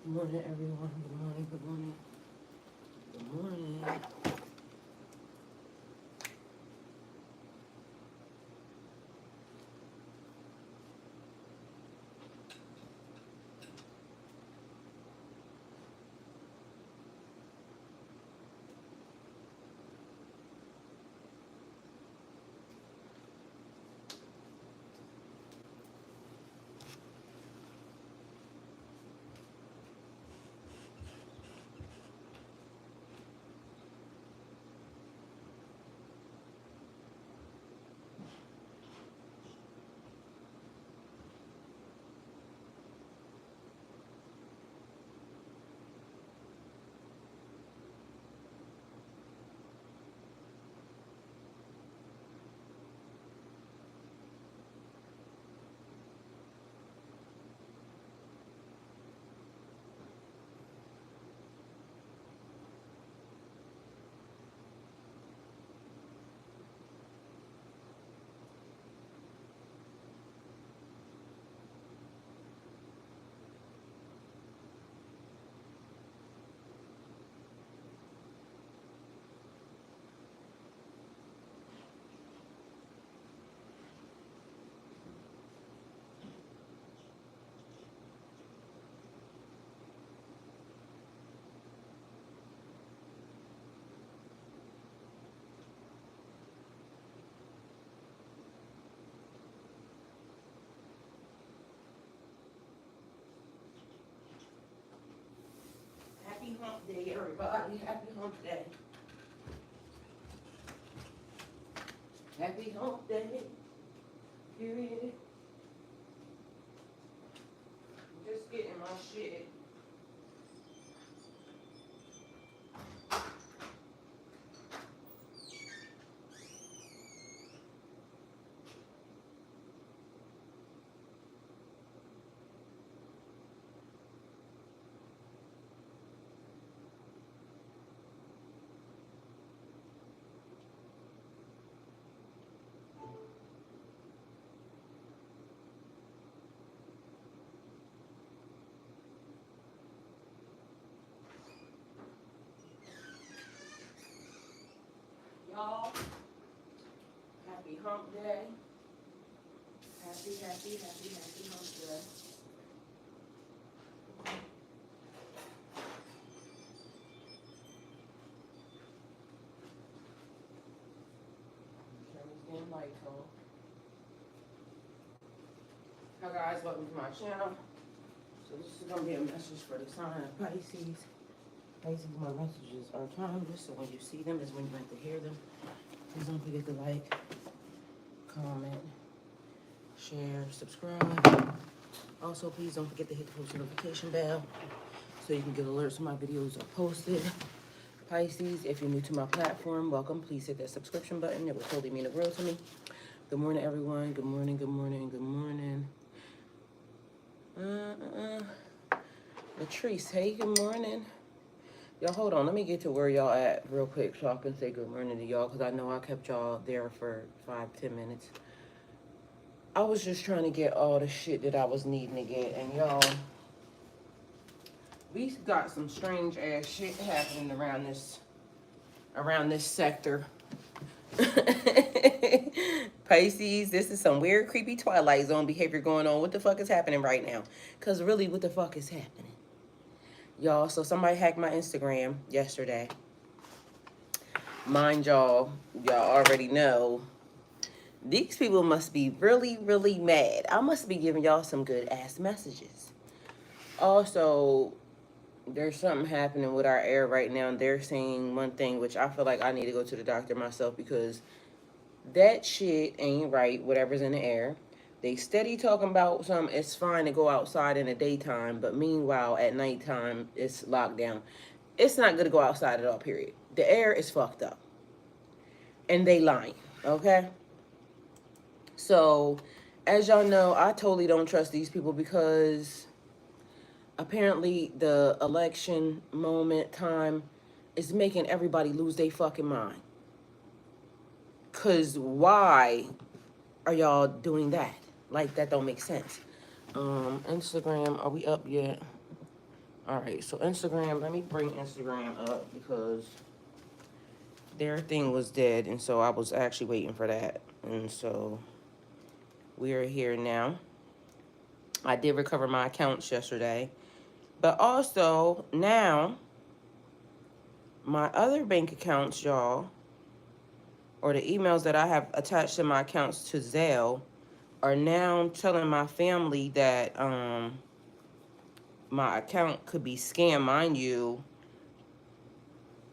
Good morning, everyone. Good morning, good morning, good morning. Happy hump day, everybody. Happy hump day. Happy hump day. Period. I'm just getting my shit. Y'all, happy hump day. Happy hump day. Turn these damn lights on. Hi guys, welcome to my channel. So this is gonna be a message for the sign of Pisces. Pisces, my messages are timeless, so when you see them is when you like to hear them. Please don't forget to like, comment, share, subscribe. Also, please don't forget to hit the post notification bell so you can get alerts when my videos are posted. Pisces, if you're new to my platform, welcome. Please hit that subscription button. It would totally mean the world to me. Good morning, everyone. Good morning, good morning, good morning. Latrice, hey, good morning. Y'all, hold on. Let me get to where y'all at real quick so I can say good morning to y'all, because I know I kept y'all there for 5-10 minutes. I was just trying to get all the shit that I was needing to get, and y'all, we got some strange ass shit happening around this sector. Pisces, this is some weird, creepy Twilight Zone behavior going on. What the fuck is happening right now? Because really, what the fuck is happening? Y'all, so somebody hacked my Instagram yesterday. Mind y'all already know, these people must be really, really mad. I must be giving y'all some good ass messages. Also, there's something happening with our air right now. They're saying one thing, which I feel like I need to go to the doctor myself, because that shit ain't right, whatever's in the air. They steady talking about it's fine to go outside in the daytime, but meanwhile, at nighttime, it's locked down. It's not good to go outside at all, period. The air is fucked up. And they lying, okay? So, as y'all know, I totally don't trust these people, because apparently the election moment time is making everybody lose their fucking mind. Because why are y'all doing that? Like, that don't make sense. Instagram, are we up yet? All right, so Instagram, let me bring Instagram up because their thing was dead, and so I was actually waiting for that. And so we are here now. I did recover my accounts yesterday, but also now my other bank accounts, y'all, or the emails that I have attached to my accounts to Zelle, are now telling my family that my account could be scammed. Mind you,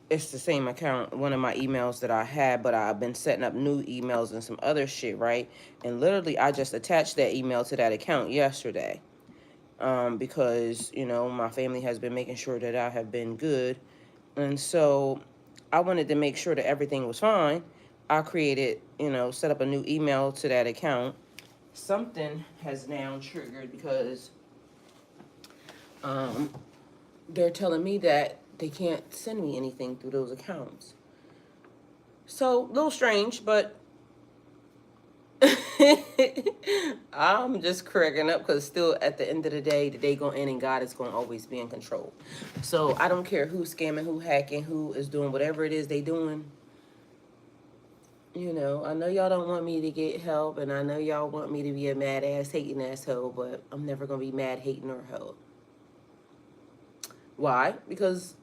it's the same account, one of my emails that I had, but I've been setting up new emails and some other shit, right? And literally, I just attached that email to that account yesterday, because, you know, my family has been making sure that I have been good. And so I wanted to make sure that everything was fine. I created, you know, set up a new email to that account. Something has now triggered because um, they're telling me that they can't send me anything through those accounts. So, a little strange, but I'm just cracking up because still at the end of the day gonna end and God is gonna always be in control. So I don't care who's scamming, who hacking, who is doing whatever it is they doing. You know, I know y'all don't want me to get help, and I know y'all want me to be a mad ass hating asshole, but I'm never gonna be mad hating or help. Why? Because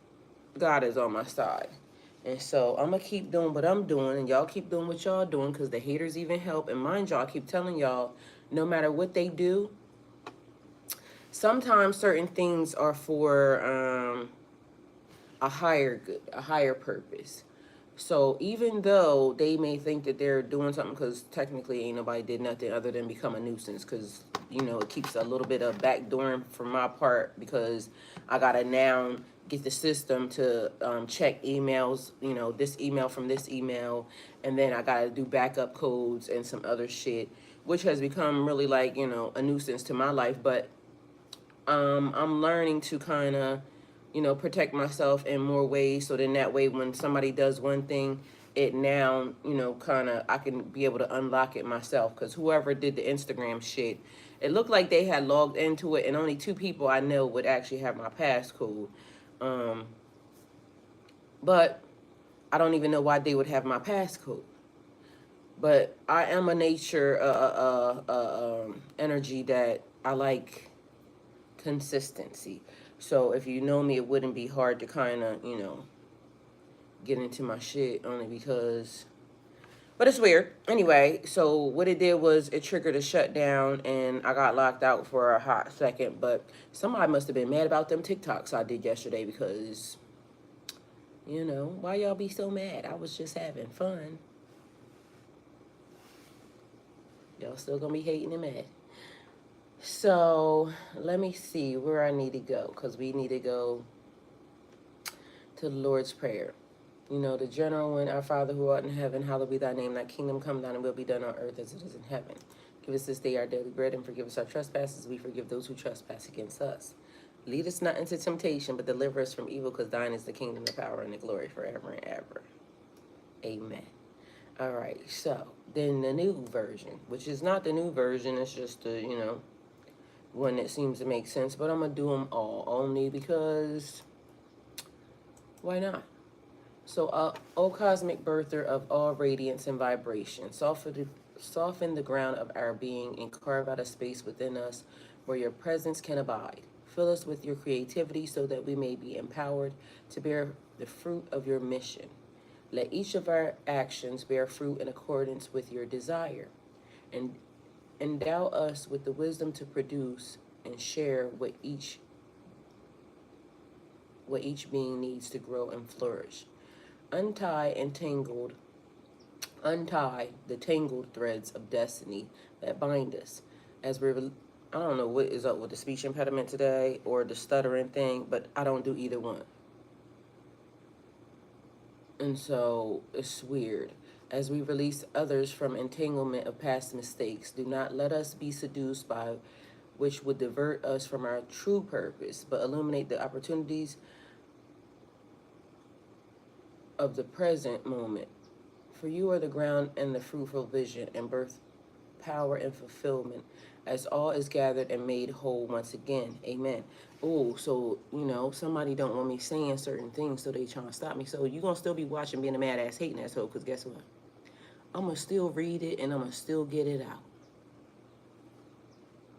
God is on my side. And so I'm going to keep doing what I'm doing, and y'all keep doing what y'all doing, because the haters even help. And mind y'all, I keep telling y'all, no matter what they do, sometimes certain things are for a higher good, a higher purpose. So even though they may think that they're doing something, because technically ain't nobody did nothing other than become a nuisance, because, you know, it keeps a little bit of backdooring from my part, because I got to now get the system to check emails, you know, this email from this email, and then I got to do backup codes and some other shit, which has become really like, you know, a nuisance to my life. But I'm learning to kind of, you know, protect myself in more ways. So then that way, when somebody does one thing, it now, you know, kind of, I can be able to unlock it myself. Because whoever did the Instagram shit, it looked like they had logged into it, and only 2 people I know would actually have my passcode. Um, but I don't even know why they would have my passcode. But I am a nature energy that I like consistency. So if you know me, it wouldn't be hard to kind of, you know, get into my shit, only because, but it's weird. Anyway, so what it did was it triggered a shutdown, and I got locked out for a hot second. But somebody must have been mad about them TikToks I did yesterday, because, you know, why y'all be so mad? I was just having fun. Y'all still gonna be hating and mad. So let me see where I need to go, because we need to go to the Lord's Prayer. You know, the general one: Our Father who art in heaven, hallowed be thy name. Thy kingdom come, thine will be done on earth as it is in heaven. Give us this day our daily bread, and forgive us our trespasses. We forgive those who trespass against us. Lead us not into temptation, but deliver us from evil, because thine is the kingdom, the power, and the glory forever and ever. Amen. All right, so then the new version, which is not the new version, it's just the, you know, one that seems to make sense, but I'm going to do them all, only because why not? So, O cosmic birther of all radiance and vibration, soften the ground of our being and carve out a space within us where your presence can abide. Fill us with your creativity so that we may be empowered to bear the fruit of your mission. Let each of our actions bear fruit in accordance with your desire, and endow us with the wisdom to produce and share what each being needs to grow and flourish. Untie the tangled threads of destiny that bind us. As we're, I don't know what is up with the speech impediment today or the stuttering thing, but I don't do either one. And so it's weird. As we release others from entanglement of past mistakes, do not let us be seduced by which would divert us from our true purpose, but illuminate the opportunities of the present moment. For you are the ground and the fruitful vision and birth power, and fulfillment, as all is gathered and made whole once again. Amen. Oh, so, somebody don't want me saying certain things, so they trying to stop me. So you're going to still be watching being a mad ass hating asshole, because guess what? I'm going to still read it, and I'm going to still get it out.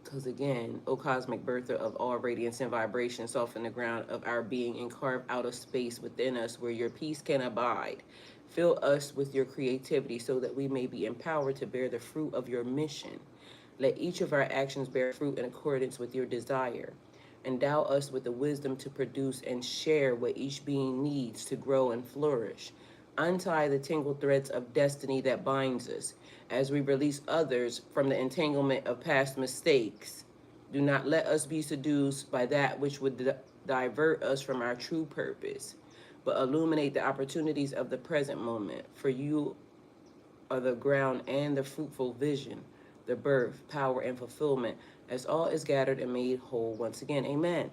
Because again, O cosmic birther of all radiance and vibration, soften the ground of our being and carve out a space within us where your peace can abide. Fill us with your creativity so that we may be empowered to bear the fruit of your mission. Let each of our actions bear fruit in accordance with your desire. Endow us with the wisdom to produce and share what each being needs to grow and flourish. Untie the tangled threads of destiny that binds us as we release others from the entanglement of past mistakes. Do not let us be seduced by that which would divert us from our true purpose, but illuminate the opportunities of the present moment. For you are the ground and the fruitful vision, the birth, power, and fulfillment, as all is gathered and made whole once again. Amen.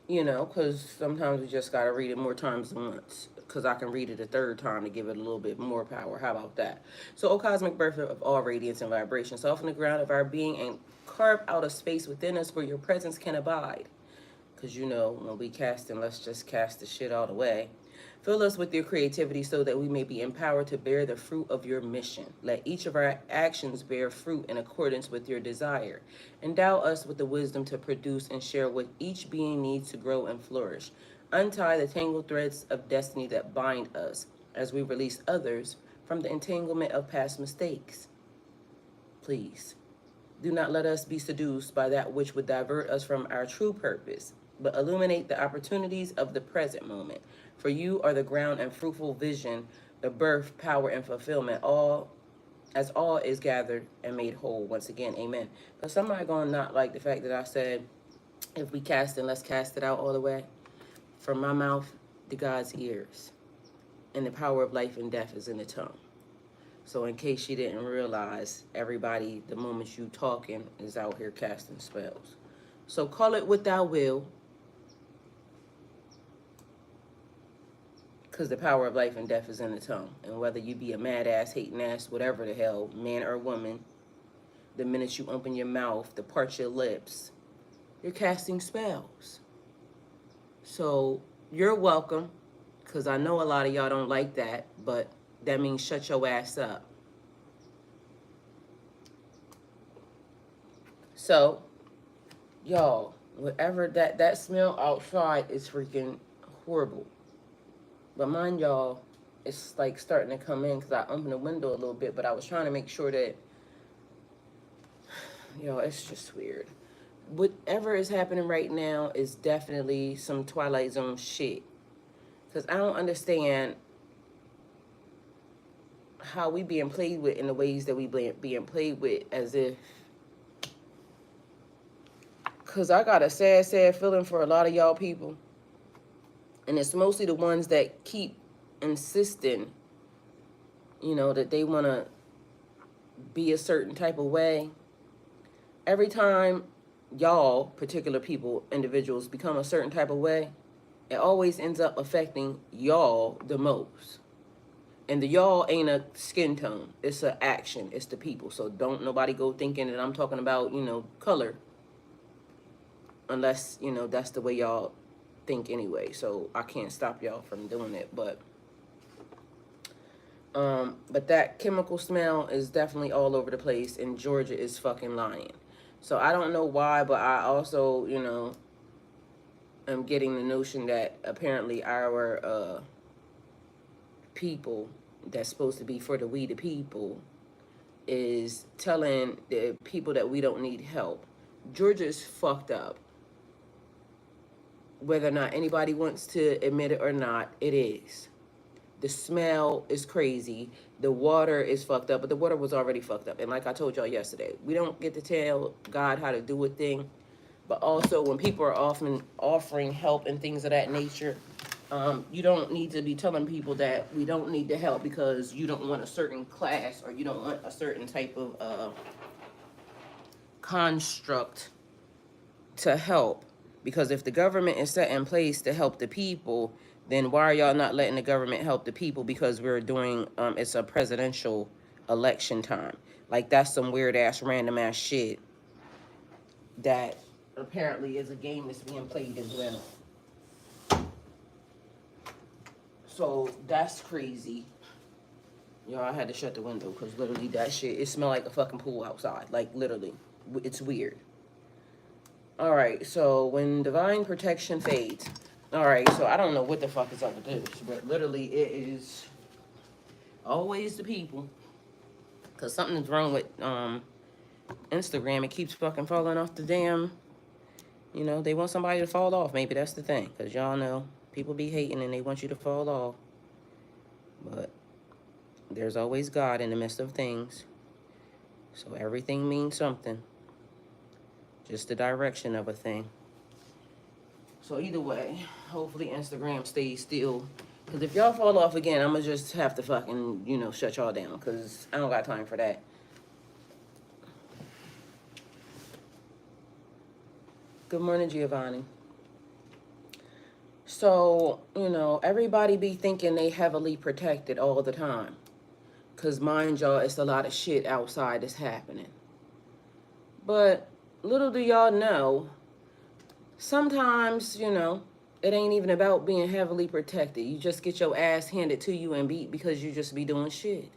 Because sometimes we just got to read it more times than once. Because I can read it a third time to give it a little bit more power. How about that? So, O cosmic birth of all radiance and vibration, soften the ground of our being and carve out a space within us where your presence can abide. Because, when we casting, let's just cast the shit all the way. Fill us with your creativity so that we may be empowered to bear the fruit of your mission. Let each of our actions bear fruit in accordance with your desire. Endow us with the wisdom to produce and share what each being needs to grow and flourish. Untie the tangled threads of destiny that bind us as we release others from the entanglement of past mistakes. Please, do not let us be seduced by that which would divert us from our true purpose, but illuminate the opportunities of the present moment. For you are the ground and fruitful vision, the birth, power, and fulfillment, all is gathered and made whole once again. Amen. Because somebody going to not like the fact that I said, if we cast it, let's cast it out all the way. From my mouth to God's ears. And the power of life and death is in the tongue. So in case you didn't realize, everybody, the moment you talking, is out here casting spells. So call it what thou will. Because the power of life and death is in the tongue. And whether you be a mad ass, hating ass, whatever the hell, man or woman, the minute you open your mouth, to part your lips, you're casting spells. So you're welcome. Because I know a lot of y'all don't like that. But that means shut your ass up. So, y'all, whatever that smell outside is freaking horrible. But mind y'all, it's like starting to come in because I opened the window a little bit, but I was trying to make sure that, it's just weird. Whatever is happening right now is definitely some Twilight Zone shit. Because I don't understand how we being played with in the ways that we being played with, as if, because I got a sad feeling for a lot of y'all people. And it's mostly the ones that keep insisting, that they want to be a certain type of way. Every time y'all, particular people, individuals, become a certain type of way, it always ends up affecting y'all the most. And the y'all ain't a skin tone. It's an action. It's the people. So don't nobody go thinking that I'm talking about, color. Unless, that's the way y'all think anyway. So I can't stop y'all from doing it. But that chemical smell is definitely all over the place. And Georgia is fucking lying. So I don't know why, but I also, am getting the notion that apparently our people that's supposed to be for the we the people is telling the people that we don't need help. Georgia is fucked up. Whether or not anybody wants to admit it or not, it is. The smell is crazy. The water is fucked up, but the water was already fucked up. And like I told y'all yesterday, we don't get to tell God how to do a thing. But also when people are often offering help and things of that nature, you don't need to be telling people that we don't need the help because you don't want a certain class or you don't want a certain type of construct to help. Because if the government is set in place to help the people, then why are y'all not letting the government help the people? Because we're doing, it's a presidential election time. Like, that's some weird ass random ass shit that apparently is a game that's being played as well. So that's crazy. Y'all, I had to shut the window because literally that shit, it smelled like a fucking pool outside. Like, literally. It's weird. Alright, so when divine protection fades. Alright, so I don't know what the fuck is up with this, but literally it is always the people. Because something's wrong with Instagram. It keeps fucking falling off the damn... You know, they want somebody to fall off. Maybe that's the thing. Because y'all know, people be hating and they want you to fall off. But there's always God in the midst of things. So everything means something. Just the direction of a thing. So either way, hopefully Instagram stays still. Because if y'all fall off again, I'm going to just have to fucking, you know, shut y'all down. Because I don't got time for that. Good morning, Giovanni. So, you know, everybody be thinking they heavily protected all the time. Because mind y'all, it's a lot of shit outside that's happening. But little do y'all know, sometimes, you know, it ain't even about being heavily protected. You just get your ass handed to you and beat because you just be doing shit.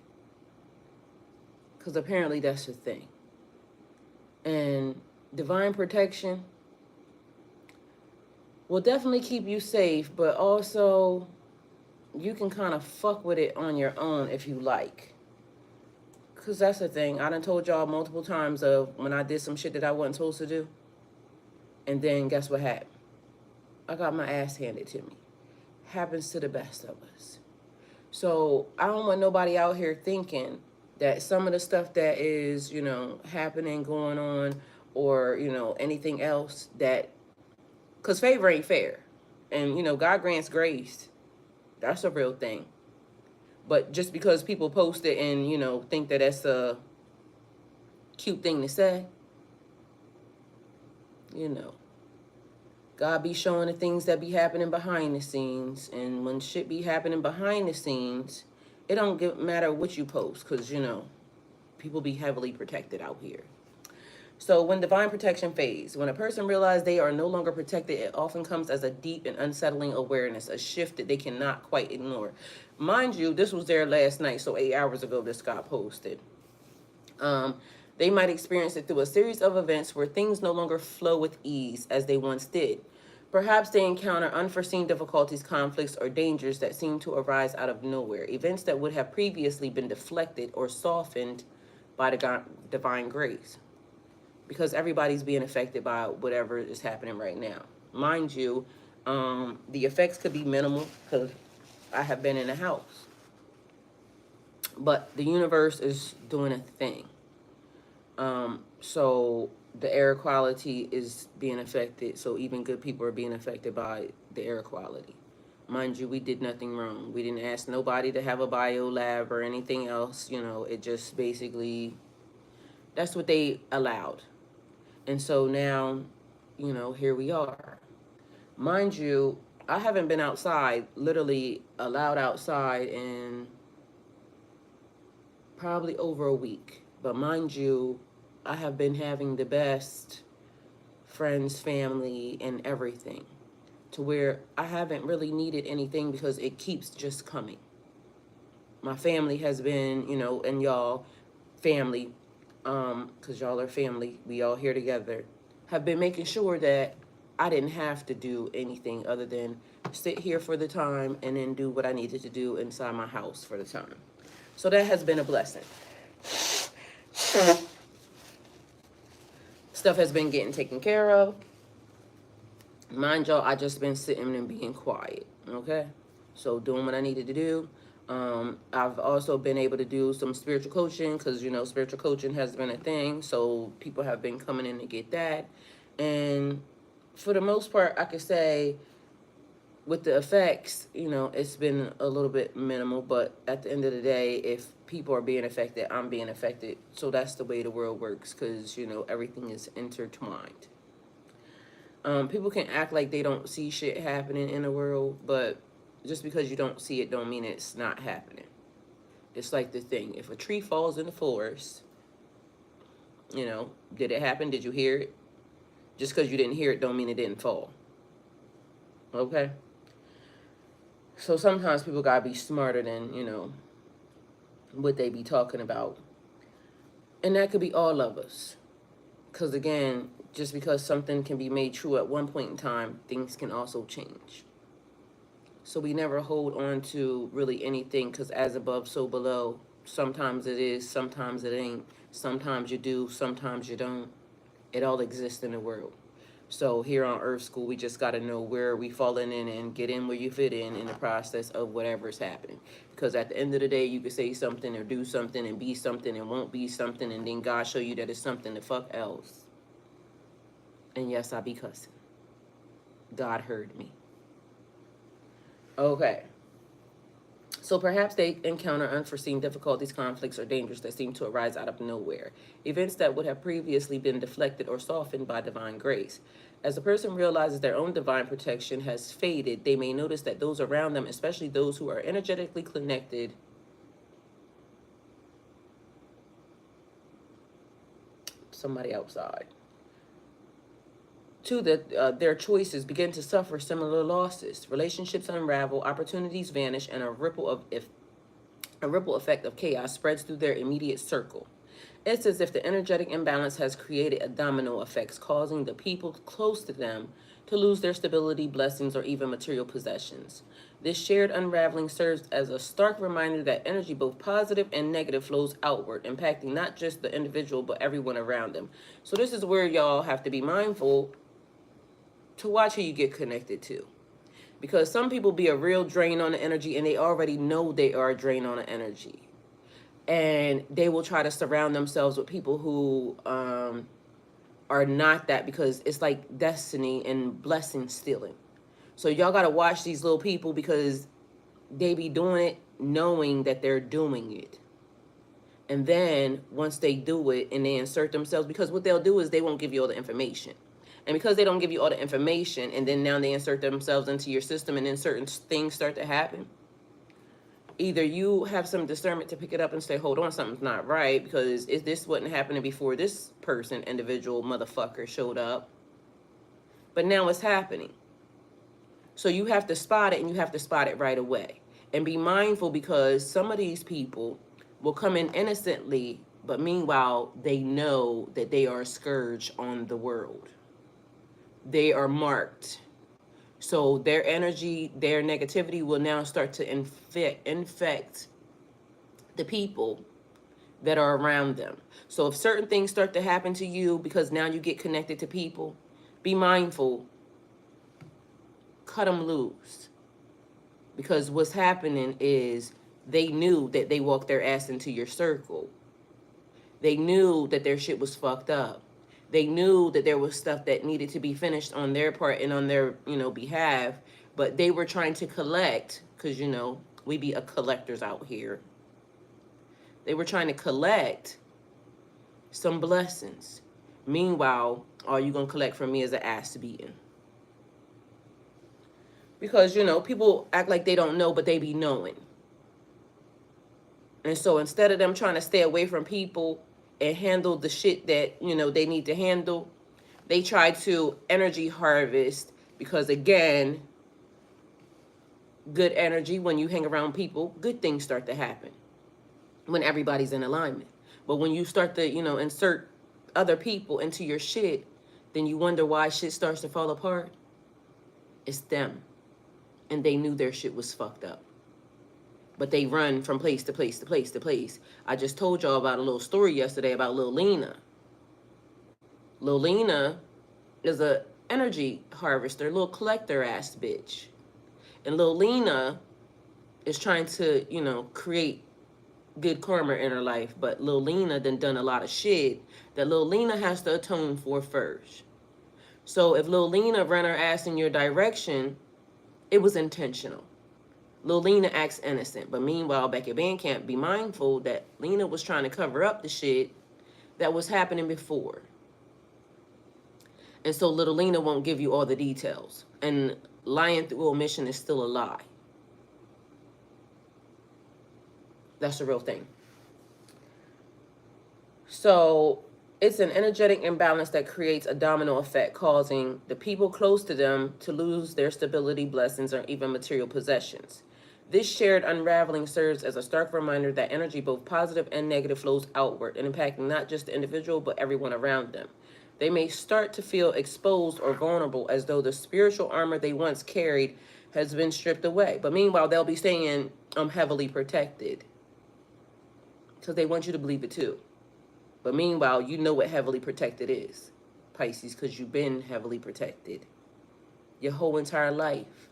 Because apparently that's the thing. And divine protection will definitely keep you safe, but also you can kind of fuck with it on your own if you like. Because that's the thing. I done told y'all multiple times of when I did some shit that I wasn't supposed to do. And then guess what happened? I got my ass handed to me. Happens to the best of us. So I don't want nobody out here thinking that some of the stuff that is, you know, happening, going on, or, you know, anything else that, because favor ain't fair. And, you know, God grants grace. That's a real thing. But just because people post it and, you know, think that that's a cute thing to say, you know, God be showing the things that be happening behind the scenes. And when shit be happening behind the scenes, it don't matter what you post. Because, you know, people be heavily protected out here. So when divine protection fades, when a person realizes they are no longer protected, it often comes as a deep and unsettling awareness, a shift that they cannot quite ignore. Mind you, this was there last night, so 8 hours ago this got posted. They might experience it through a series of events where things no longer flow with ease as they once did. Perhaps they encounter unforeseen difficulties, conflicts, or dangers that seem to arise out of nowhere, events that would have previously been deflected or softened by the divine grace. Because everybody's being affected by whatever is happening right now. Mind you, the effects could be minimal because I have been in a house. But the universe is doing a thing. So the air quality is being affected. So even good people are being affected by the air quality. Mind you, we did nothing wrong. We didn't ask nobody to have a bio lab or anything else. You know, it just basically, that's what they allowed. And so now, you know, here we are. Mind you, I haven't been outside, literally allowed outside in probably over a week. But mind you, I have been having the best friends, family, and everything. To where I haven't really needed anything because it keeps just coming. My family has been, you know, and y'all, family, because y'all are family, we all here together, have been making sure that I didn't have to do anything other than sit here for the time and then do what I needed to do inside my house for the time. So that has been a blessing. Stuff has been getting taken care of. Mind y'all, I just been sitting and being quiet, okay? So doing what I needed to do. I've also been able to do some spiritual coaching because, you know, spiritual coaching has been a thing. So people have been coming in to get that. And for the most part, I could say with the effects, you know, it's been a little bit minimal. But at the end of the day, if people are being affected, I'm being affected. So that's the way the world works because, you know, everything is intertwined. People can act like they don't see shit happening in the world, but just because you don't see it don't mean it's not happening. It's like the thing. If a tree falls in the forest, did it happen? Did you hear it? Just because you didn't hear it don't mean it didn't fall. Okay? So sometimes people got to be smarter than, what they be talking about. And that could be all of us. Because again, just because something can be made true at one point in time, things can also change. So we never hold on to really anything, because as above, so below. Sometimes it is, sometimes it ain't. Sometimes you do, sometimes you don't. It all exists in the world. So here on Earth School, we just got to know where we falling in and get in where you fit in the process of whatever's happening. Because at the end of the day, you could say something or do something and be something and won't be something, and then God show you that it's something the fuck else. And yes, I be cussing. God heard me. Okay. So perhaps they encounter unforeseen difficulties, conflicts, or dangers that seem to arise out of nowhere. Events that would have previously been deflected or softened by divine grace. As the person realizes their own divine protection has faded, they may notice that those around them, especially those who are energetically connected, somebody outside, to their choices, begin to suffer similar losses. Relationships unravel, opportunities vanish, and a ripple effect of chaos spreads through their immediate circle. It's as if the energetic imbalance has created a domino effect, causing the people close to them to lose their stability, blessings, or even material possessions. This shared unraveling serves as a stark reminder that energy, both positive and negative, flows outward, impacting not just the individual, but everyone around them. So this is where y'all have to be mindful to watch who you get connected to. Because some people be a real drain on the energy, and they already know they are a drain on the energy. And they will try to surround themselves with people who are not that, because it's like destiny and blessing stealing. So y'all got to watch these little people, because they be doing it knowing that they're doing it. And then once they do it and they insert themselves, because what they'll do is they won't give you all the information. And because they don't give you all the information, and then now they insert themselves into your system, and then certain things start to happen, either you have some discernment to pick it up and say, hold on, something's not right, because if this wasn't happening before this person, individual motherfucker showed up, but now it's happening. So you have to spot it, and you have to spot it right away. And be mindful, because some of these people will come in innocently, but meanwhile, they know that they are a scourge on the world. They are marked. So their energy, their negativity will now start to infect the people that are around them. So if certain things start to happen to you because now you get connected to people, be mindful, cut them loose. Because what's happening is they knew that they walked their ass into your circle. They knew that their shit was fucked up. They knew that there was stuff that needed to be finished on their part and on their, behalf, but they were trying to collect, because, we be a collectors out here. They were trying to collect some blessings. Meanwhile, all you're going to collect from me is an ass beating. Because, people act like they don't know, but they be knowing. And so instead of them trying to stay away from people and handle the shit that, they need to handle, they try to energy harvest, because again, good energy, when you hang around people, good things start to happen when everybody's in alignment. But when you start to, insert other people into your shit, then you wonder why shit starts to fall apart. It's them. And they knew their shit was fucked up. But they run from place to place to place to place. I just told y'all about a little story yesterday about Lil Lena. Lil Lena is a energy harvester, little collector ass bitch. And Lil Lena is trying to, create good karma in her life. But Lil Lena done a lot of shit that Lil Lena has to atone for first. So if Lil Lena ran her ass in your direction, it was intentional. Lil Lena acts innocent, but meanwhile, back at Bandcamp, be mindful that Lena was trying to cover up the shit that was happening before. And so little Lena won't give you all the details. And lying through omission is still a lie. That's the real thing. So it's an energetic imbalance that creates a domino effect, causing the people close to them to lose their stability, blessings, or even material possessions. This shared unraveling serves as a stark reminder that energy, both positive and negative, flows outward and impacting not just the individual but everyone around them. They may start to feel exposed or vulnerable, as though the spiritual armor they once carried has been stripped away. But meanwhile, they'll be staying heavily protected, because they want you to believe it too. But meanwhile, you know what heavily protected is, Pisces, because you've been heavily protected your whole entire life.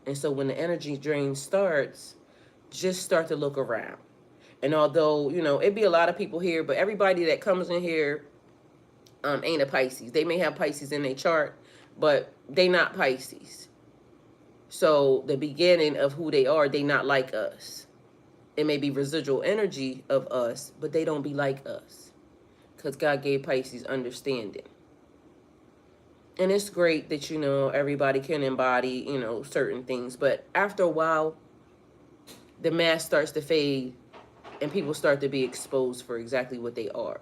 And so when the energy drain starts, just start to look around. And although, it'd be a lot of people here, but everybody that comes in here ain't a Pisces. They may have Pisces in their chart, but they not Pisces. So the beginning of who they are, they not like us. It may be residual energy of us, but they don't be like us, because God gave Pisces understanding. And it's great that, everybody can embody, certain things. But after a while, the mask starts to fade and people start to be exposed for exactly what they are.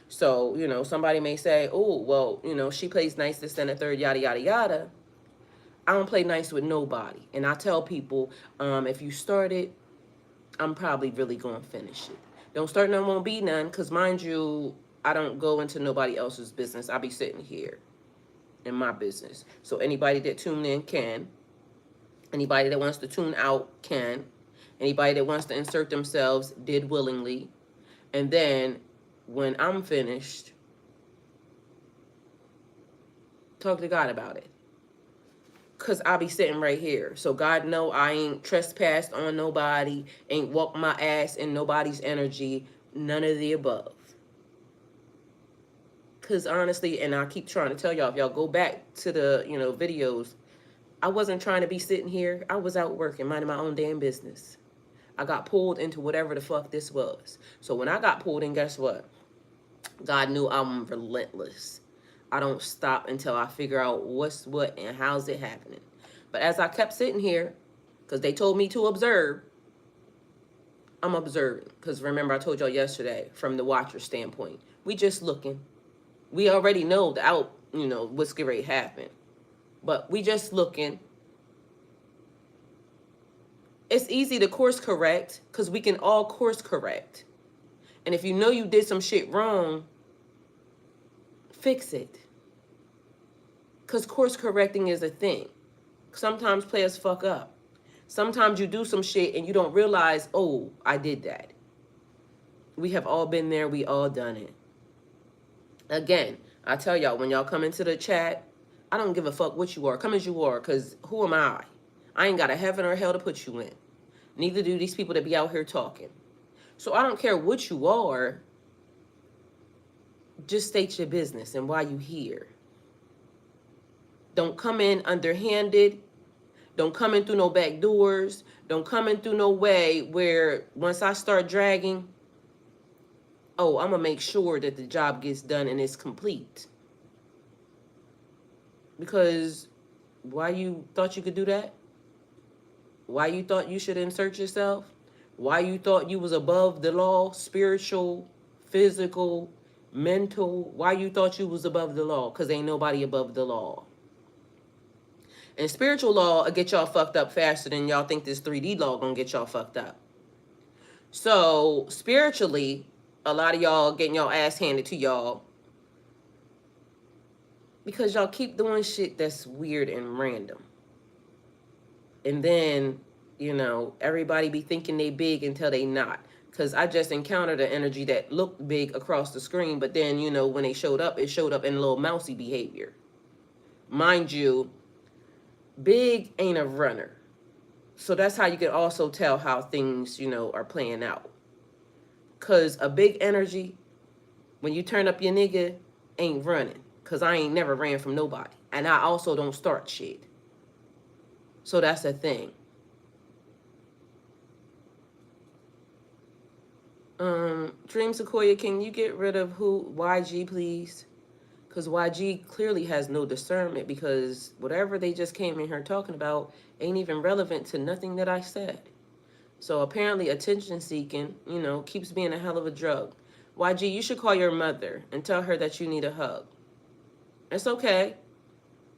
So, somebody may say, oh, well, she plays nice, this, and the third, yada, yada, yada. I don't play nice with nobody. And I tell people, if you start it, I'm probably really going to finish it. Don't start none, won't be none. Because mind you, I don't go into nobody else's business. I'll be sitting here in my business. So anybody that tuned in can. Anybody that wants to tune out can. Anybody that wants to insert themselves did willingly. And then when I'm finished, talk to God about it. Because I'll be sitting right here. So God know I ain't trespassed on nobody, ain't walked my ass in nobody's energy, none of the above. Because honestly, and I keep trying to tell y'all, if y'all go back to the, videos, I wasn't trying to be sitting here. I was out working, minding my own damn business. I got pulled into whatever the fuck this was. So when I got pulled in, guess what? God knew I'm relentless. I don't stop until I figure out what's what and how's it happening. But as I kept sitting here, because they told me to observe, I'm observing. Because remember, I told y'all yesterday, from the watcher standpoint, we just looking. We already know what's getting ready to happen. But we just looking. It's easy to course correct, because we can all course correct. And if you know you did some shit wrong, fix it. Because course correcting is a thing. Sometimes players fuck up. Sometimes you do some shit and you don't realize, oh, I did that. We have all been there. We all done it. Again, I tell y'all, when y'all come into the chat, I don't give a fuck what you are. Come as you are, because who am I? I ain't got a heaven or hell to put you in. Neither do these people that be out here talking. So I don't care what you are. Just state your business and why you here. Don't come in underhanded. Don't come in through no back doors. Don't come in through no way where once I start dragging, oh, I'm going to make sure that the job gets done and it's complete. Because why you thought you could do that? Why you thought you should insert yourself? Why you thought you was above the law, spiritual, physical, mental? Why you thought you was above the law? Because ain't nobody above the law. And spiritual law will get y'all fucked up faster than y'all think this 3D law gonna get y'all fucked up. So spiritually, a lot of y'all getting y'all ass handed to y'all because y'all keep doing shit that's weird and random. And then, everybody be thinking they big until they not. Because I just encountered an energy that looked big across the screen, but then, when they showed up, it showed up in a little mousy behavior. Mind you, big ain't a runner. So that's how you can also tell how things, are playing out. Because a big energy, when you turn up your nigga, ain't running. Because I ain't never ran from nobody. And I also don't start shit. So that's the thing. Dream Sequoia, can you get rid of YG, please? Because YG clearly has no discernment, because whatever they just came in here talking about ain't even relevant to nothing that I said. So apparently attention seeking, keeps being a hell of a drug. YG, you should call your mother and tell her that you need a hug. It's okay.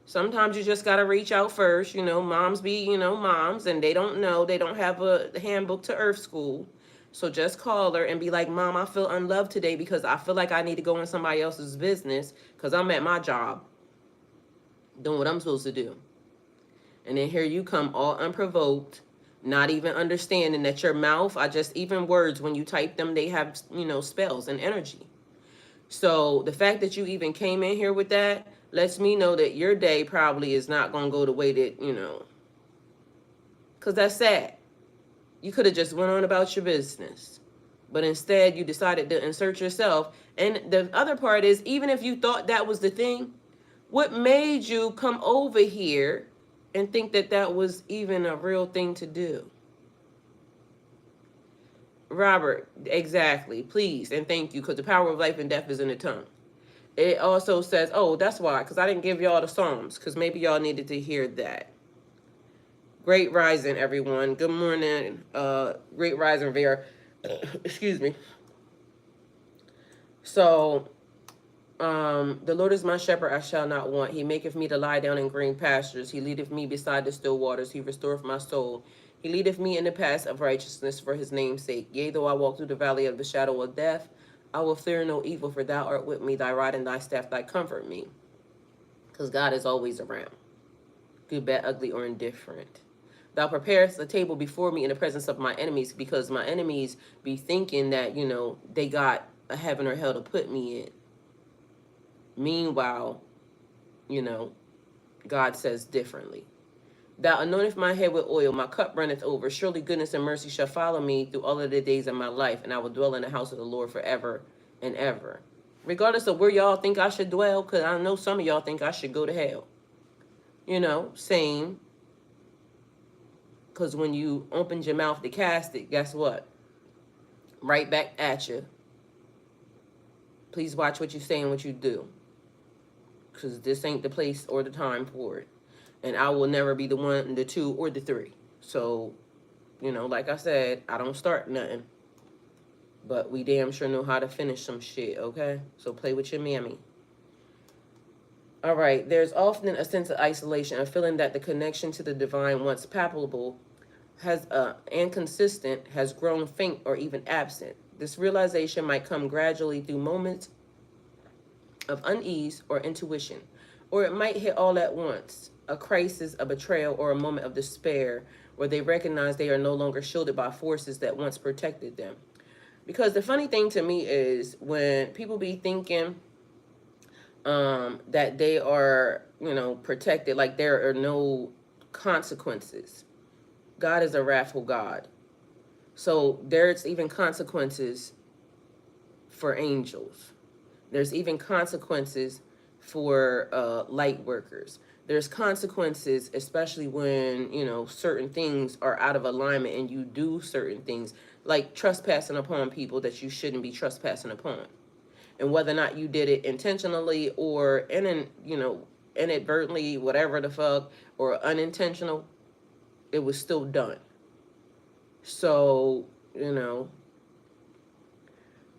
Sometimes you just gotta reach out first. Moms be, moms, and they don't know. They don't have a handbook to Earth School. So just call her and be like, Mom, I feel unloved today because I feel like I need to go in somebody else's business because I'm at my job doing what I'm supposed to do. And then here you come all unprovoked, not even understanding that your mouth, even words, when you type them, they have, spells and energy. So the fact that you even came in here with that lets me know that your day probably is not going to go the way that, because that's sad. You could have just went on about your business. But instead, you decided to insert yourself. And the other part is, even if you thought that was the thing, what made you come over here and think that that was even a real thing to do? Robert, exactly. Please and thank you, because the power of life and death is in the tongue. It also says, oh, that's why, because I didn't give y'all the Psalms, because maybe y'all needed to hear that. Great rising, everyone. Good morning. Great rising, Vera. Excuse me. So, the Lord is my shepherd, I shall not want. He maketh me to lie down in green pastures. He leadeth me beside the still waters. He restoreth my soul. He leadeth me in the paths of righteousness for his name's sake. Yea, though I walk through the valley of the shadow of death, I will fear no evil, for thou art with me. Thy rod and thy staff, thy comfort me. Because God is always around. Good, bad, ugly, or indifferent. Thou preparest a table before me in the presence of my enemies, because my enemies be thinking that, they got a heaven or hell to put me in. Meanwhile, God says differently. Thou anointest my head with oil, my cup runneth over. Surely goodness and mercy shall follow me through all of the days of my life, and I will dwell in the house of the Lord forever and ever. Regardless of where y'all think I should dwell, because I know some of y'all think I should go to hell. Same. Because when you opened your mouth to cast it, guess what? Right back at you. Please watch what you say and what you do. Because this ain't the place or the time for it. And I will never be the one, the two, or the three. So, like I said, I don't start nothing. But we damn sure know how to finish some shit, okay? So play with your mammy. All right, there's often a sense of isolation, a feeling that the connection to the divine, once palpable, and consistent, has grown faint or even absent. This realization might come gradually through moments of unease or intuition, or it might hit all at once, a crisis, a betrayal, or a moment of despair where they recognize they are no longer shielded by forces that once protected them. Because the funny thing to me is when people be thinking that they are, protected, like there are no consequences. God is a wrathful God. So there's even consequences for angels. There's even consequences for light workers. There's consequences, especially when, certain things are out of alignment and you do certain things, like trespassing upon people that you shouldn't be trespassing upon. And whether or not you did it intentionally or inadvertently, whatever the fuck, or unintentional, it was still done. So,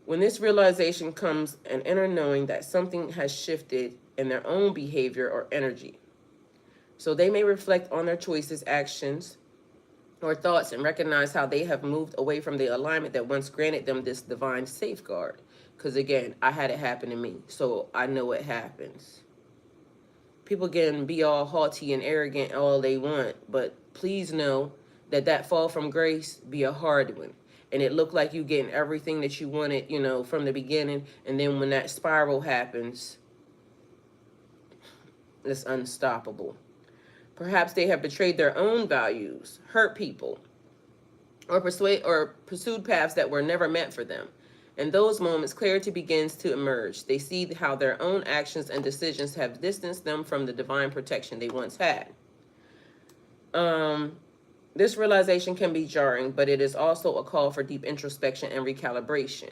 when this realization comes, an inner knowing that something has shifted in their own behavior or energy. So they may reflect on their choices, actions, or thoughts and recognize how they have moved away from the alignment that once granted them this divine safeguard. Because again, I had it happen to me, so I know it happens. People can be all haughty and arrogant all they want, but please know that fall from grace be a hard one. And it looked like you getting everything that you wanted, from the beginning. And then when that spiral happens, it's unstoppable. Perhaps they have betrayed their own values, hurt people, or pursued paths that were never meant for them. In those moments, clarity begins to emerge. They see how their own actions and decisions have distanced them from the divine protection they once had. This realization can be jarring, but it is also a call for deep introspection and recalibration.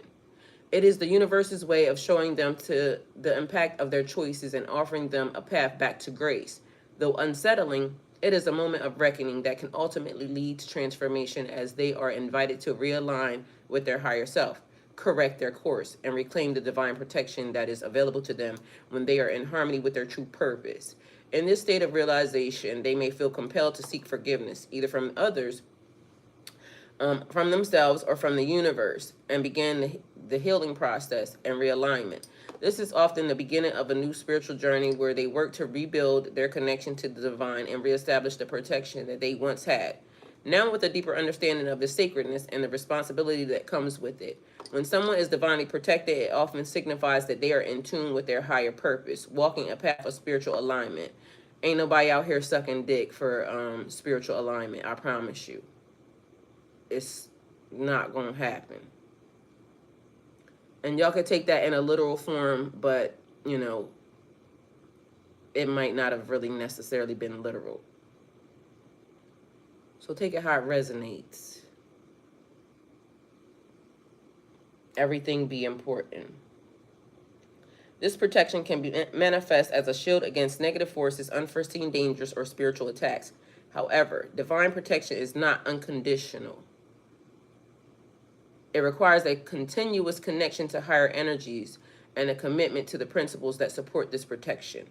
It is the universe's way of showing them the impact of their choices and offering them a path back to grace. Though unsettling, It is a moment of reckoning that can ultimately lead to transformation as they are invited to realign with their higher self, correct their course, and reclaim the divine protection that is available to them when they are in harmony with their true purpose. In this state of realization, they may feel compelled to seek forgiveness, either from others, from themselves, or from the universe, and begin the healing process and realignment. This is often the beginning of a new spiritual journey where they work to rebuild their connection to the divine and reestablish the protection that they once had. Now, with a deeper understanding of the sacredness and the responsibility that comes with it. When someone is divinely protected, it often signifies that they are in tune with their higher purpose, walking a path of spiritual alignment. Ain't nobody out here sucking dick for spiritual alignment, I promise you. It's not gonna happen. And y'all could take that in a literal form, but you know, it might not have really necessarily been literal. So take it how it resonates. Everything be important. This protection can be manifest as a shield against negative forces, unforeseen dangers, or spiritual attacks. However, divine protection is not unconditional. It requires a continuous connection to higher energies and a commitment to the principles that support this protection.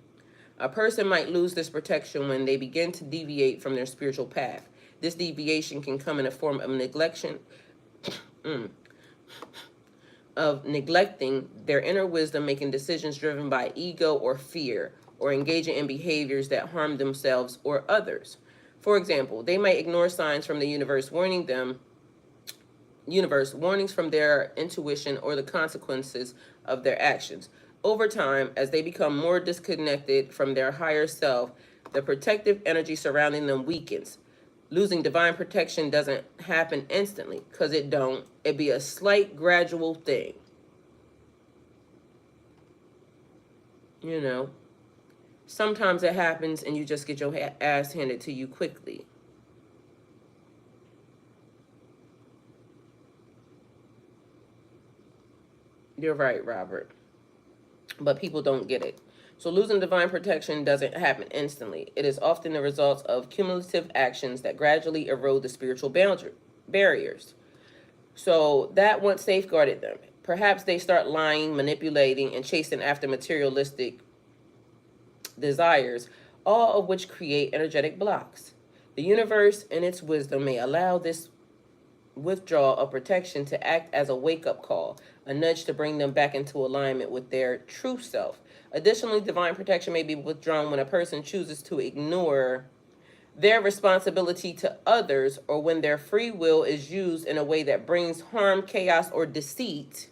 A person might lose this protection when they begin to deviate from their spiritual path. This deviation can come in a form of neglecting their inner wisdom, making decisions driven by ego or fear, or engaging in behaviors that harm themselves or others. For example, they might ignore signs from the universe warnings from their intuition, or the consequences of their actions. Over time, as they become more disconnected from their higher self, the protective energy surrounding them weakens. Losing divine protection doesn't happen instantly, because it don't. It be a slight gradual thing. You know, sometimes it happens and you just get your ass handed to you quickly. You're right, Robert. But people don't get it. So losing divine protection doesn't happen instantly. It is often the result of cumulative actions that gradually erode the spiritual barriers. So that once safeguarded them. Perhaps they start lying, manipulating, and chasing after materialistic desires, all of which create energetic blocks. The universe, in its wisdom, may allow this withdrawal of protection to act as a wake-up call, a nudge to bring them back into alignment with their true self. Additionally, divine protection may be withdrawn when a person chooses to ignore their responsibility to others, or when their free will is used in a way that brings harm, chaos, or deceit.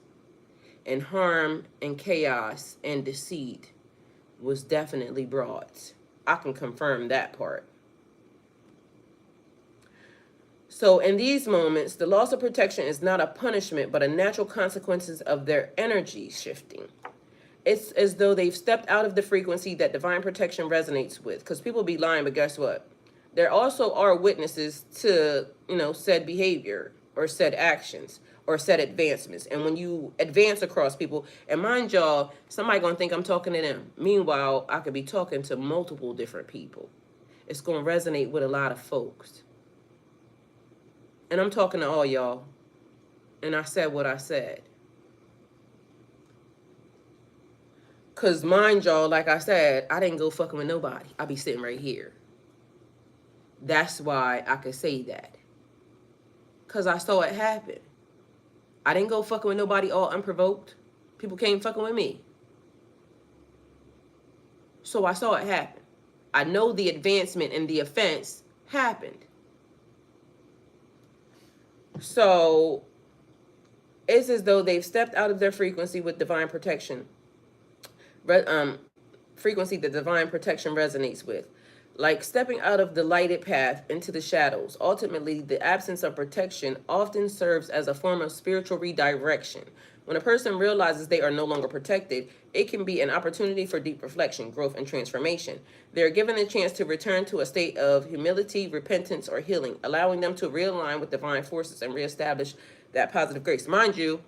And harm and chaos and deceit was definitely brought. I can confirm that part. So in these moments, the loss of protection is not a punishment, but a natural consequences of their energy shifting. It's as though they've stepped out of the frequency that divine protection resonates with. Because people be lying, but guess what? There also are witnesses to, said behavior or said actions or said advancements. And when you advance across people, and mind y'all, somebody gonna think I'm talking to them. Meanwhile, I could be talking to multiple different people. It's gonna resonate with a lot of folks. And I'm talking to all y'all. And I said what I said. Because mind y'all, like I said, I didn't go fucking with nobody. I be sitting right here. That's why I could say that. Because I saw it happen. I didn't go fucking with nobody all unprovoked. People came fucking with me. So I saw it happen. I know the advancement and the offense happened. So it's as though they've stepped out of their frequency with divine protection. Frequency that divine protection resonates with. Like stepping out of the lighted path into the shadows. Ultimately, the absence of protection often serves as a form of spiritual redirection. When a person realizes they are no longer protected, it can be an opportunity for deep reflection, growth, and transformation. They are given the chance to return to a state of humility, repentance, or healing, allowing them to realign with divine forces and reestablish that positive grace. Mind you,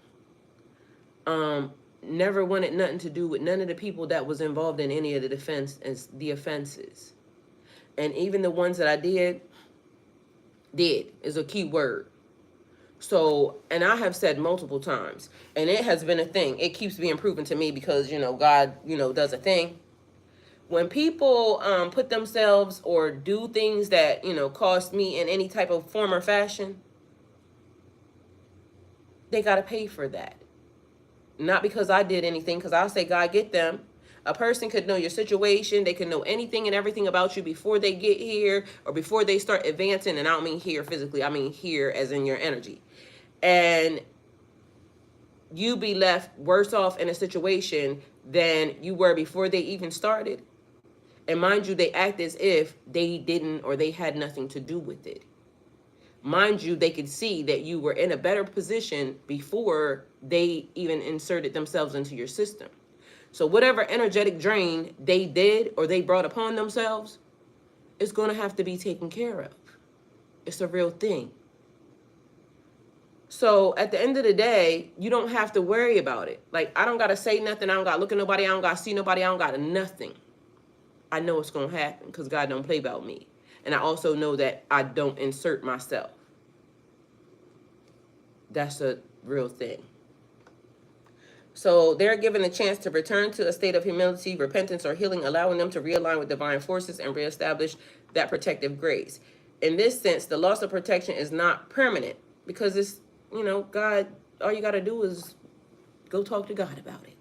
never wanted nothing to do with none of the people that was involved in any of the offenses. And even the ones that I did is a key word. So, and I have said multiple times, and it has been a thing. It keeps being proven to me because, God, does a thing. When people put themselves or do things that, cost me in any type of form or fashion, they got to pay for that. Not because I did anything, because I'll say, God, get them. A person could know your situation. They can know anything and everything about you before they get here or before they start advancing. And I don't mean here physically. I mean here as in your energy. And you be left worse off in a situation than you were before they even started. And mind you, they act as if they didn't or they had nothing to do with it. Mind you, they could see that you were in a better position before they even inserted themselves into your system. So whatever energetic drain they did or they brought upon themselves is going to have to be taken care of. It's a real thing. So at the end of the day, you don't have to worry about it. Like, I don't got to say nothing. I don't got to look at nobody. I don't got to see nobody. I don't got to nothing. I know it's going to happen because God don't play about me. And I also know that I don't insert myself. That's a real thing. So they're given a chance to return to a state of humility, repentance, or healing, allowing them to realign with divine forces and reestablish that protective grace. In this sense, the loss of protection is not permanent because it's, God, all you got to do is go talk to God about it.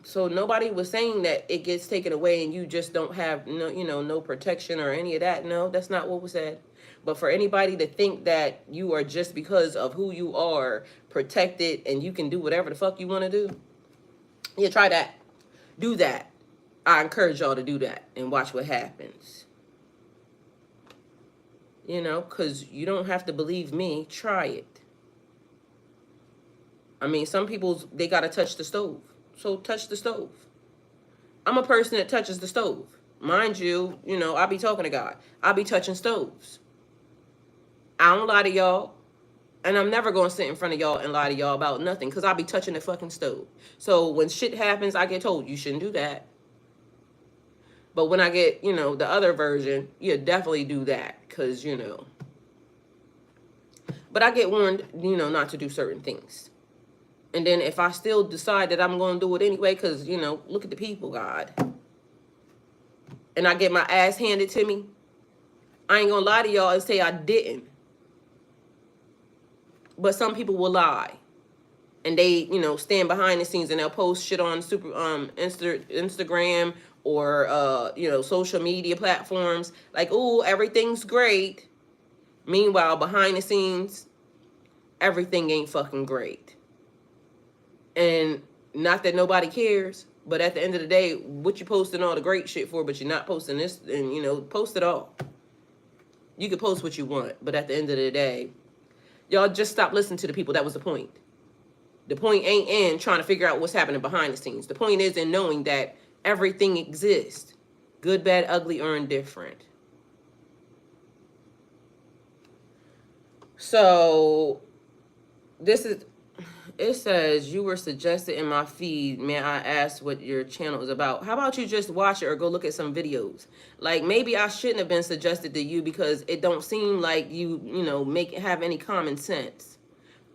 So nobody was saying that it gets taken away and you just don't have no protection or any of that. No, that's not what was said. But for anybody to think that you are just because of who you are protected and you can do whatever the fuck you want to do, yeah, try that. Do that. I encourage y'all to do that and watch what happens. Because you don't have to believe me. Try it. I mean, some people, they got to touch the stove. So touch the stove. I'm a person that touches the stove. Mind you, I be talking to God. I be touching stoves. I don't lie to y'all. And I'm never going to sit in front of y'all and lie to y'all about nothing because I'll be touching the fucking stove. So when shit happens, I get told, you shouldn't do that. But when I get, the other version, you definitely do that because, But I get warned, not to do certain things. And then if I still decide that I'm going to do it anyway, because, look at the people, God. And I get my ass handed to me, I ain't going to lie to y'all and say I didn't. But some people will lie. And they, stand behind the scenes and they'll post shit on Instagram or, social media platforms. Like, ooh, everything's great. Meanwhile, behind the scenes, everything ain't fucking great. And not that nobody cares, but at the end of the day, what you posting all the great shit for, but you're not posting this, and, post it all. You can post what you want, but at the end of the day, y'all just stop listening to the people. That was the point. The point ain't in trying to figure out what's happening behind the scenes. The point is in knowing that everything exists. Good, bad, ugly, or indifferent. So, it says, you were suggested in my feed. May I ask what your channel is about? How about you just watch it or go look at some videos? Like, maybe I shouldn't have been suggested to you because it don't seem like you, have any common sense.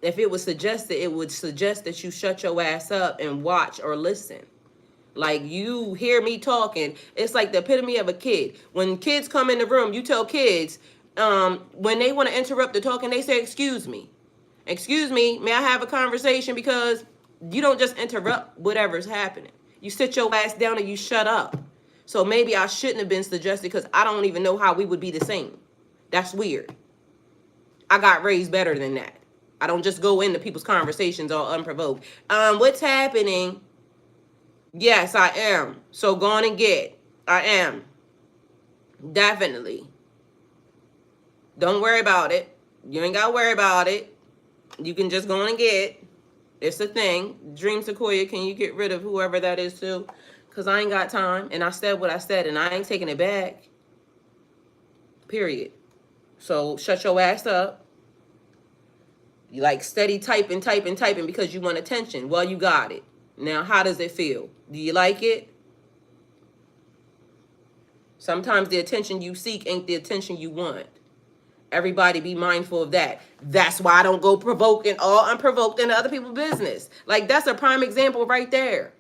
If it was suggested, it would suggest that you shut your ass up and watch or listen. Like, you hear me talking, it's like the epitome of a kid. When kids come in the room, you tell kids, when they want to interrupt the talking, they say, excuse me. Excuse me, may I have a conversation? Because you don't just interrupt whatever's happening. You sit your ass down and you shut up. So maybe I shouldn't have been suggested because I don't even know how we would be the same. That's weird. I got raised better than that. I don't just go into people's conversations all unprovoked. What's happening? Yes, I am. So go on and get. I am. Definitely. Don't worry about it. You ain't got to worry about it. You can just go on and get. It's a thing. Dream Sequoia, can you get rid of whoever that is too? Because I ain't got time. And I said what I said and I ain't taking it back. Period. So shut your ass up. You like steady typing because you want attention. Well, you got it. Now, how does it feel? Do you like it? Sometimes the attention you seek ain't the attention you want. Everybody be mindful of that. That's why I don't go provoking all unprovoked into other people's business. Like, that's a prime example right there.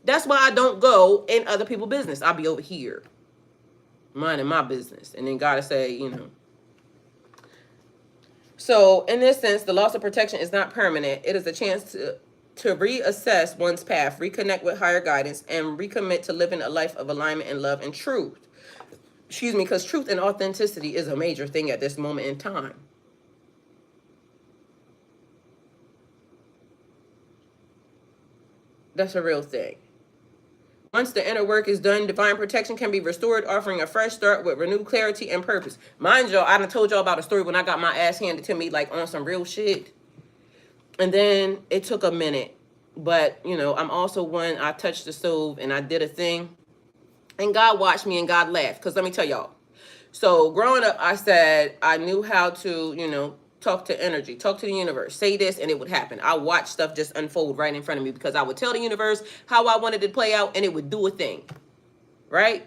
That's why I don't go in other people's business. I'll be over here, minding my business. And then gotta say, you know. So in this sense, the loss of protection is not permanent. It is a chance to reassess one's path, reconnect with higher guidance, and recommit to living a life of alignment and love and truth. Excuse me, because truth and authenticity is a major thing at this moment in time. That's a real thing. Once the inner work is done, divine protection can be restored, offering a fresh start with renewed clarity and purpose. Mind y'all, I done told y'all about a story when I got my ass handed to me, like on some real shit. And then it took a minute. But, you know, I'm also one, I touched the stove and I did a thing. And God watched me and God laughed. Because let me tell y'all. So growing up, I said I knew how to, you know, talk to energy, talk to the universe, say this, and it would happen. I watched stuff just unfold right in front of me because I would tell the universe how I wanted it to play out and it would do a thing. Right?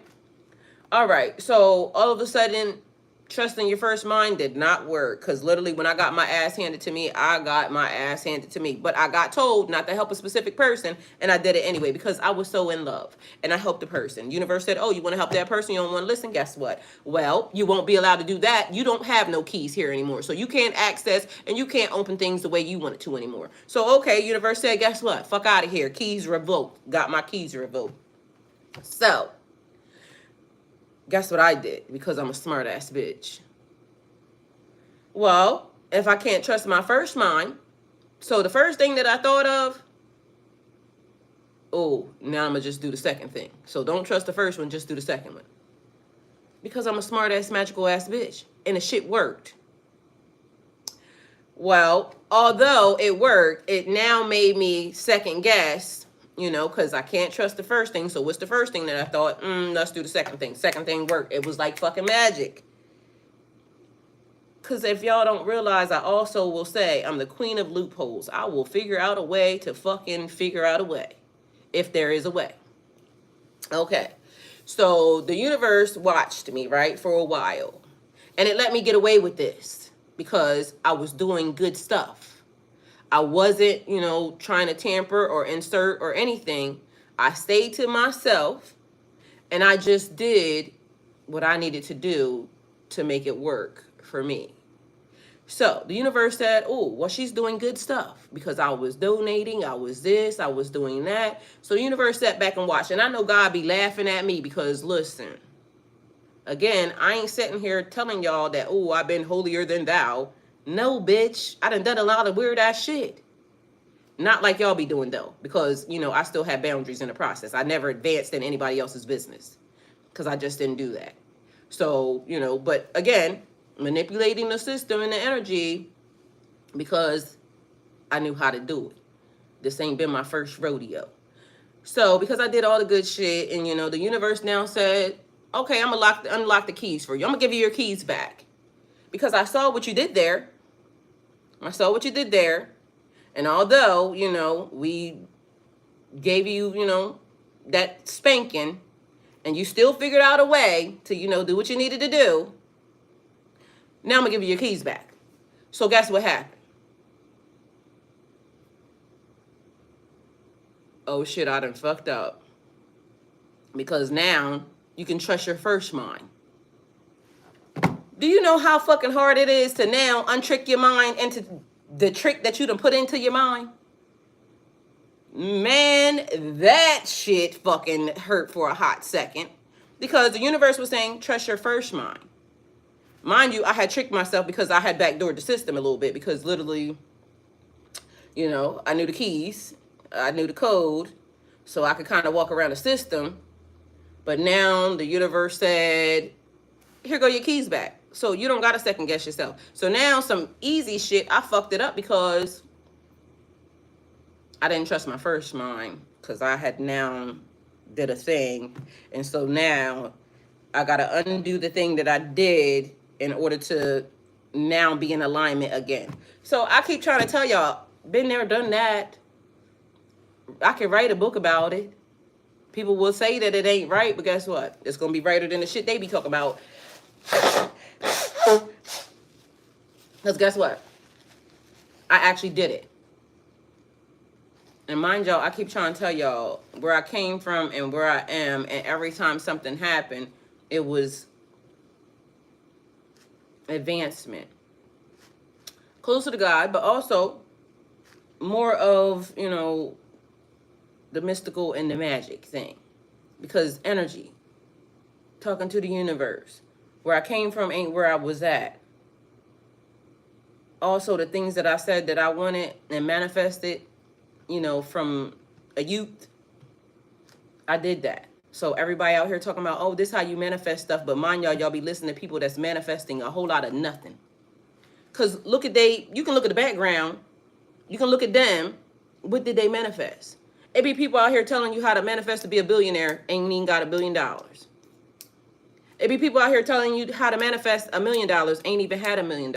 All right. So all of a sudden, trusting your first mind did not work because literally when I got my ass handed to me, I got my ass handed to me. But I got told not to help a specific person and I did it anyway because I was so in love and I helped the person. Universe said, oh, you want to help that person? You don't want to listen? Guess what? Well, you won't be allowed to do that. You don't have no keys here anymore. So you can't access and you can't open things the way you want it to anymore. So, okay, universe said, guess what? Fuck out of here. Keys revoked. Got my keys revoked. So, guess what I did? Because I'm a smart ass bitch. Well, if I can't trust my first mind, so the first thing that I thought of, oh, now I'm going to just do the second thing. So don't trust the first one, just do the second one. Because I'm a smart ass, magical ass bitch. And the shit worked. Well, although it worked, it now made me second guess. You know, because I can't trust the first thing. So what's the first thing that I thought? Let's do the second thing. Second thing worked. It was like fucking magic. Because if y'all don't realize, I also will say I'm the queen of loopholes. I will figure out a way to fucking figure out a way. If there is a way. Okay. So the universe watched me, right, for a while. And it let me get away with this. Because I was doing good stuff. I wasn't, you know, trying to tamper or insert or anything. I stayed to myself and I just did what I needed to do to make it work for me. So the universe said, oh, well, she's doing good stuff because I was donating. I was this, I was doing that. So the universe sat back and watched. And I know God be laughing at me because listen, again, I ain't sitting here telling y'all that, oh, I've been holier than thou. No, bitch. I done a lot of weird ass shit. Not like y'all be doing, though. Because, you know, I still have boundaries in the process. I never advanced in anybody else's business. Because I just didn't do that. So, you know, but again, manipulating the system and the energy because I knew how to do it. This ain't been my first rodeo. So, because I did all the good shit and, you know, the universe now said, okay, I'm going to unlock the keys for you. I'm going to give you your keys back. Because I saw what you did there. I saw what you did there. And although, you know, we gave you, you know, that spanking and you still figured out a way to, you know, do what you needed to do. Now I'm going to give you your keys back. So guess what happened? Oh shit, I done fucked up. Because now you can trust your first mind. Do you know how fucking hard it is to now untrick your mind into the trick that you done put into your mind? Man, that shit fucking hurt for a hot second. Because the universe was saying, trust your first mind. Mind you, I had tricked myself because I had backdoored the system a little bit. Because literally, you know, I knew the keys. I knew the code. So I could kind of walk around the system. But now the universe said, here go your keys back. So you don't got to second guess yourself. So now some easy shit, I fucked it up because I didn't trust my first mind. Because I had now did a thing. And so now I got to undo the thing that I did in order to now be in alignment again. So I keep trying to tell y'all, been there, done that. I can write a book about it. People will say that it ain't right, but guess what? It's going to be righter than the shit they be talking about. Because guess what? I actually did it. And mind y'all, I keep trying to tell y'all where I came from and where I am. And every time something happened, it was advancement. Closer to God, but also more of, you know, the mystical and the magic thing. Because energy, talking to the universe. Where I came from ain't where I was at. Also, the things that I said that I wanted and manifested, you know, from a youth, I did that. So everybody out here talking about, oh, this is how you manifest stuff. But mind y'all be listening to people that's manifesting a whole lot of nothing. Because look at you can look at the background. You can look at them. What did they manifest? It be people out here telling you how to manifest to be a billionaire, ain't even got $1 billion. It be people out here telling you how to manifest $1 million, ain't even had $1 million.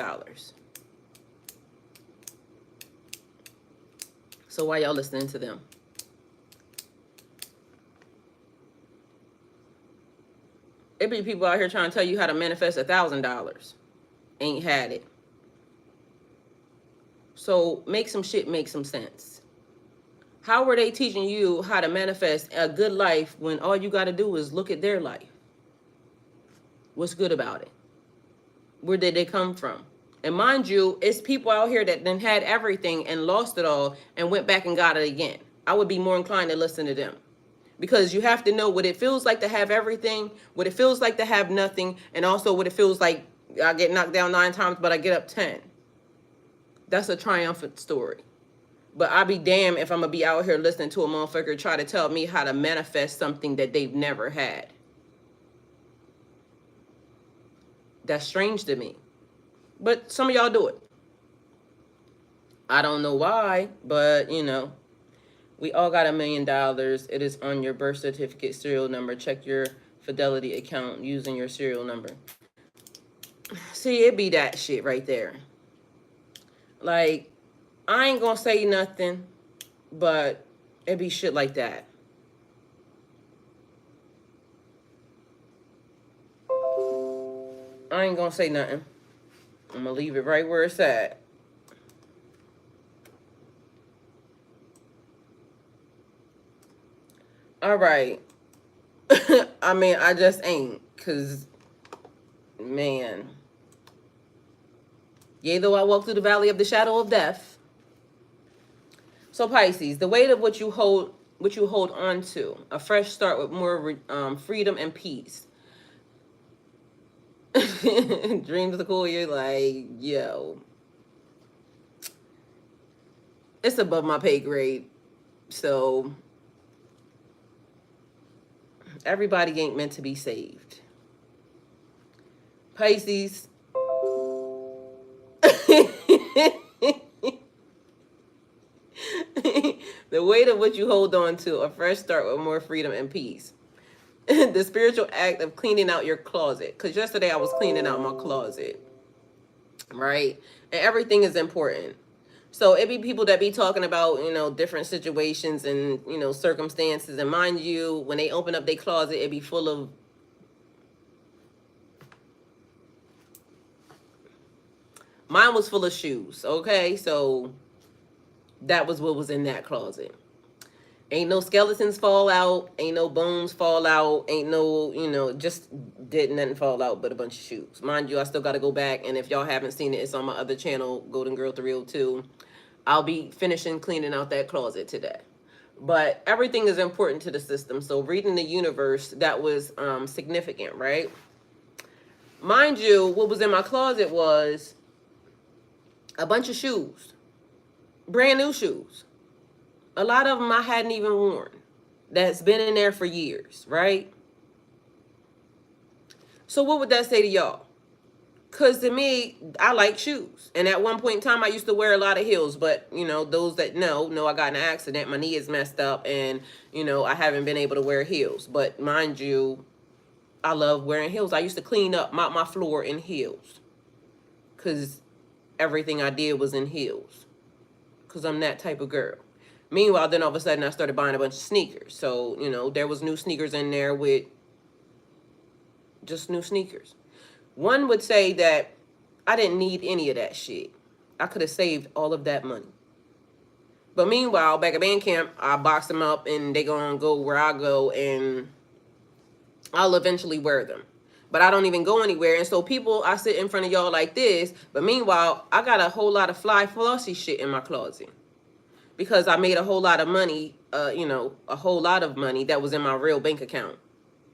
So why y'all listening to them? It be people out here trying to tell you how to manifest $1,000. Ain't had it. So make some shit make some sense. How were they teaching you how to manifest a good life when all you got to do is look at their life? What's good about it? Where did they come from? And mind you, it's people out here that then had everything and lost it all and went back and got it again. I would be more inclined to listen to them. Because you have to know what it feels like to have everything, what it feels like to have nothing, and also what it feels like I get knocked down 9 times, but I get up 10. That's a triumphant story. But I'll be damned if I'm going to be out here listening to a motherfucker try to tell me how to manifest something that they've never had. That's strange to me. But some of y'all do it. I don't know why, but, you know, we all got $1 million. It is on your birth certificate serial number. Check your Fidelity account using your serial number. See, it be that shit right there. Like, I ain't gonna say nothing, but it be shit like that. I ain't gonna say nothing. I'm gonna leave it right where it's at. All right. I mean, I just ain't, because, man. Yea, though I walk through the valley of the shadow of death. So Pisces, the weight of what you hold on to, a fresh start with more freedom and peace. Dreams are cool. You're like, yo, it's above my pay grade. So everybody ain't meant to be saved. Pisces. The weight of what you hold on to, a fresh start with more freedom and peace. The spiritual act of cleaning out your closet. Because yesterday I was cleaning out my closet. Right? And everything is important. So it be people that be talking about, you know, different situations and, you know, circumstances. And mind you, when they open up their closet, it be full of mine was full of shoes. Okay, so that was what was in that closet. Ain't no skeletons fall out. Ain't no bones fall out. Ain't no, you know, just did nothing fall out but a bunch of shoes. Mind you, I still got to go back. And if y'all haven't seen it, it's on my other channel, Golden Girl 302. I'll be finishing cleaning out that closet today. But everything is important to the system. So reading the universe, that was significant, right? Mind you, what was in my closet was a bunch of shoes. Brand new shoes. A lot of them I hadn't even worn. That's been in there for years, right? So what would that say to y'all? Because to me, I like shoes. And at one point in time, I used to wear a lot of heels. But, you know, those that know I got in an accident. My knee is messed up. And, you know, I haven't been able to wear heels. But mind you, I love wearing heels. I used to clean up my floor in heels. Because everything I did was in heels. Because I'm that type of girl. Meanwhile, then all of a sudden I started buying a bunch of sneakers. So, you know, there was new sneakers in there with just new sneakers. One would say that I didn't need any of that shit. I could have saved all of that money. But meanwhile, back at band camp, I box them up and they gonna go where I go and I'll eventually wear them. But I don't even go anywhere. And so people, I sit in front of y'all like this. But meanwhile, I got a whole lot of fly flossy shit in my closet. Because I made a whole lot of money, you know, a whole lot of money that was in my real bank account,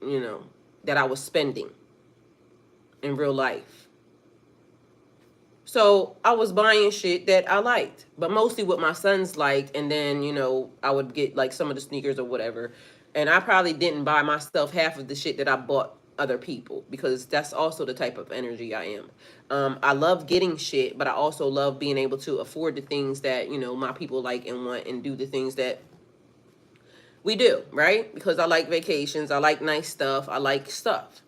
you know, that I was spending in real life. So I was buying shit that I liked, but mostly what my sons liked. And then, you know, I would get like some of the sneakers or whatever. And I probably didn't buy myself half of the shit that I bought other people, because that's also the type of energy I am. I love getting shit, but I also love being able to afford the things that, you know, my people like and want, and do the things that we do, right? Because I like vacations, I like nice stuff, I like stuff.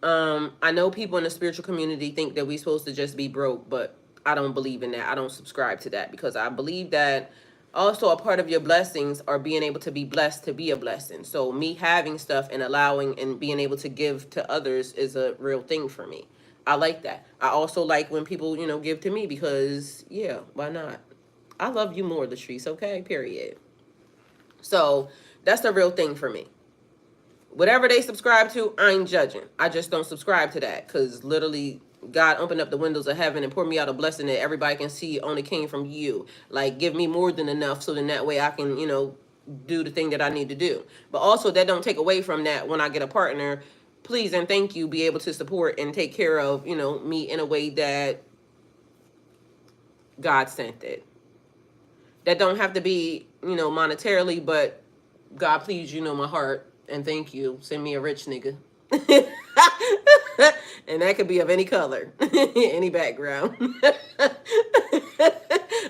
I know people in the spiritual community think that we're supposed to just be broke, but I don't believe in that. I don't subscribe to that, because I believe that also a part of your blessings are being able to be blessed to be a blessing. So me having stuff and allowing and being able to give to others is a real thing for me. I like that. I also like when people, you know, give to me, because yeah, why not? I love you more, Latrice, okay? Period. So that's the real thing for me. Whatever they subscribe to, I ain't judging. I just don't subscribe to that, because literally God opened up the windows of heaven and poured me out a blessing that everybody can see only came from you. Like, give me more than enough, so then that way I can, you know, do the thing that I need to do. But also, that don't take away from that when I get a partner, please and thank you, be able to support and take care of, you know, me in a way that God sent it. That don't have to be, you know, monetarily, but God, please, you know my heart, and thank you. Send me a rich nigga. And that could be of any color, any background.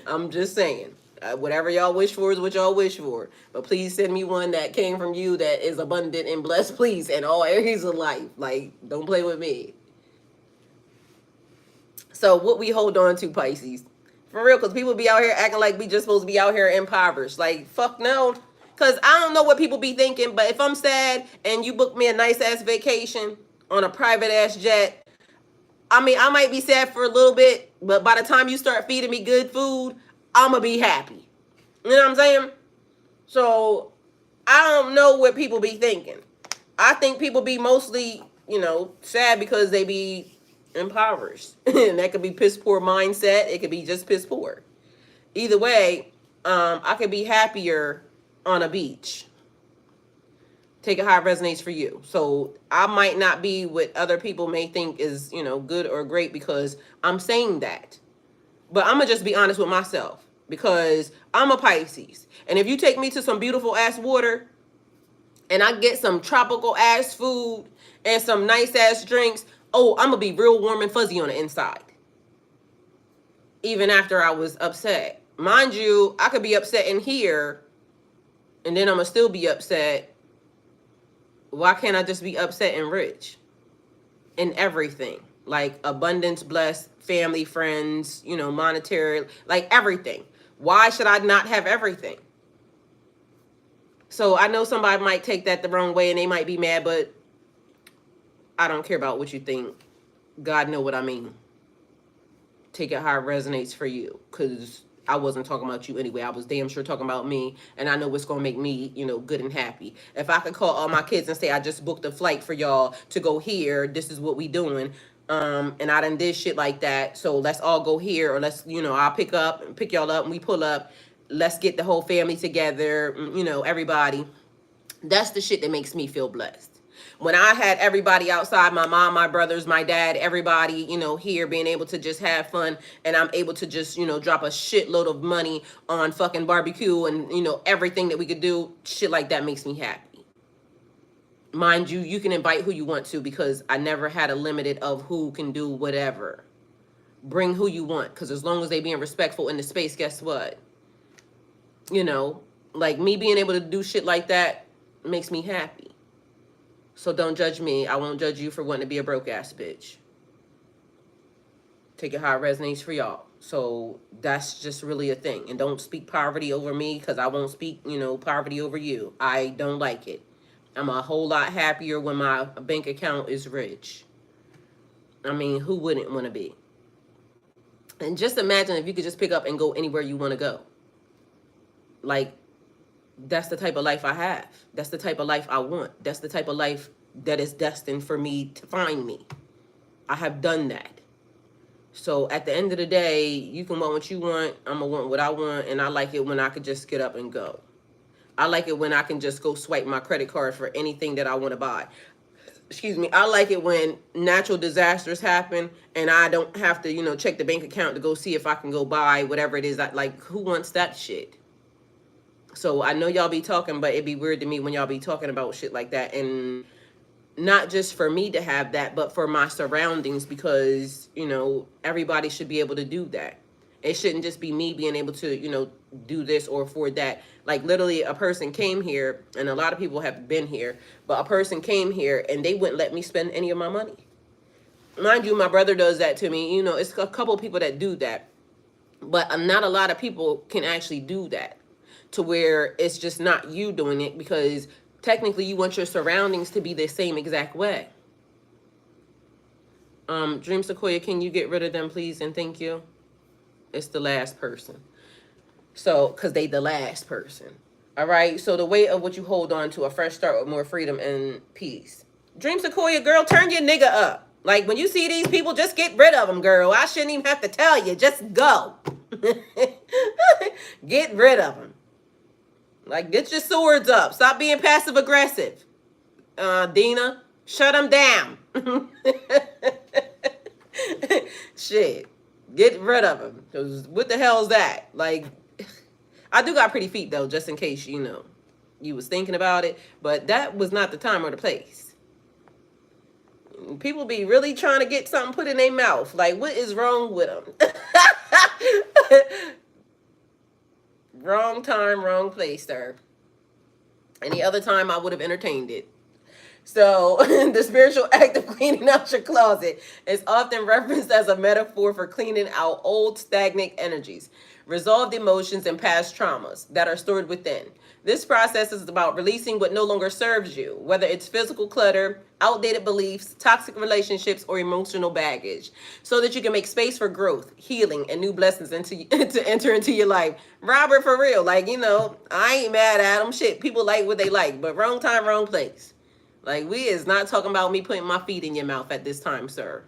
I'm just saying. Whatever y'all wish for is what y'all wish for. But please send me one that came from you, that is abundant and blessed, please, in all areas of life. Like, don't play with me. So what we hold on to, Pisces. For real, because people be out here acting like we just supposed to be out here impoverished. Like, fuck no. Because I don't know what people be thinking, but if I'm sad and you book me a nice-ass vacation on a private-ass jet, I mean, I might be sad for a little bit, but by the time you start feeding me good food, I'm going to be happy. You know what I'm saying? So, I don't know what people be thinking. I think people be mostly, you know, sad because they be impoverished. And that could be piss poor mindset. It could be just piss poor. Either way, I could be happier on a beach. Take it how it resonates for you. So I might not be what other people may think is, you know, good or great because I'm saying that. But I'm going to just be honest with myself, because I'm a Pisces. And if you take me to some beautiful ass water and I get some tropical ass food and some nice ass drinks, oh, I'm going to be real warm and fuzzy on the inside. Even after I was upset. Mind you, I could be upset in here and then I'm going to still be upset. Why can't I just be upset and rich in everything? Like abundance, blessed, family, friends, you know, monetary, like everything. Why should I not have everything? So I know somebody might take that the wrong way and they might be mad, but I don't care about what you think. God know what I mean. Take it how it resonates for you, because I wasn't talking about you anyway. I was damn sure talking about me, and I know what's going to make me, you know, good and happy. If I could call all my kids and say, I just booked a flight for y'all to go here, this is what we doing, and I done did shit like that, so let's all go here, or let's, you know, I'll pick y'all up, and we pull up, let's get the whole family together, you know, everybody. That's the shit that makes me feel blessed. When I had everybody outside, my mom, my brothers, my dad, everybody, you know, here being able to just have fun, and I'm able to just, you know, drop a shitload of money on fucking barbecue and, you know, everything that we could do, shit like that makes me happy. Mind you, you can invite who you want to, because I never had a limit of who can do whatever. Bring who you want, because as long as they being respectful in the space, guess what? You know, like me being able to do shit like that makes me happy. So don't judge me. I won't judge you for wanting to be a broke ass bitch. Take it how it resonates for y'all. So that's just really a thing. And don't speak poverty over me, because I won't speak, poverty over you. I don't like it. I'm a whole lot happier when my bank account is rich. I mean, who wouldn't want to be? And just imagine if you could just pick up and go anywhere you want to go. Like, that's the type of life I have. That's the type of life I want. That's the type of life that is destined for me to find me. I have done that. So at the end of the day, you can want what you want. I'm going to want what I want. And I like it when I could just get up and go. I like it when I can just go swipe my credit card for anything that I want to buy. Excuse me. I like it when natural disasters happen and I don't have to, check the bank account to go see if I can go buy whatever it is. Like, who wants that shit? So I know y'all be talking, but it'd be weird to me when y'all be talking about shit like that. And not just for me to have that, but for my surroundings, because, everybody should be able to do that. It shouldn't just be me being able to, do this or afford that. Like, literally, a person came here, and a lot of people have been here, but a person came here and they wouldn't let me spend any of my money. Mind you, my brother does that to me. It's a couple of people that do that, but not a lot of people can actually do that to where it's just not you doing it, because technically you want your surroundings to be the same exact way. Dream Sequoia, can you get rid of them, please? And thank you. It's the last person. So, because they the last person. All right. So the weight of what you hold on to, a fresh start with more freedom and peace. Dream Sequoia, girl, turn your nigga up. Like, when you see these people, just get rid of them, girl. I shouldn't even have to tell you. Just go. Get rid of them. Like, get your swords up. Stop being passive aggressive. Dina, shut them down. Shit. Get rid of them. Because what the hell is that? Like, I do got pretty feet, though, just in case, you was thinking about it. But that was not the time or the place. People be really trying to get something put in their mouth. Like, what is wrong with them? Wrong time, wrong place, sir. Any other time, I would have entertained it. So, the spiritual act of cleaning out your closet is often referenced as a metaphor for cleaning out old, stagnant energies, resolved emotions, and past traumas that are stored within. This process is about releasing what no longer serves you, whether it's physical clutter, outdated beliefs, toxic relationships, or emotional baggage, so that you can make space for growth, healing, and new blessings to enter into your life. Robert, for real, like, I ain't mad at them. Shit, people like what they like, but wrong time, wrong place. Like, we is not talking about me putting my feet in your mouth at this time, sir.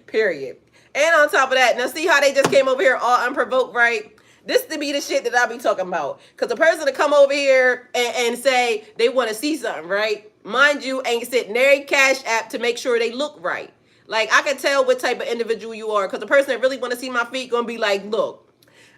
Period. And on top of that, now see how they just came over here all unprovoked, right? This to be the shit that I be talking about. Because the person to come over here and say they want to see something, right? Mind you, ain't sitting there Cash App to make sure they look right. Like, I can tell what type of individual you are. Because the person that really want to see my feet going to be like, look,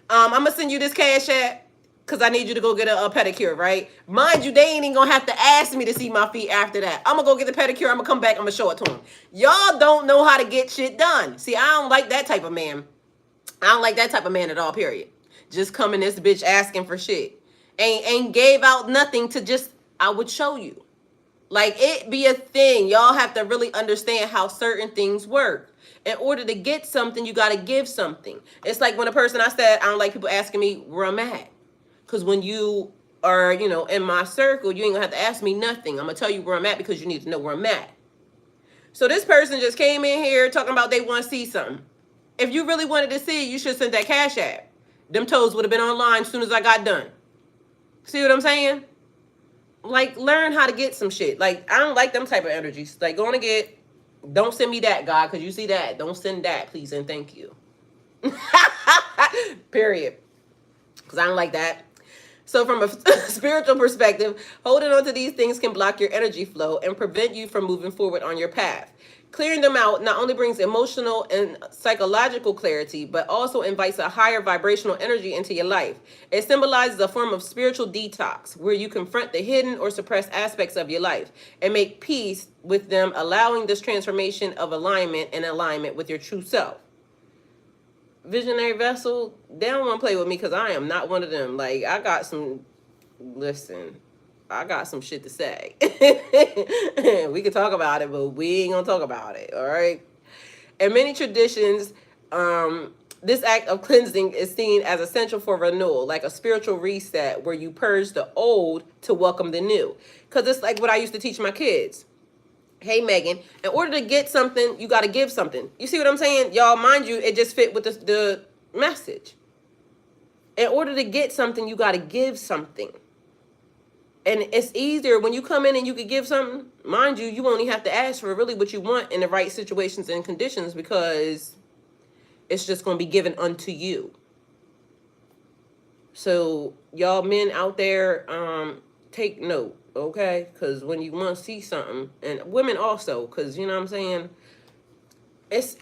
I'm going to send you this Cash App because I need you to go get a pedicure, right? Mind you, they ain't even going to have to ask me to see my feet after that. I'm going to go get the pedicure. I'm going to come back. I'm going to show it to them. Y'all don't know how to get shit done. See, I don't like that type of man. I don't like that type of man at all, period. Just coming this bitch asking for shit. Ain't gave out nothing to just, I would show you. Like, it be a thing. Y'all have to really understand how certain things work. In order to get something, you got to give something. It's like when a person, I said, I don't like people asking me where I'm at. Because when you are, in my circle, you ain't going to have to ask me nothing. I'm going to tell you where I'm at because you need to know where I'm at. So this person just came in here talking about they want to see something. If you really wanted to see, you should send that Cash App. Them toes would have been online as soon as I got done. See what I'm saying? Like, learn how to get some shit. Like, I don't like them type of energies. Like, go on and get, don't send me that, God, because you see that. Don't send that, please, and thank you. Period. Because I don't like that. So from a spiritual perspective, holding on to these things can block your energy flow and prevent you from moving forward on your path. Clearing them out not only brings emotional and psychological clarity, but also invites a higher vibrational energy into your life. It symbolizes a form of spiritual detox where you confront the hidden or suppressed aspects of your life and make peace with them, allowing this transformation of alignment and alignment with your true self. Visionary vessel, they don't want to play with me because I am not one of them. Like, I got some shit to say. We can talk about it, but we ain't gonna talk about it, all right? In many traditions, this act of cleansing is seen as essential for renewal, like a spiritual reset where you purge the old to welcome the new. Because it's like what I used to teach my kids. Hey, Megan, in order to get something, you got to give something. You see what I'm saying? Y'all, mind you, it just fit with the message. In order to get something, you got to give something. And it's easier when you come in and you can give something. Mind you, you only have to ask for really what you want in the right situations and conditions, because it's just going to be given unto you. So y'all men out there, take note, okay? Because when you want to see something, and women also, because, you know what I'm saying, it's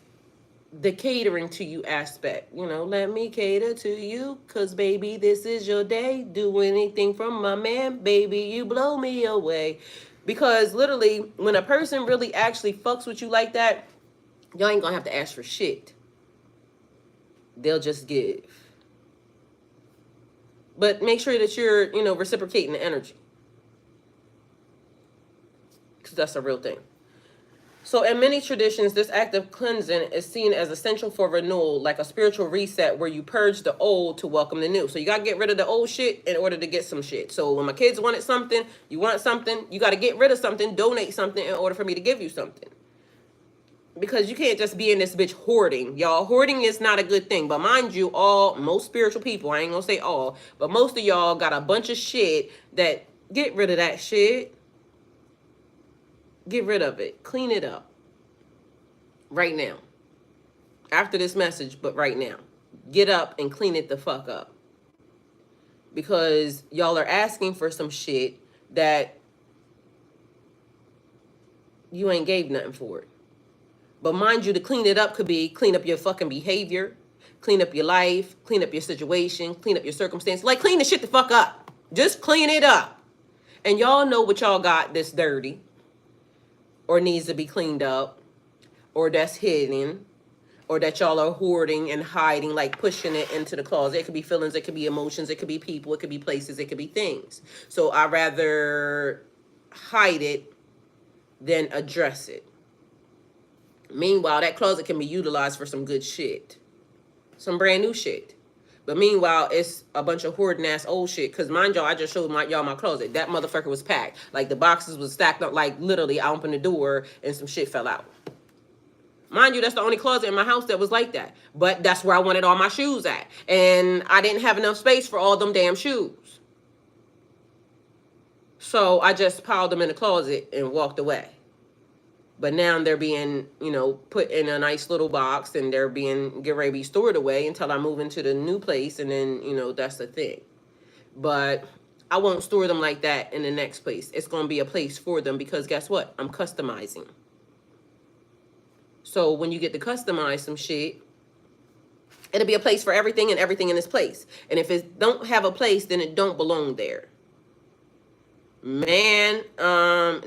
the catering to you aspect. You know, let me cater to you, because, baby, this is your day. Do anything from my man, baby, you blow me away. Because literally, when a person really actually fucks with you like that, y'all ain't going to have to ask for shit. They'll just give. But make sure that you're, you know, reciprocating the energy. Because that's a real thing. So in many traditions, this act of cleansing is seen as essential for renewal, like a spiritual reset where you purge the old to welcome the new. So you got to get rid of the old shit in order to get some shit. So when my kids wanted something, you want something, you got to get rid of something, donate something in order for me to give you something. Because you can't just be in this bitch hoarding. Y'all, hoarding is not a good thing. But mind you, most spiritual people, I ain't gonna say all, but most of y'all got a bunch of shit that, get rid of that shit. Get rid of it. Clean it up. Right now. After this message, but right now. Get up and clean it the fuck up. Because y'all are asking for some shit that you ain't gave nothing for it. But mind you, to clean it up could be clean up your fucking behavior, clean up your life, clean up your situation, clean up your circumstance. Like, clean the shit the fuck up. Just clean it up. And y'all know what y'all got that's dirty or needs to be cleaned up or that's hidden or that y'all are hoarding and hiding, like pushing it into the closet. It could be feelings, it could be emotions, it could be people, it could be places, it could be things. So I'd rather hide it than address it. Meanwhile, that closet can be utilized for some good shit. Some brand new shit. But meanwhile, it's a bunch of hoarding ass old shit. Because mind y'all, I just showed y'all my closet. That motherfucker was packed. Like, the boxes was stacked up. Like, literally, I opened the door and some shit fell out. Mind you, that's the only closet in my house that was like that. But that's where I wanted all my shoes at. And I didn't have enough space for all them damn shoes. So I just piled them in the closet and walked away. But now they're being, you know, put in a nice little box and they're being, get ready to be stored away until I move into the new place. And then, you know, that's the thing. But I won't store them like that in the next place. It's going to be a place for them because guess what? I'm customizing. So when you get to customize some shit, it'll be a place for everything and everything in its place. And if it don't have a place, then it don't belong there. Man,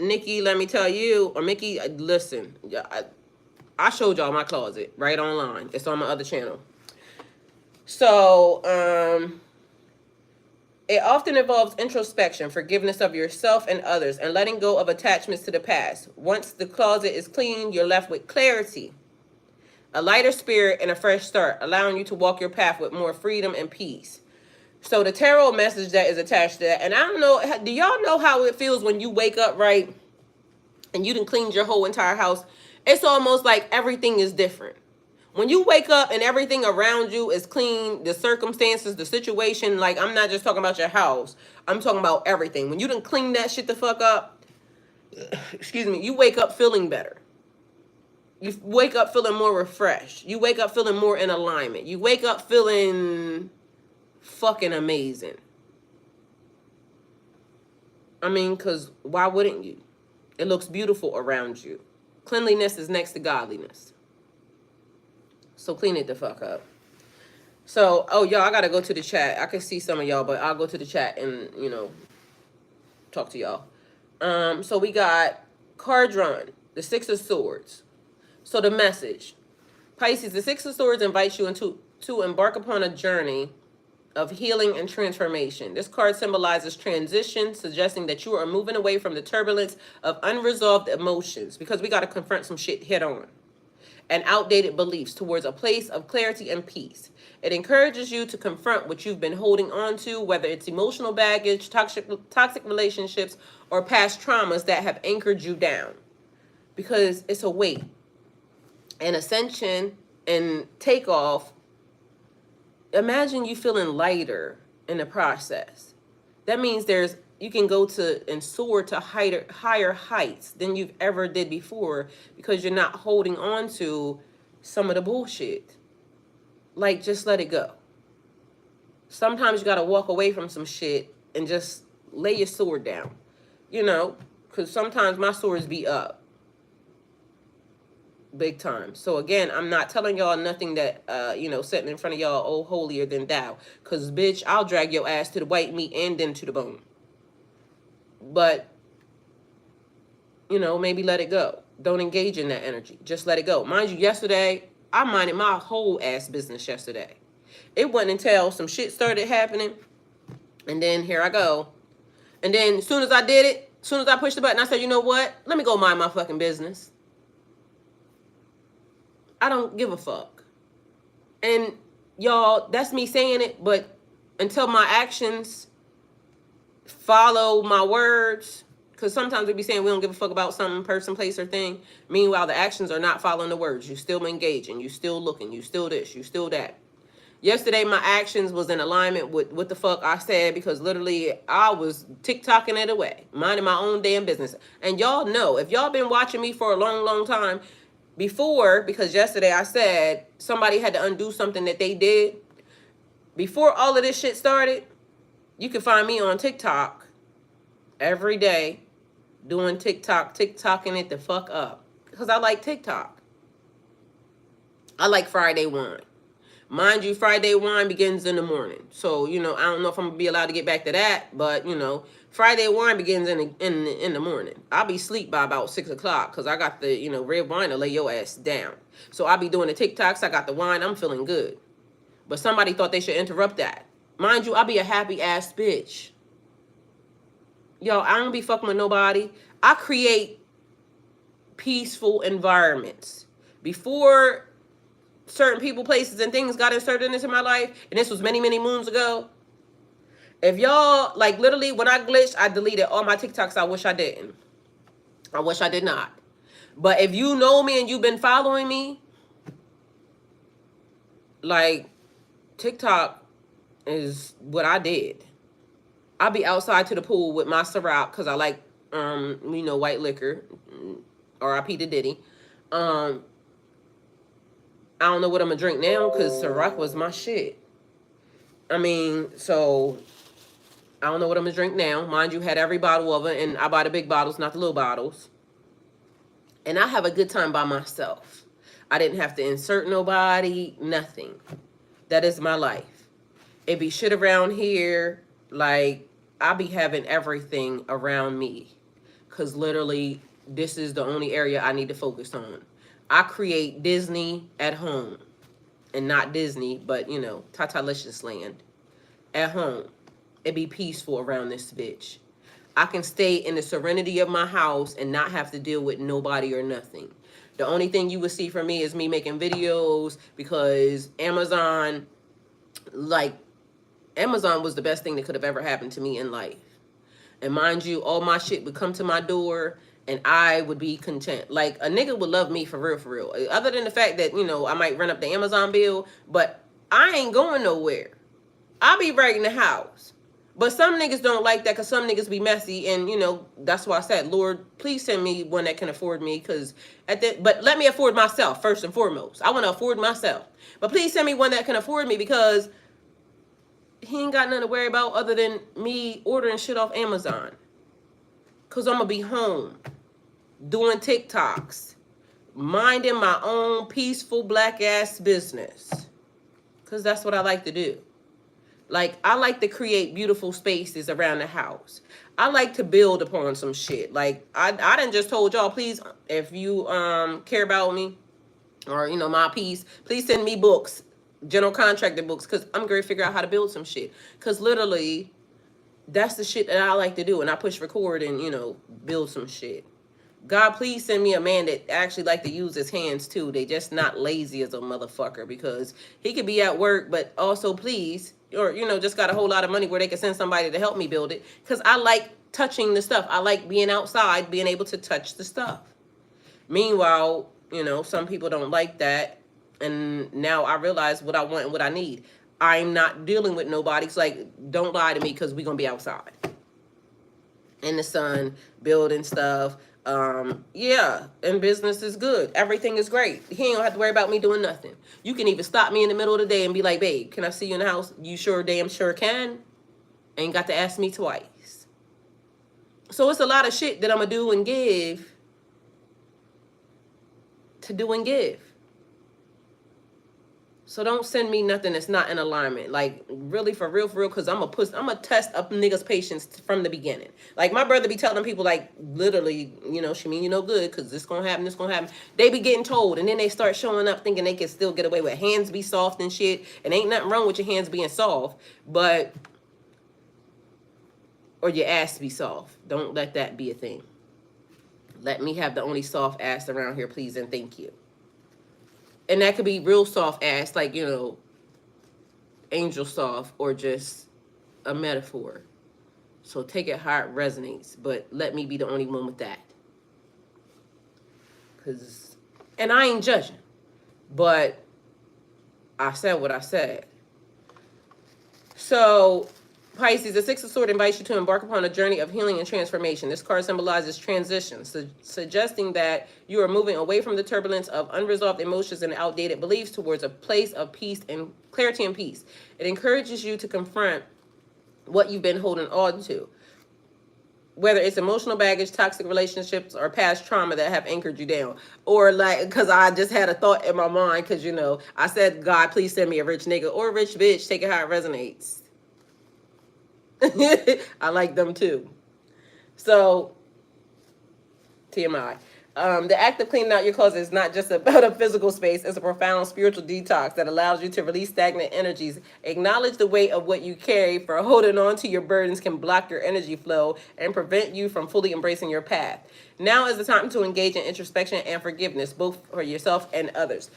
Nikki, let me tell you, or Mickey, listen, I showed y'all my closet right online. It's on my other channel. So, it often involves introspection, forgiveness of yourself and others, and letting go of attachments to the past. Once the closet is clean, you're left with clarity, a lighter spirit, and a fresh start, allowing you to walk your path with more freedom and peace. So the tarot message that is attached to that, and I don't know, do y'all know how it feels when you wake up, right, and you done cleaned your whole entire house? It's almost like everything is different. When you wake up and everything around you is clean, the circumstances, the situation, like, I'm not just talking about your house, I'm talking about everything. When you done clean that shit the fuck up, excuse me, you wake up feeling better. You wake up feeling more refreshed. You wake up feeling more in alignment. You wake up feeling fucking amazing. I mean, because why wouldn't you? It looks beautiful around you. Cleanliness is next to godliness. So clean it the fuck up. So, oh, y'all, I got to go to the chat. I can see some of y'all, but I'll go to the chat and, you know, talk to y'all. So we got card drawing, the Six of Swords. So the message. Pisces, the Six of Swords invites you to embark upon a journey of healing and transformation. This card symbolizes transition, suggesting that you are moving away from the turbulence of unresolved emotions because we got to confront some shit head on. and outdated beliefs towards a place of clarity and peace. It encourages you to confront what you've been holding on to, whether it's emotional baggage, toxic relationships, or past traumas that have anchored you down. Because it's a weight. And ascension and takeoff, imagine you feeling lighter in the process. That means you can go to and soar to higher heights than you've ever did before, because you're not holding on to some of the bullshit. Like, just let it go. Sometimes you got to walk away from some shit and just lay your sword down. You know, because sometimes my swords be up. Big time. So again, I'm not telling y'all nothing that, sitting in front of y'all, oh, holier than thou. Because, bitch, I'll drag your ass to the white meat and then to the bone. But, maybe let it go. Don't engage in that energy. Just let it go. Mind you, yesterday, I minded my whole ass business yesterday. It wasn't until some shit started happening, and then here I go. And then as soon as I did it, as soon as I pushed the button, I said, you know what? Let me go mind my fucking business. I don't give a fuck. And y'all, that's me saying it, but until my actions follow my words, because sometimes we be saying we don't give a fuck about some person, place, or thing. Meanwhile, the actions are not following the words. You still engaging. You still looking. You still this. You still that. Yesterday, my actions was in alignment with what the fuck I said, because literally I was TikToking it away, minding my own damn business. And y'all know, if y'all been watching me for a long, long time, before, because yesterday I said somebody had to undo something that they did. Before all of this shit started, you can find me on TikTok every day doing TikToking it the fuck up. Because I like TikTok. I like Friday wine. Mind you, Friday wine begins in the morning. So, I don't know if I'm going to be allowed to get back to that. But, Friday wine begins in the morning. I'll be asleep by about 6 o'clock because I got the, red wine to lay your ass down. So I'll be doing the TikToks. I got the wine. I'm feeling good. But somebody thought they should interrupt that. Mind you, I'll be a happy ass bitch. Yo, I don't be fucking with nobody. I create peaceful environments. Before certain people, places, and things got inserted into my life, and this was many, many moons ago, if y'all, like, literally, when I glitched, I deleted all my TikToks. I wish I didn't. I wish I did not. But if you know me and you've been following me, like, TikTok is what I did. I'll be outside to the pool with my Ciroc, because I like, white liquor. R.I.P. to Diddy. I don't know what I'm going to drink now, because Ciroc was my shit. So I don't know what I'm going to drink now. Mind you, had every bottle of it, and I buy the big bottles, not the little bottles. And I have a good time by myself. I didn't have to insert nobody, nothing. That is my life. It be shit around here, like, I be having everything around me. Because literally, this is the only area I need to focus on. I create Disney at home. And not Disney, but, Tatalicious land. At home. It be peaceful around this bitch. I can stay in the serenity of my house and not have to deal with nobody or nothing. The only thing you would see from me is me making videos, because Amazon was the best thing that could have ever happened to me in life. And mind you, all my shit would come to my door and I would be content. Like, a nigga would love me for real. Other than the fact that, I might run up the Amazon bill, but I ain't going nowhere. I'll be right in the house. But some niggas don't like that, because some niggas be messy, and, that's why I said, Lord, please send me one that can afford me, but let me afford myself, first and foremost. I want to afford myself. But please send me one that can afford me, because he ain't got nothing to worry about other than me ordering shit off Amazon. Because I'm going to be home, doing TikToks, minding my own peaceful black-ass business. Because that's what I like to do. Like, I like to create beautiful spaces around the house. I like to build upon some shit. Like, I done just told y'all, please, if you care about me or, my piece, please send me books, general contractor books, because I'm going to figure out how to build some shit. Because literally, that's the shit that I like to do. And I push record and, build some shit. God, please send me a man that actually like to use his hands too. They just not lazy as a motherfucker, because he could be at work, but also please, or just got a whole lot of money where they could send somebody to help me build it. Because I like touching the stuff. I like being outside, being able to touch the stuff. Meanwhile, some people don't like that. And now I realize what I want and what I need. I'm not dealing with nobody. It's like, don't lie to me, because we're going to be outside in the sun, building stuff. Yeah, and business is good. Everything is great. He ain't gonna have to worry about me doing nothing. You can even stop me in the middle of the day and be like, babe, can I see you in the house? You sure damn sure can. Ain't got to ask me twice. So it's a lot of shit that I'm gonna do and give to do and give. So don't send me nothing that's not in alignment. Like, really, for real, because I'm gonna test up niggas' patience from the beginning. Like, my brother be telling people, like, literally, she mean you no good, because this gonna happen, this gonna happen. They be getting told, and then they start showing up thinking they can still get away with hands be soft and shit. And ain't nothing wrong with your hands being soft, or your ass be soft. Don't let that be a thing. Let me have the only soft ass around here, please, and thank you. And that could be real soft ass, like, angel soft, or just a metaphor. So take it how it resonates, but let me be the only one with that. And I ain't judging, but I said what I said. So, Pisces, the Six of Swords invites you to embark upon a journey of healing and transformation. This card symbolizes transition, suggesting that you are moving away from the turbulence of unresolved emotions and outdated beliefs towards a place of peace and clarity and peace. It encourages you to confront what you've been holding on to, whether it's emotional baggage, toxic relationships, or past trauma that have anchored you down. Or like, because I just had a thought in my mind, because, I said, God, please send me a rich nigga or a rich bitch. Take it how it resonates. I like them too. So, TMI. The act of cleaning out your closet is not just about a physical space. It's a profound spiritual detox that allows you to release stagnant energies. Acknowledge the weight of what you carry, for holding on to your burdens can block your energy flow and prevent you from fully embracing your path. Now is the time to engage in introspection and forgiveness, both for yourself and others.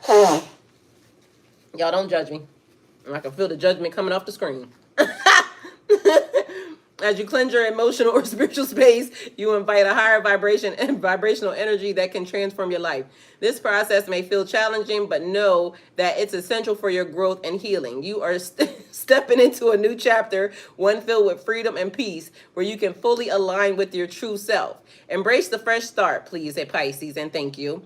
Y'all don't judge me. I can feel the judgment coming off the screen. As you cleanse your emotional or spiritual space, you invite a higher vibration and vibrational energy that can transform your life. This process may feel challenging, but know that it's essential for your growth and healing. You are stepping into a new chapter, one filled with freedom and peace, where you can fully align with your true self. Embrace the fresh start, please, at Pisces, and thank you.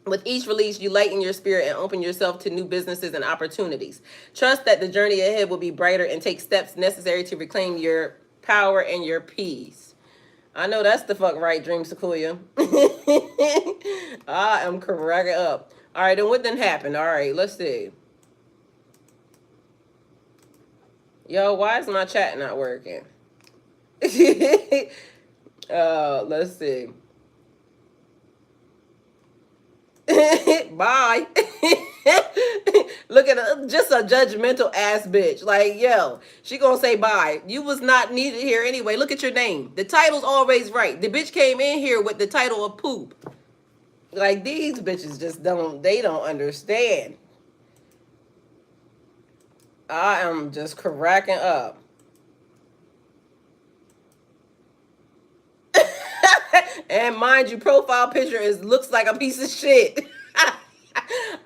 With each release, you lighten your spirit and open yourself to new businesses and opportunities. Trust that the journey ahead will be brighter, and take steps necessary to reclaim your power and your peace. I know that's the fuck right, Dream Sequoia. I am cracking up. All right, then what then happened? All right, let's see. Yo, why is my chat not working? Let's see. Bye. Look at just a judgmental ass bitch. Like, yo, she gonna say bye. You was not needed here anyway. Look at your name. The title's always right. The bitch came in here with the title of poop. Like, these bitches just don't understand. I am just cracking up. And mind you, profile picture looks like a piece of shit.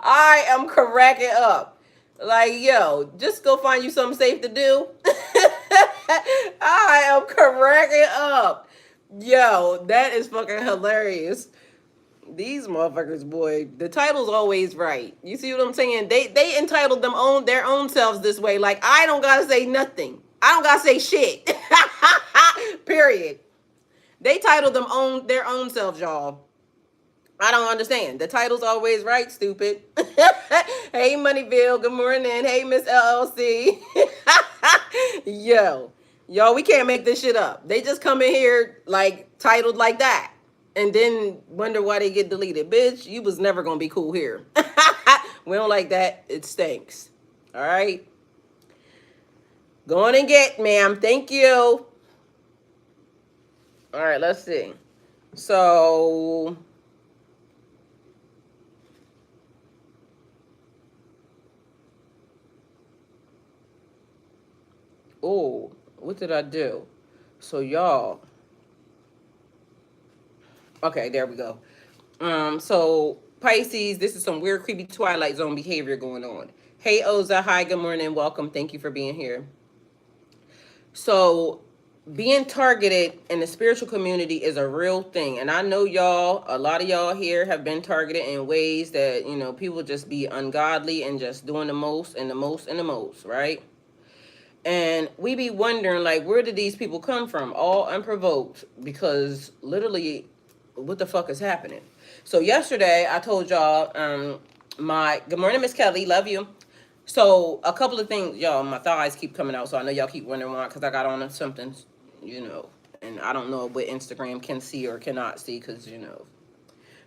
I am cracking up. Like, yo, just go find you something safe to do. I am cracking up. Yo, that is fucking hilarious. These motherfuckers, boy, the title's always right. You see what I'm saying? They entitled their own selves this way. Like, I don't gotta say nothing. I don't gotta say shit. Period. They titled their own selves, y'all. I don't understand. The title's always right, stupid. Hey, Moneyville. Good morning. Hey, Miss LLC. Yo, we can't make this shit up. They just come in here like titled like that, and then wonder why they get deleted. Bitch, you was never gonna be cool here. We don't like that. It stinks. All right. Go on and get, ma'am. Thank you. All right, let's see. So oh, what did I do? So y'all, okay, there we go. So Pisces, this is some weird, creepy Twilight Zone behavior going on. Hey Oza, hi, good morning, welcome. Thank you for being here. So being targeted in the spiritual community is a real thing. And I know y'all, a lot of y'all here have been targeted in ways that, you know, people just be ungodly and just doing the most and the most and the most, right? And we be wondering, like, where did these people come from? All unprovoked, because literally, what the fuck is happening? So yesterday, I told y'all, my good morning, Miss Kelly, love you. So a couple of things, y'all. My thighs keep coming out, so I know y'all keep wondering why, because I got on something, you know, and I don't know what Instagram can see or cannot see, because you know,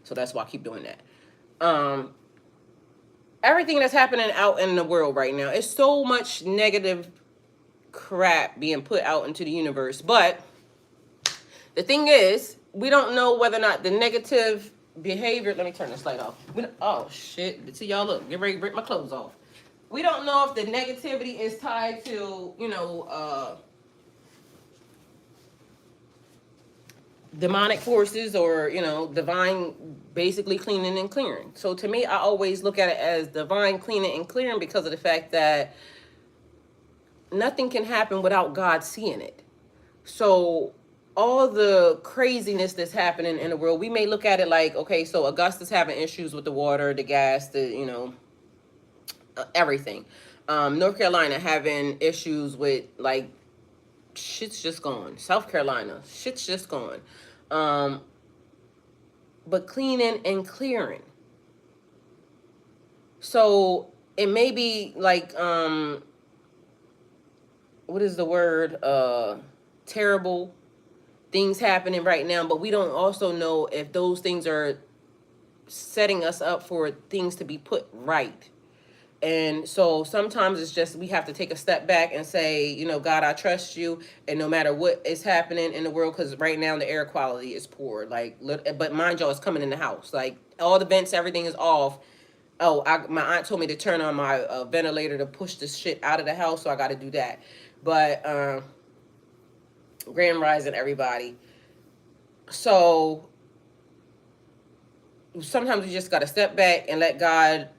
so that's why I keep doing that. Everything that's happening out in the world right now, it's so much negative crap being put out into the universe. But the thing is, we don't know whether or not the negative behavior. Let me turn this light off. Oh shit! See y'all, look, get ready to rip my clothes off. We don't know if the negativity is tied to, you know, demonic forces or, you know, divine basically cleaning and clearing. So to me, I always look at it as divine cleaning and clearing because of the fact that nothing can happen without God seeing it. So all the craziness that's happening in the world, we may look at it like, okay, so Augusta's having issues with the water, the gas, the, you know, everything. North Carolina having issues with, like, shit's just gone. South Carolina, shit's just gone. But cleaning and clearing. So it may be like, what is the word? Terrible things happening right now, but we don't also know if those things are setting us up for things to be put right. And so sometimes it's just we have to take a step back and say, you know, God, I trust you. And no matter what is happening in the world, because right now the air quality is poor. Like, but mind y'all, it's coming in the house. Like all the vents, everything is off. Oh, my aunt told me to turn on my ventilator to push this shit out of the house, so I got to do that. But Grand Rising, everybody. So sometimes we just got to step back and let God,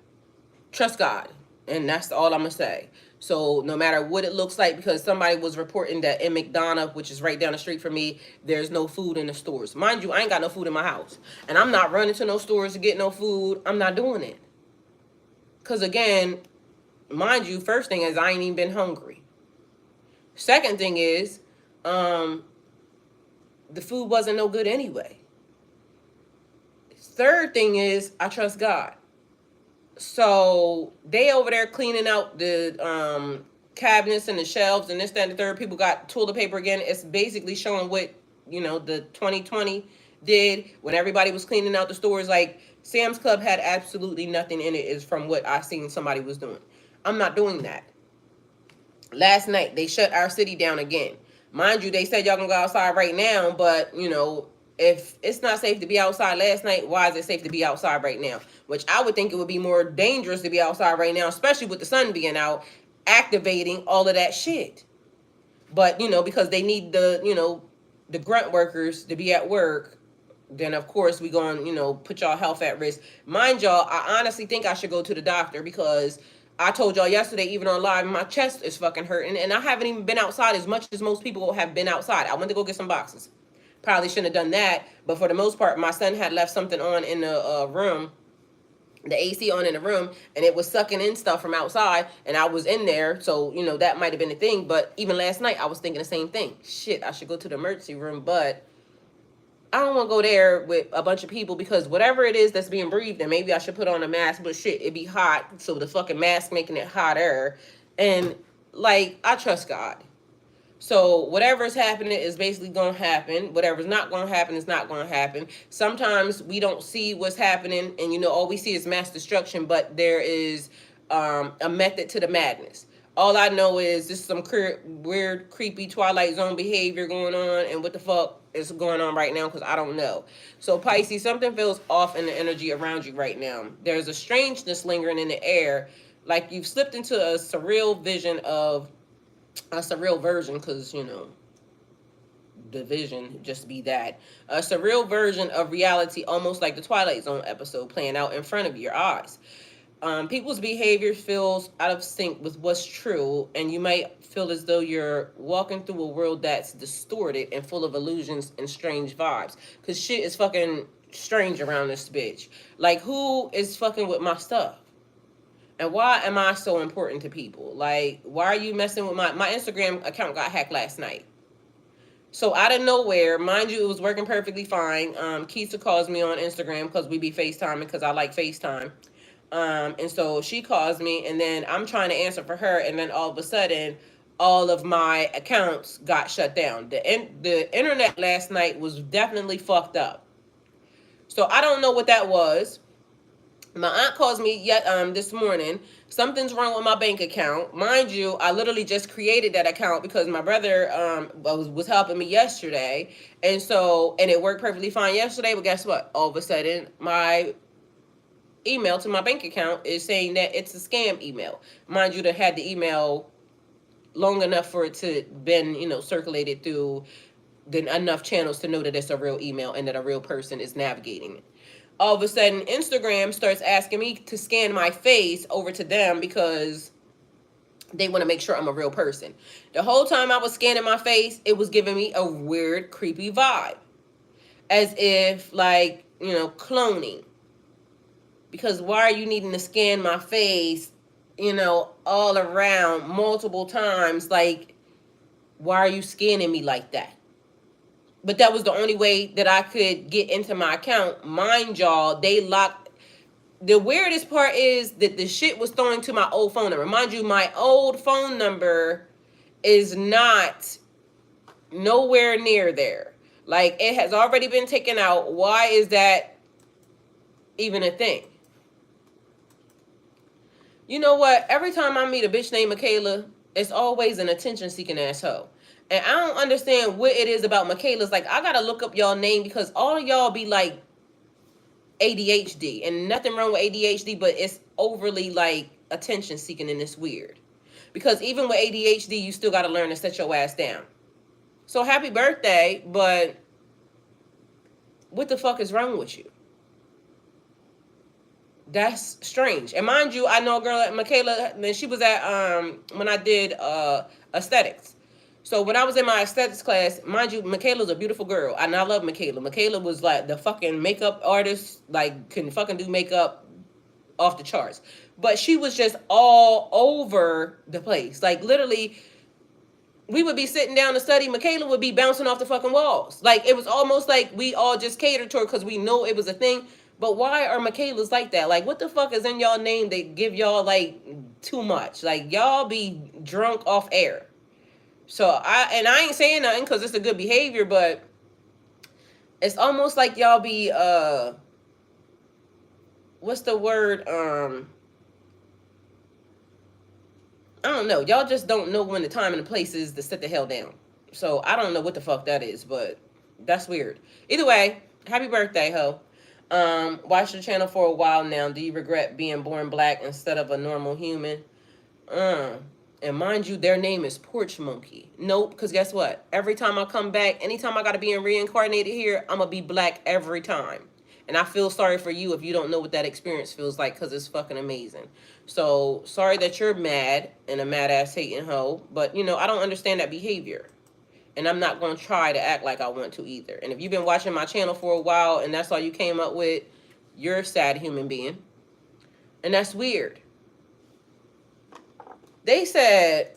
trust God. And that's all I'm going to say. So no matter what it looks like, because somebody was reporting that in McDonough, which is right down the street from me, there's no food in the stores. Mind you, I ain't got no food in my house. And I'm not running to no stores to get no food. I'm not doing it. Because again, mind you, first thing is I ain't even been hungry. Second thing is, the food wasn't no good anyway. Third thing is, I trust God. So they over there cleaning out the cabinets and the shelves and this, that, and the third. People got toilet paper again. It's basically showing what, you know, the 2020 did when everybody was cleaning out the stores. Like Sam's Club had absolutely nothing in it, is from what I seen somebody was doing. I'm not doing that. Last night they shut our city down again. Mind you, they said y'all can go outside right now, but you know, if it's not safe to be outside last night, why is it safe to be outside right now? Which I would think it would be more dangerous to be outside right now, especially with the sun being out, activating all of that shit. But, you know, because they need the, you know, the grunt workers to be at work, then of course we going, you know, put y'all health at risk. Mind y'all, I honestly think I should go to the doctor because I told y'all yesterday, even on live, my chest is fucking hurting. And I haven't even been outside as much as most people have been outside. I went to go get some boxes. Probably shouldn't have done that. But for the most part, my son had left something on in the room, the AC on in the room, and it was sucking in stuff from outside. And I was in there. So, you know, that might have been a thing. But even last night, I was thinking the same thing. Shit, I should go to the emergency room. But I don't want to go there with a bunch of people because whatever it is that's being breathed, and maybe I should put on a mask, but shit, it be hot. So the fucking mask making it hotter. And like, I trust God. So whatever's happening is basically going to happen. Whatever's not going to happen is not going to happen. Sometimes we don't see what's happening, and you know, all we see is mass destruction, but there is a method to the madness. All I know is this is some weird, creepy Twilight Zone behavior going on, and what the fuck is going on right now, because I don't know. So, Pisces, something feels off in the energy around you right now. There's a strangeness lingering in the air, like you've slipped into a surreal vision of a surreal version, because, you know, the vision just be that. A surreal version of reality, almost like the Twilight Zone episode playing out in front of your eyes. People's behavior feels out of sync with what's true, and you might feel as though you're walking through a world that's distorted and full of illusions and strange vibes. Because shit is fucking strange around this bitch. Like, who is fucking with my stuff? And why am I so important to people? Like, why are you messing with my Instagram account got hacked last night? So out of nowhere, mind you, it was working perfectly fine. Keisha calls me on Instagram because we be FaceTiming because I like FaceTime. And so she calls me, and then I'm trying to answer for her, and then all of a sudden, all of my accounts got shut down. The internet last night was definitely fucked up. So I don't know what that was. My aunt calls me yet this morning. Something's wrong with my bank account. Mind you, I literally just created that account because my brother was helping me yesterday. And it worked perfectly fine yesterday, but guess what? All of a sudden, my email to my bank account is saying that it's a scam email. Mind you, that had the email long enough for it to been, you know, circulated through enough channels to know that it's a real email and that a real person is navigating it. All of a sudden, Instagram starts asking me to scan my face over to them because they want to make sure I'm a real person. The whole time I was scanning my face, it was giving me a weird, creepy vibe. As if, like, you know, cloning. Because why are you needing to scan my face, you know, all around multiple times? Like, why are you scanning me like that? But that was the only way that I could get into my account. Mind y'all, they locked. The weirdest part is that the shit was thrown to my old phone number. Mind you, my old phone number is not nowhere near there. Like, it has already been taken out. Why is that even a thing? You know what? Every time I meet a bitch named Michaela, it's always an attention-seeking asshole. And I don't understand what it is about Michaela's. Like, I gotta look up y'all name because all of y'all be like ADHD. And nothing wrong with ADHD, but it's overly like attention-seeking, and it's weird. Because even with ADHD, you still gotta learn to set your ass down. So happy birthday, but what the fuck is wrong with you? That's strange. And mind you, I know a girl, Michaela, and she was at when I did aesthetics. So when I was in my aesthetics class, mind you, Michaela's a beautiful girl, and I love Michaela. Michaela was like the fucking makeup artist, like can fucking do makeup off the charts. But she was just all over the place. Like literally, we would be sitting down to study. Michaela would be bouncing off the fucking walls. Like it was almost like we all just catered to her because we know it was a thing. But why are Michaelas like that? Like, what the fuck is in y'all name that give y'all, like, too much? Like, y'all be drunk off air. So, I ain't saying nothing because it's a good behavior, but it's almost like y'all be, what's the word? I don't know. Y'all just don't know when the time and the place is to sit the hell down. So, I don't know what the fuck that is, but that's weird. Either way, happy birthday, ho. Watched the channel for a while now. Do you regret being born black instead of a normal human? And mind you, their name is Porch Monkey. Nope, because guess what? Every time I come back, anytime I got to be reincarnated here, I'm going to be black every time. And I feel sorry for you if you don't know what that experience feels like, because it's fucking amazing. So, sorry that you're mad and a mad-ass hating hoe. But, you know, I don't understand that behavior. And I'm not going to try to act like I want to either. And if you've been watching my channel for a while and that's all you came up with, you're a sad human being. And that's weird. They said,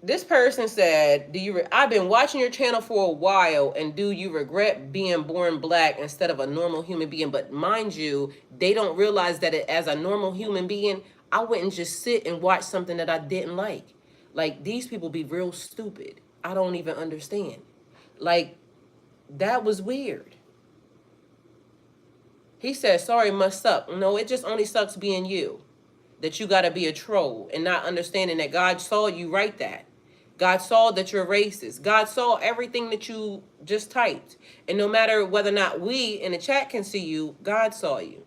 this person said, I've been watching your channel for a while, and do you regret being born black instead of a normal human being? But mind you, they don't realize that as a normal human being, I wouldn't just sit and watch something that I didn't like. Like, these people be real stupid. I don't even understand. Like, that was weird. He said, sorry must suck. No, it just only sucks being you. that you got to be a troll and not understanding that God saw you write that. God saw that you're racist. God saw everything that you just typed. And no matter whether or not we in the chat can see you, God saw you.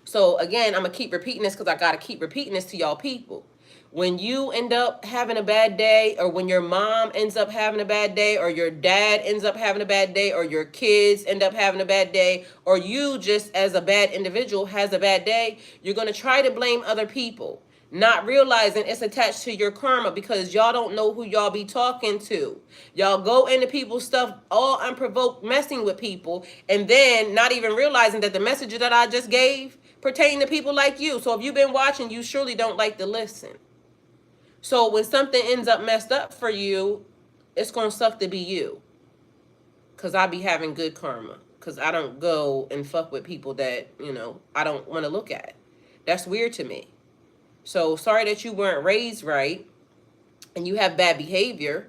So again, I'm going to keep repeating this because I got to keep repeating this to y'all people. When you end up having a bad day, or when your mom ends up having a bad day, or your dad ends up having a bad day, or your kids end up having a bad day, or you just as a bad individual has a bad day, you're going to try to blame other people, not realizing it's attached to your karma because y'all don't know who y'all be talking to. Y'all go into people's stuff all unprovoked, messing with people, and then not even realizing that the message that I just gave pertain to people like you. So if you've been watching, you surely don't like to listen. So when something ends up messed up for you, it's going to suck to be you. Because I be having good karma. Because I don't go and fuck with people that, I don't want to look at. That's weird to me. So sorry that you weren't raised right and you have bad behavior.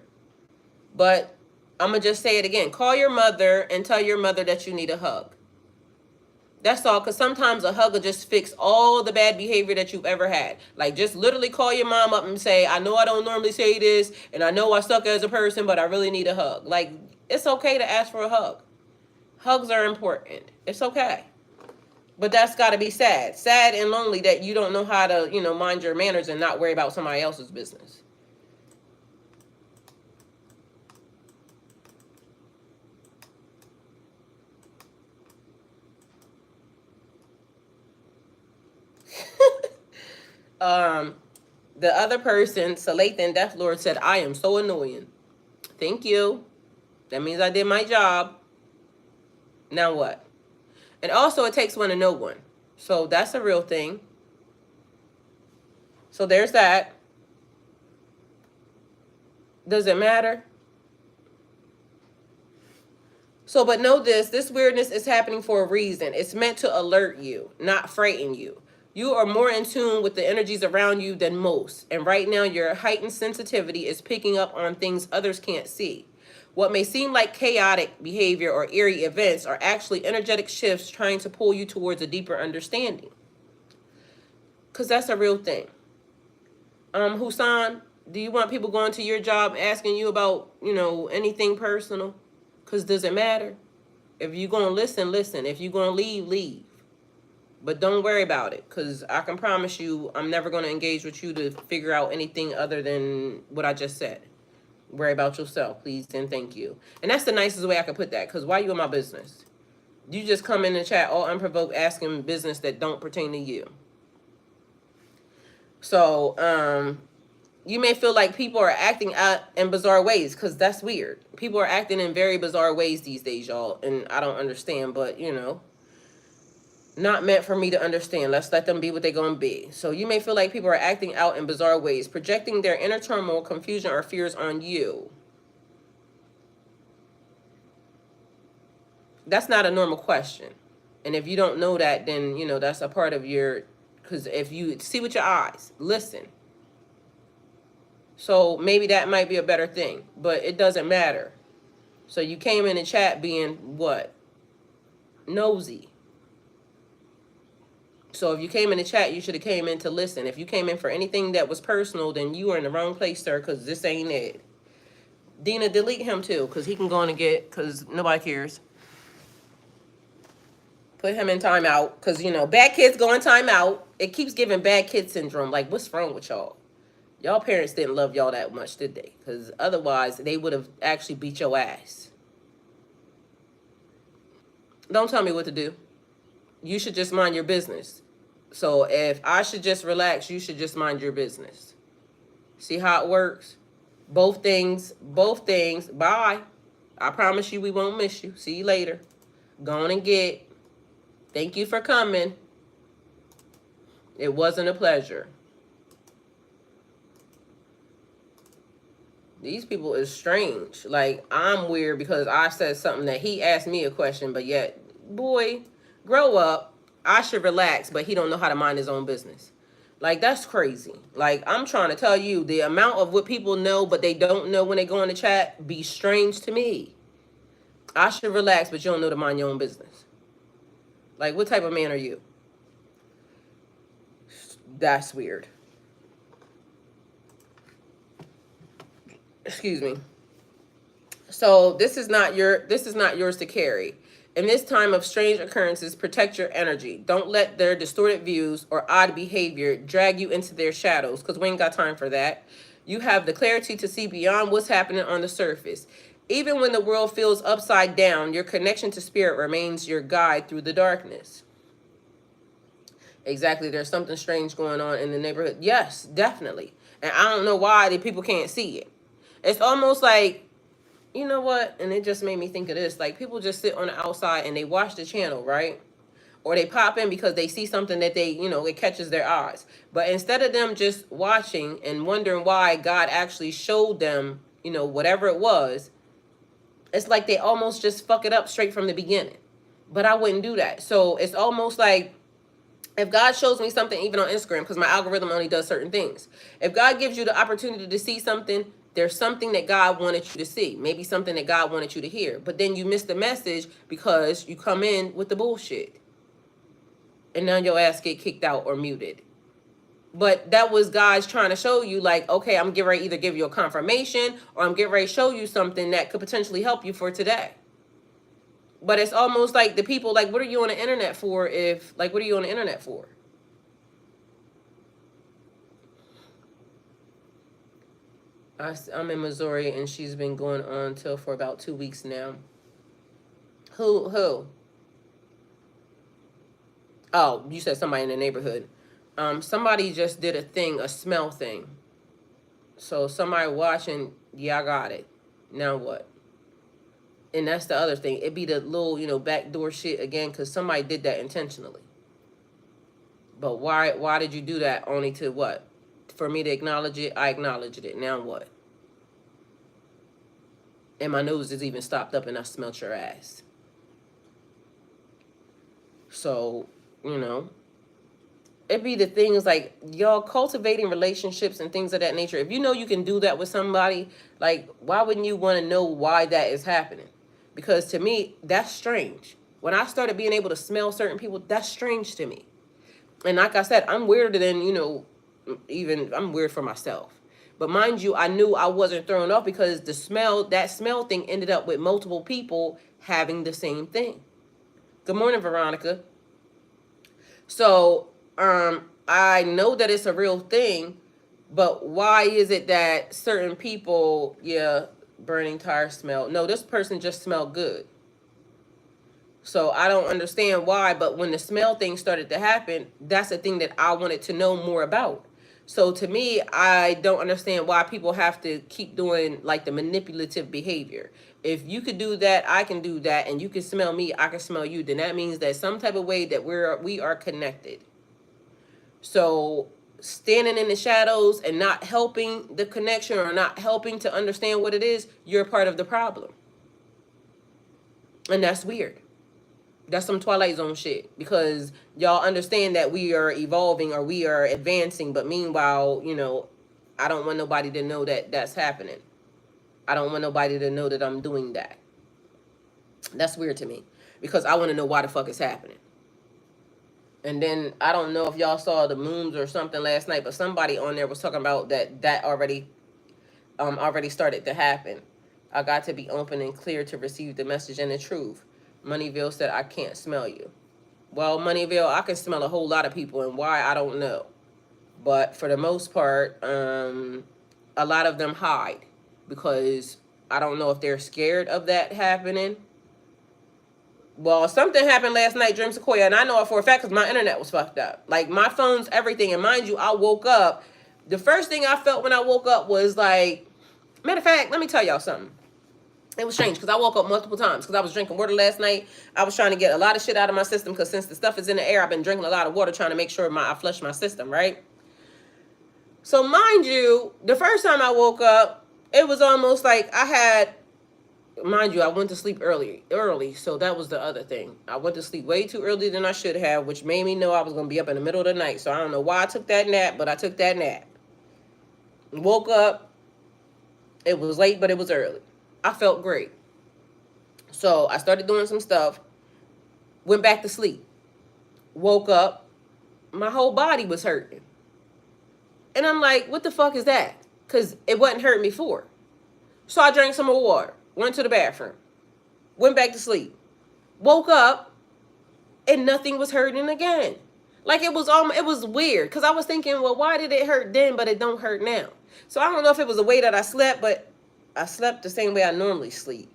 But I'm going to just say it again. Call your mother and tell your mother that you need a hug. That's all, because sometimes a hug will just fix all the bad behavior that you've ever had. Like, just literally call your mom up and say, I know I don't normally say this, and I know I suck as a person, but I really need a hug. Like, it's okay to ask for a hug. Hugs are important. It's okay. But that's got to be sad. Sad and lonely that you don't know how to, mind your manners and not worry about somebody else's business. The other person, Salathan Death Lord, said, I am so annoying. Thank you. That means I did my job. Now what? And also, it takes one to know one. So that's a real thing. So there's that. Does it matter? So, but know this weirdness is happening for a reason. It's meant to alert you, not frighten you. You are more in tune with the energies around you than most. And right now, your heightened sensitivity is picking up on things others can't see. What may seem like chaotic behavior or eerie events are actually energetic shifts trying to pull you towards a deeper understanding. Because that's a real thing. Husan, do you want people going to your job asking you about, anything personal? Because does it matter? If you're going to listen, listen. If you're going to leave, leave. But don't worry about it, because I can promise you I'm never going to engage with you to figure out anything other than what I just said. Worry about yourself, please, and thank you. And that's the nicest way I could put that, because why you in my business? You just come in the chat all unprovoked asking business that don't pertain to you. So, you may feel like people are acting out in bizarre ways, because that's weird. People are acting in very bizarre ways these days, y'all, and I don't understand, but, not meant for me to understand. Let's let them be what they're going to be. So you may feel like people are acting out in bizarre ways, projecting their inner turmoil, confusion, or fears on you. That's not a normal question. And if you don't know that, then, that's a part of your, because if you see with your eyes, listen. So maybe that might be a better thing, but it doesn't matter. So you came in the chat being what? Nosy. So if you came in the chat, you should have came in to listen. If you came in for anything that was personal, then you were in the wrong place, sir, because this ain't it. Dina, delete him too, because he can go on and because nobody cares. Put him in timeout, because, bad kids go in timeout. It keeps giving bad kid syndrome. Like, what's wrong with y'all? Y'all parents didn't love y'all that much, did they? Because otherwise, they would have actually beat your ass. Don't tell me what to do. You should just mind your business. So if I should just relax, you should just mind your business. See how it works? Both things. Bye. I promise you we won't miss you. See you later. Go on and get. Thank you for coming. It wasn't a pleasure. These people is strange. Like, I'm weird because I said something that he asked me a question, but yet, boy, grow up. I should relax, but he don't know how to mind his own business. Like, that's crazy. Like, I'm trying to tell you, the amount of what people know, but they don't know when they go in the chat, be strange to me. I should relax, but you don't know to mind your own business. Like, what type of man are you? That's weird. Excuse me. So this is not yours to carry. In this time of strange occurrences, protect your energy. Don't let their distorted views or odd behavior drag you into their shadows, because we ain't got time for that. You have the clarity to see beyond what's happening on the surface. Even when the world feels upside down, your connection to spirit remains your guide through the darkness. Exactly. There's something strange going on in the neighborhood. Yes, definitely. And I don't know why the people can't see it. It's almost like, you know what? And it just made me think of this. Like, people just sit on the outside and they watch the channel, right? Or they pop in because they see something that they, it catches their eyes. But instead of them just watching and wondering why God actually showed them, whatever it was, it's like they almost just fuck it up straight from the beginning. But I wouldn't do that. So it's almost like, if God shows me something, even on Instagram, because my algorithm only does certain things. If God gives you the opportunity to see something, there's something that God wanted you to see. Maybe something that God wanted you to hear. But then you miss the message because you come in with the bullshit. And now your ass get kicked out or muted. But that was God's trying to show you, like, okay, I'm getting ready to either give you a confirmation or I'm getting ready to show you something that could potentially help you for today. But it's almost like the people, like, what are you on the internet for what are you on the internet for? I'm in Missouri, and she's been going on till for about 2 weeks now. Who? Oh, you said somebody in the neighborhood. Somebody just did a smell thing. So somebody watching, yeah, I got it. Now what? And that's the other thing. It be the little, backdoor shit again, because somebody did that intentionally. But why did you do that? Only to what? For me to acknowledge it, I acknowledged it. Now what? And my nose is even stopped up and I smelt your ass. So, it be the things like, y'all cultivating relationships and things of that nature. If you know you can do that with somebody, like, why wouldn't you want to know why that is happening? Because to me, that's strange. When I started being able to smell certain people, that's strange to me. And like I said, I'm weirder than, even I'm weird for myself. But mind you, I knew I wasn't thrown off because that smell thing ended up with multiple people having the same thing. Good morning, Veronica. So, I know that it's a real thing, but why is it that certain people, burning tire smell? No, this person just smelled good. So I don't understand why, but when the smell thing started to happen, that's the thing that I wanted to know more about. So to me, I don't understand why people have to keep doing like the manipulative behavior. If you could do that, I can do that, and you can smell me, I can smell you, then that means that some type of way that we are connected. So standing in the shadows and not helping the connection or not helping to understand what it is, you're part of the problem. And that's weird. That's some Twilight Zone shit, because y'all understand that we are evolving or we are advancing, but meanwhile, I don't want nobody to know that that's happening. I don't want nobody to know that I'm doing that. That's weird to me, because I want to know why the fuck it's happening. And then I don't know if y'all saw the moons or something last night, but somebody on there was talking about that already started to happen. I got to be open and clear to receive the message and the truth. Moneyville said, I can't smell you. Well, Moneyville, I can smell a whole lot of people, and why, I don't know. But for the most part, a lot of them hide, because I don't know if they're scared of that happening. Well, something happened last night, Dream Sequoia, and I know it for a fact because my internet was fucked up. Like, my phone's everything, and mind you, I woke up. The first thing I felt when I woke up was like, matter of fact, let me tell y'all something. It was strange because I woke up multiple times because I was drinking water last night. I was trying to get a lot of shit out of my system because since the stuff is in the air, I've been drinking a lot of water trying to make sure I flush my system, right? So mind you, the first time I woke up, it was almost like mind you, I went to sleep early. So that was the other thing. I went to sleep way too early than I should have, which made me know I was going to be up in the middle of the night. So I don't know why I took that nap, but I took that nap. Woke up. It was late, but it was early. I felt great. So I started doing some stuff, went back to sleep, woke up, my whole body was hurting. And I'm like, what the fuck is that? Because it wasn't hurting before. So I drank some more water, went to the bathroom, went back to sleep, woke up, and nothing was hurting again. Like it was weird because I was thinking, well, why did it hurt then, but it don't hurt now? So I don't know if it was the way that I slept, but I slept the same way I normally sleep.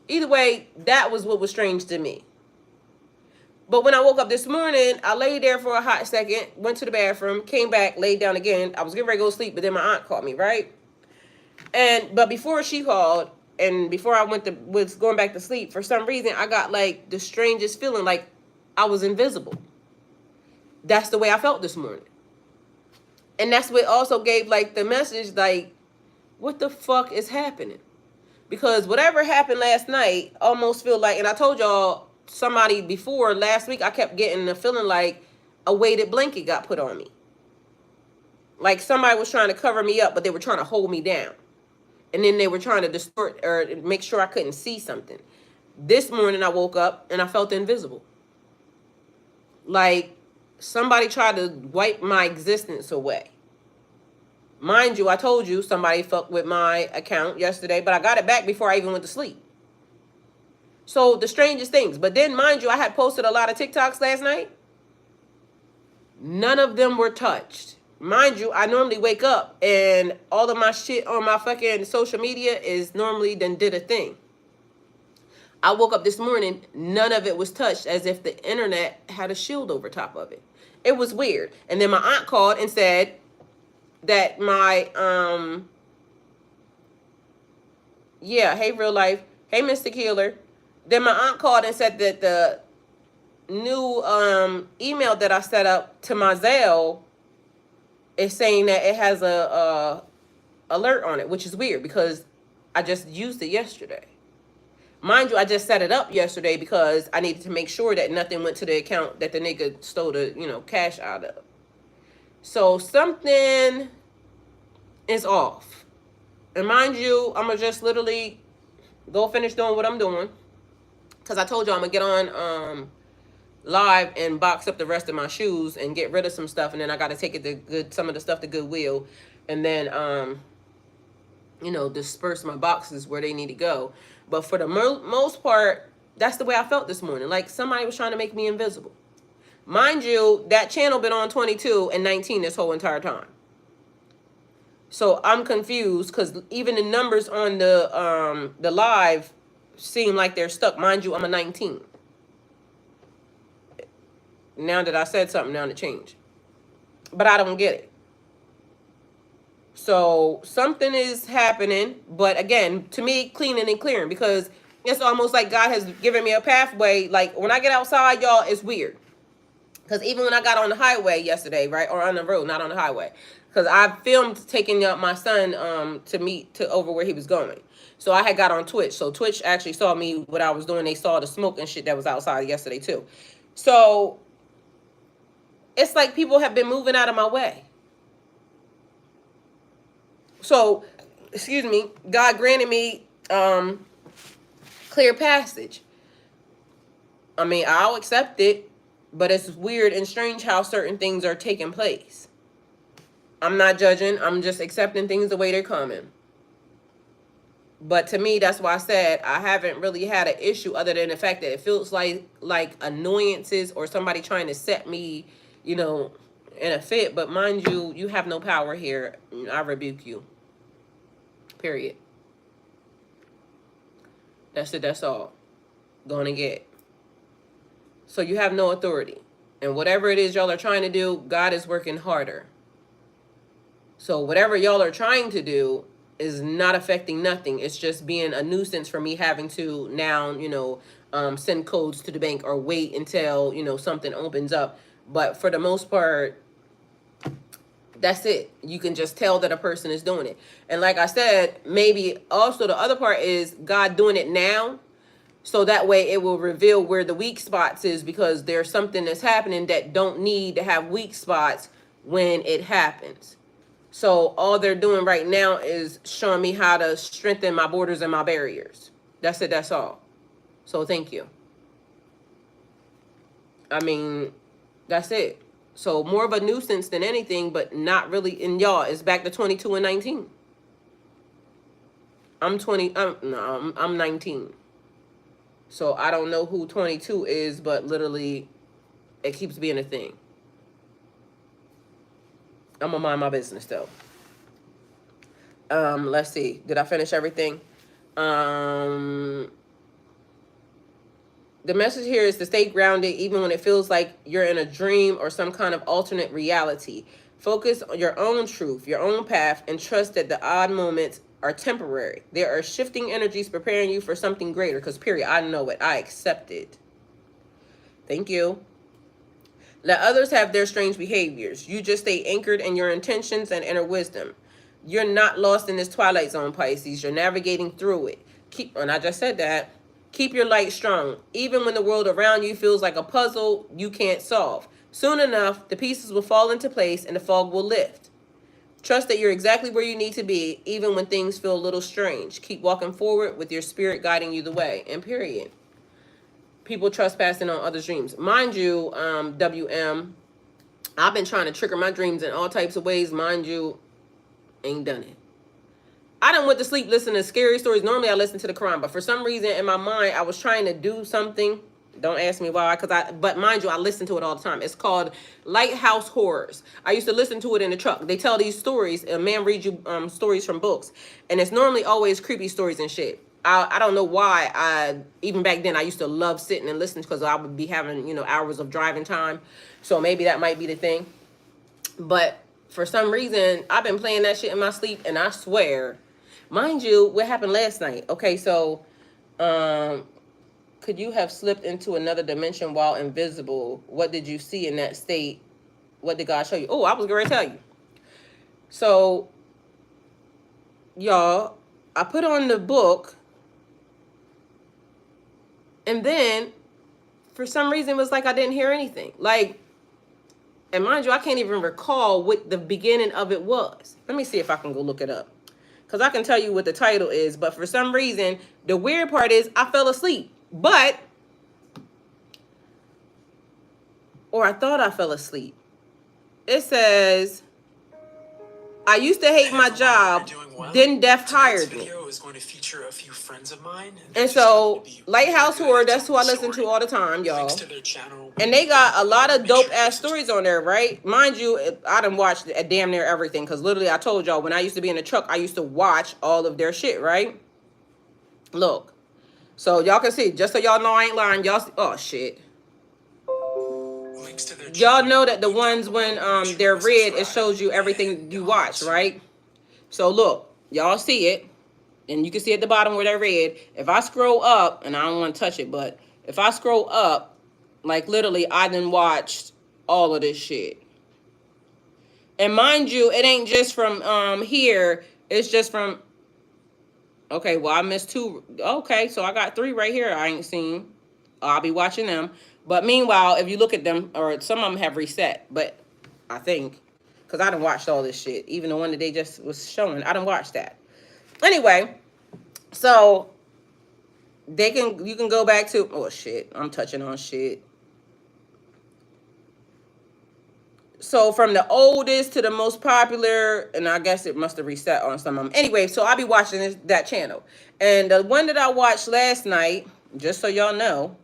Either way, that was what was strange to me. But when I woke up this morning, I laid there for a hot second, went to the bathroom, came back, laid down again. I was getting ready to go to sleep, but then my aunt called me, right? But before she called, and before I was going back to sleep, for some reason I got like the strangest feeling, like I was invisible. That's the way I felt this morning. And that's what also gave like the message, like, what the fuck is happening? Because whatever happened last night almost feel like, and I told y'all somebody before last week, I kept getting the feeling like a weighted blanket got put on me. Like somebody was trying to cover me up, but they were trying to hold me down. And then they were trying to distort or make sure I couldn't see something. This morning I woke up and I felt invisible. Like somebody tried to wipe my existence away. Mind you, I told you somebody fucked with my account yesterday, but I got it back before I even went to sleep. So the strangest things. But then, mind you, I had posted a lot of TikToks last night. None of them were touched. Mind you, I normally wake up and all of my shit on my fucking social media is normally done did a thing. I woke up this morning, none of it was touched, as if the internet had a shield over top of it. It was weird. And then my aunt called and said that my, hey, real life. Hey, Mr. Keeler. Then my aunt called and said that the new email that I set up to my Zelle is saying that it has a alert on it, which is weird because I just used it yesterday. Mind you, I just set it up yesterday because I needed to make sure that nothing went to the account that the nigga stole the, cash out of. So something is off. And mind you, I'm going to just literally go finish doing what I'm doing. Because I told you I'm going to get on live and box up the rest of my shoes and get rid of some stuff. And then I got to take it to some of the stuff to Goodwill. And then, disperse my boxes where they need to go. But for the most part, that's the way I felt this morning. Like somebody was trying to make me invisible. Mind you, that channel been on 22 and 19 this whole entire time. So I'm confused because even the numbers on the live seem like they're stuck. Mind you, I'm a 19. Now that I said something, now to change. But I don't get it. So something is happening. But again, to me, cleaning and clearing, because it's almost like God has given me a pathway. Like when I get outside, y'all, it's weird. Because even when I got on the highway yesterday, right, or on the road, not on the highway, because I filmed taking up my son to over where he was going. So I had got on Twitch. So Twitch actually saw me, what I was doing. They saw the smoke and shit that was outside yesterday too. So it's like people have been moving out of my way. So, excuse me, God granted me clear passage. I mean, I'll accept it, but it's weird and strange how certain things are taking place. I'm not judging. I'm just accepting things the way they're coming. But to me, that's why I said I haven't really had an issue other than the fact that it feels like annoyances or somebody trying to set me, in a fit. But mind you, you have no power here. I rebuke you. Period. That's it. That's all. Going to get. So you have no authority. And whatever it is y'all are trying to do, God is working harder. So whatever y'all are trying to do is not affecting nothing. It's just being a nuisance for me having to now, send codes to the bank or wait until, something opens up. But for the most part, that's it. You can just tell that a person is doing it. And like I said, maybe also the other part is God doing it now. So that way it will reveal where the weak spots is, because there's something that's happening that don't need to have weak spots when it happens. So all they're doing right now is showing me how to strengthen my borders and my barriers. That's it. That's all. So thank you. I mean, that's it. So more of a nuisance than anything, but not really. And y'all, it's back to 22 and 19. I'm 20. I'm 19. So I don't know who 22 is, but literally, it keeps being a thing. I'm gonna mind my business though. Let's see. Did I finish everything? The message here is to stay grounded even when it feels like you're in a dream or some kind of alternate reality. Focus on your own truth, your own path, and trust that the odd moments are temporary. There are shifting energies preparing you for something greater. Because, period, I know it. I accept it. Thank you. Let others have their strange behaviors. You just stay anchored in your intentions and inner wisdom. You're not lost in this twilight zone, Pisces. You're navigating through it. And I just said that. Keep your light strong. Even when the world around you feels like a puzzle you can't solve. Soon enough, the pieces will fall into place and the fog will lift. Trust that you're exactly where you need to be, even when things feel a little strange. Keep walking forward with your spirit guiding you the way. And period. People trespassing on others' dreams. Mind you, WM, I've been trying to trigger my dreams in all types of ways. Mind you, ain't done it. I done went to sleep listening to scary stories. Normally I listen to the Quran, but for some reason in my mind I was trying to do something. Don't ask me why, but mind you, I listen to it all the time. It's called Lighthouse Horrors. I used to listen to it in the truck. They tell these stories. A man reads you stories from books, and it's normally always creepy stories and shit. I don't know why. Even back then I used to love sitting and listening because I would be having hours of driving time, so maybe that might be the thing. But for some reason I've been playing that shit in my sleep, and I swear. Mind you, what happened last night? Okay, so, could you have slipped into another dimension while invisible? What did you see in that state? What did God show you? Oh, I was going to tell you. So, y'all, I put on the book, and then, for some reason, it was like I didn't hear anything. Like, and mind you, I can't even recall what the beginning of it was. Let me see if I can go look it up. Because I can tell you what the title is, but for some reason, the weird part is I fell asleep. Or I thought I fell asleep. It says, I used to hate my job, then death hired me. Is going to feature a few friends of mine. And so, Lighthouse Horror, that's who I listen to all the time, y'all. And they got a lot of dope-ass stories on there, right? Mind you, I done watched damn near everything, because literally I told y'all, when I used to be in the truck, I used to watch all of their shit, right? Look. So, y'all can see, just so y'all know I ain't lying, y'all see, oh, shit. Y'all know that the ones when they're red, it shows you everything you watch, right? So, look, y'all see it. And you can see at the bottom where they're red. If I scroll up, and I don't want to touch it, but if I scroll up, like literally, I done watched all of this shit. And mind you, it ain't just from here. It's just from, okay, well, I missed 2. Okay, so I got 3 right here I ain't seen. I'll be watching them. But meanwhile, if you look at them, or some of them have reset, but I think, because I done watched all this shit. Even the one that they just was showing, I done watched that. Anyway, so you can go back to, oh shit, I'm touching on shit. So from the oldest to the most popular, and I guess it must have reset on some of them. Anyway, so I'll be watching that channel. And the one that I watched last night, just so y'all know,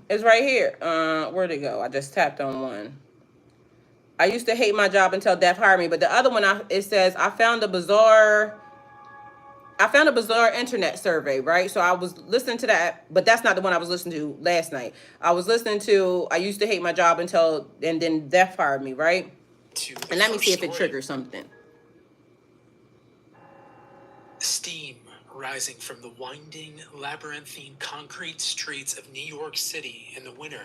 is right here. Where'd it go? I just tapped on one. I used to hate my job until death hired me. But the other one, it says, I found a bizarre internet survey, right? So I was listening to that, but that's not the one I was listening to last night. I was listening to, I used to hate my job until, and then death hired me, right? And let me see if it triggers something. Steam rising from the winding, labyrinthine concrete streets of New York City in the winter.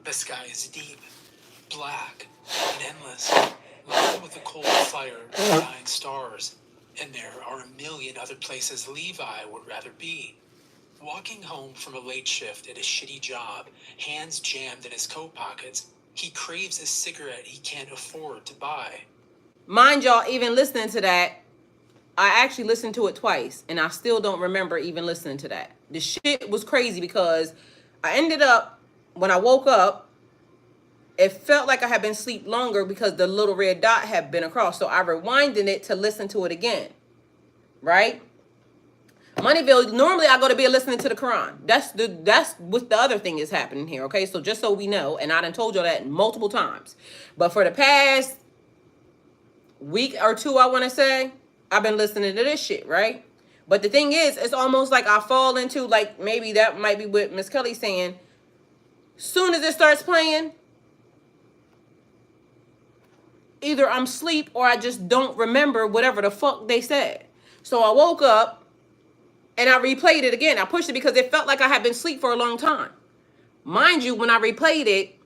The sky is deep, black, and endless, lined with a cold fire and dying stars. And there are a million other places Levi would rather be. Walking home from a late shift at a shitty job, hands jammed in his coat pockets, he craves a cigarette he can't afford to buy. Mind y'all, even listening to that, I actually listened to it twice, and I still don't remember even listening to that. The shit was crazy because I ended up, when I woke up, it felt like I had been asleep longer because the little red dot had been across. So I rewinded it to listen to it again. Right? Moneyville, normally I go to bed listening to the Quran. That's what the other thing is happening here, okay? So just so we know, and I done told y'all that multiple times. But for the past week or two, I want to say, I've been listening to this shit, right? But the thing is, it's almost like I fall into, like, maybe that might be what Miss Kelly's saying. Soon as it starts playing, either I'm asleep or I just don't remember whatever the fuck they said. So I woke up and I replayed it again. I pushed it because it felt like I had been asleep for a long time. Mind you, when I replayed it,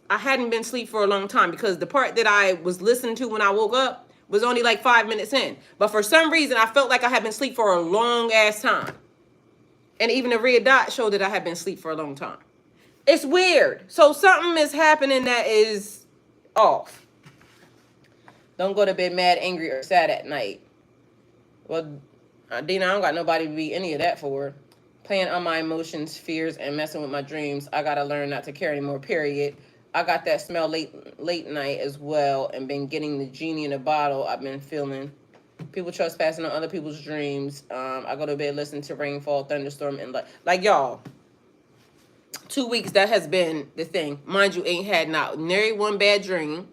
I hadn't been asleep for a long time because the part that I was listening to when I woke up was only like 5 minutes in. But for some reason, I felt like I had been asleep for a long ass time. And even the red dot showed that I had been asleep for a long time. It's weird. So something is happening that is off. Don't go to bed mad, angry, or sad at night. Well, Dina, I don't got nobody to be any of that for. Playing on my emotions, fears, and messing with my dreams. I gotta learn not to care anymore, period. I got that smell late night as well, and been getting the genie in a bottle I've been feeling. People trespassing on other people's dreams. I go to bed listening to rainfall, thunderstorm, and like y'all. 2 weeks, that has been the thing. Mind you, ain't had not nary one bad dream.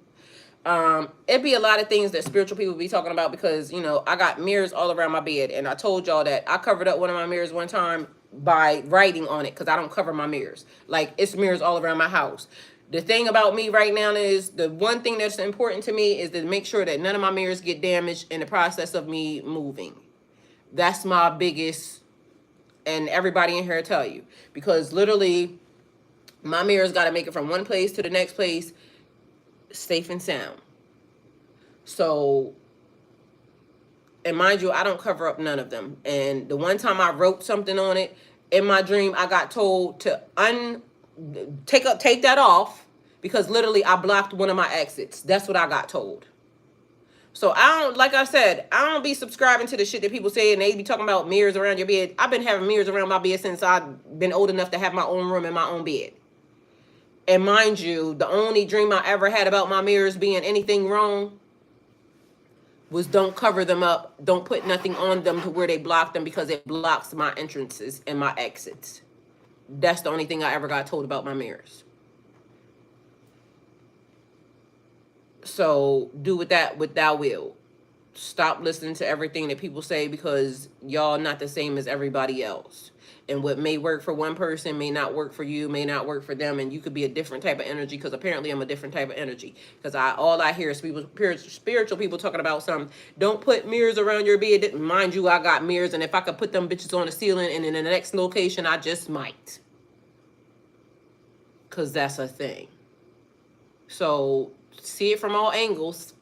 It'd be a lot of things that spiritual people be talking about because, you know, I got mirrors all around my bed. And I told y'all that I covered up one of my mirrors one time by writing on it because I don't cover my mirrors. Like, it's mirrors all around my house. The thing about me right now is the one thing that's important to me is to make sure that none of my mirrors get damaged in the process of me moving. That's my biggest, and everybody in here tell you. Because literally, my mirrors got to make it from one place to the next place safe and sound. So, and mind you, I don't cover up none of them. And the one time I wrote something on it in my dream, I got told to take that off because literally I blocked one of my exits. That's what I got told. So I don't, like I said, I don't be subscribing to the shit that people say and they be talking about mirrors around your bed. I've been having mirrors around my bed since I've been old enough to have my own room and my own bed. And mind you, the only dream I ever had about my mirrors being anything wrong was don't cover them up. Don't put nothing on them to where they block them because it blocks my entrances and my exits. That's the only thing I ever got told about my mirrors. So do with that what thou will. Stop listening to everything that people say because y'all not the same as everybody else. And what may work for one person may not work for you, may not work for them, and you could be a different type of energy because apparently I'm a different type of energy. Because all I hear is spiritual people talking about something. Don't put mirrors around your bed. Mind you, I got mirrors, and if I could put them bitches on the ceiling and in the next location, I just might. Because that's a thing. So see it from all angles.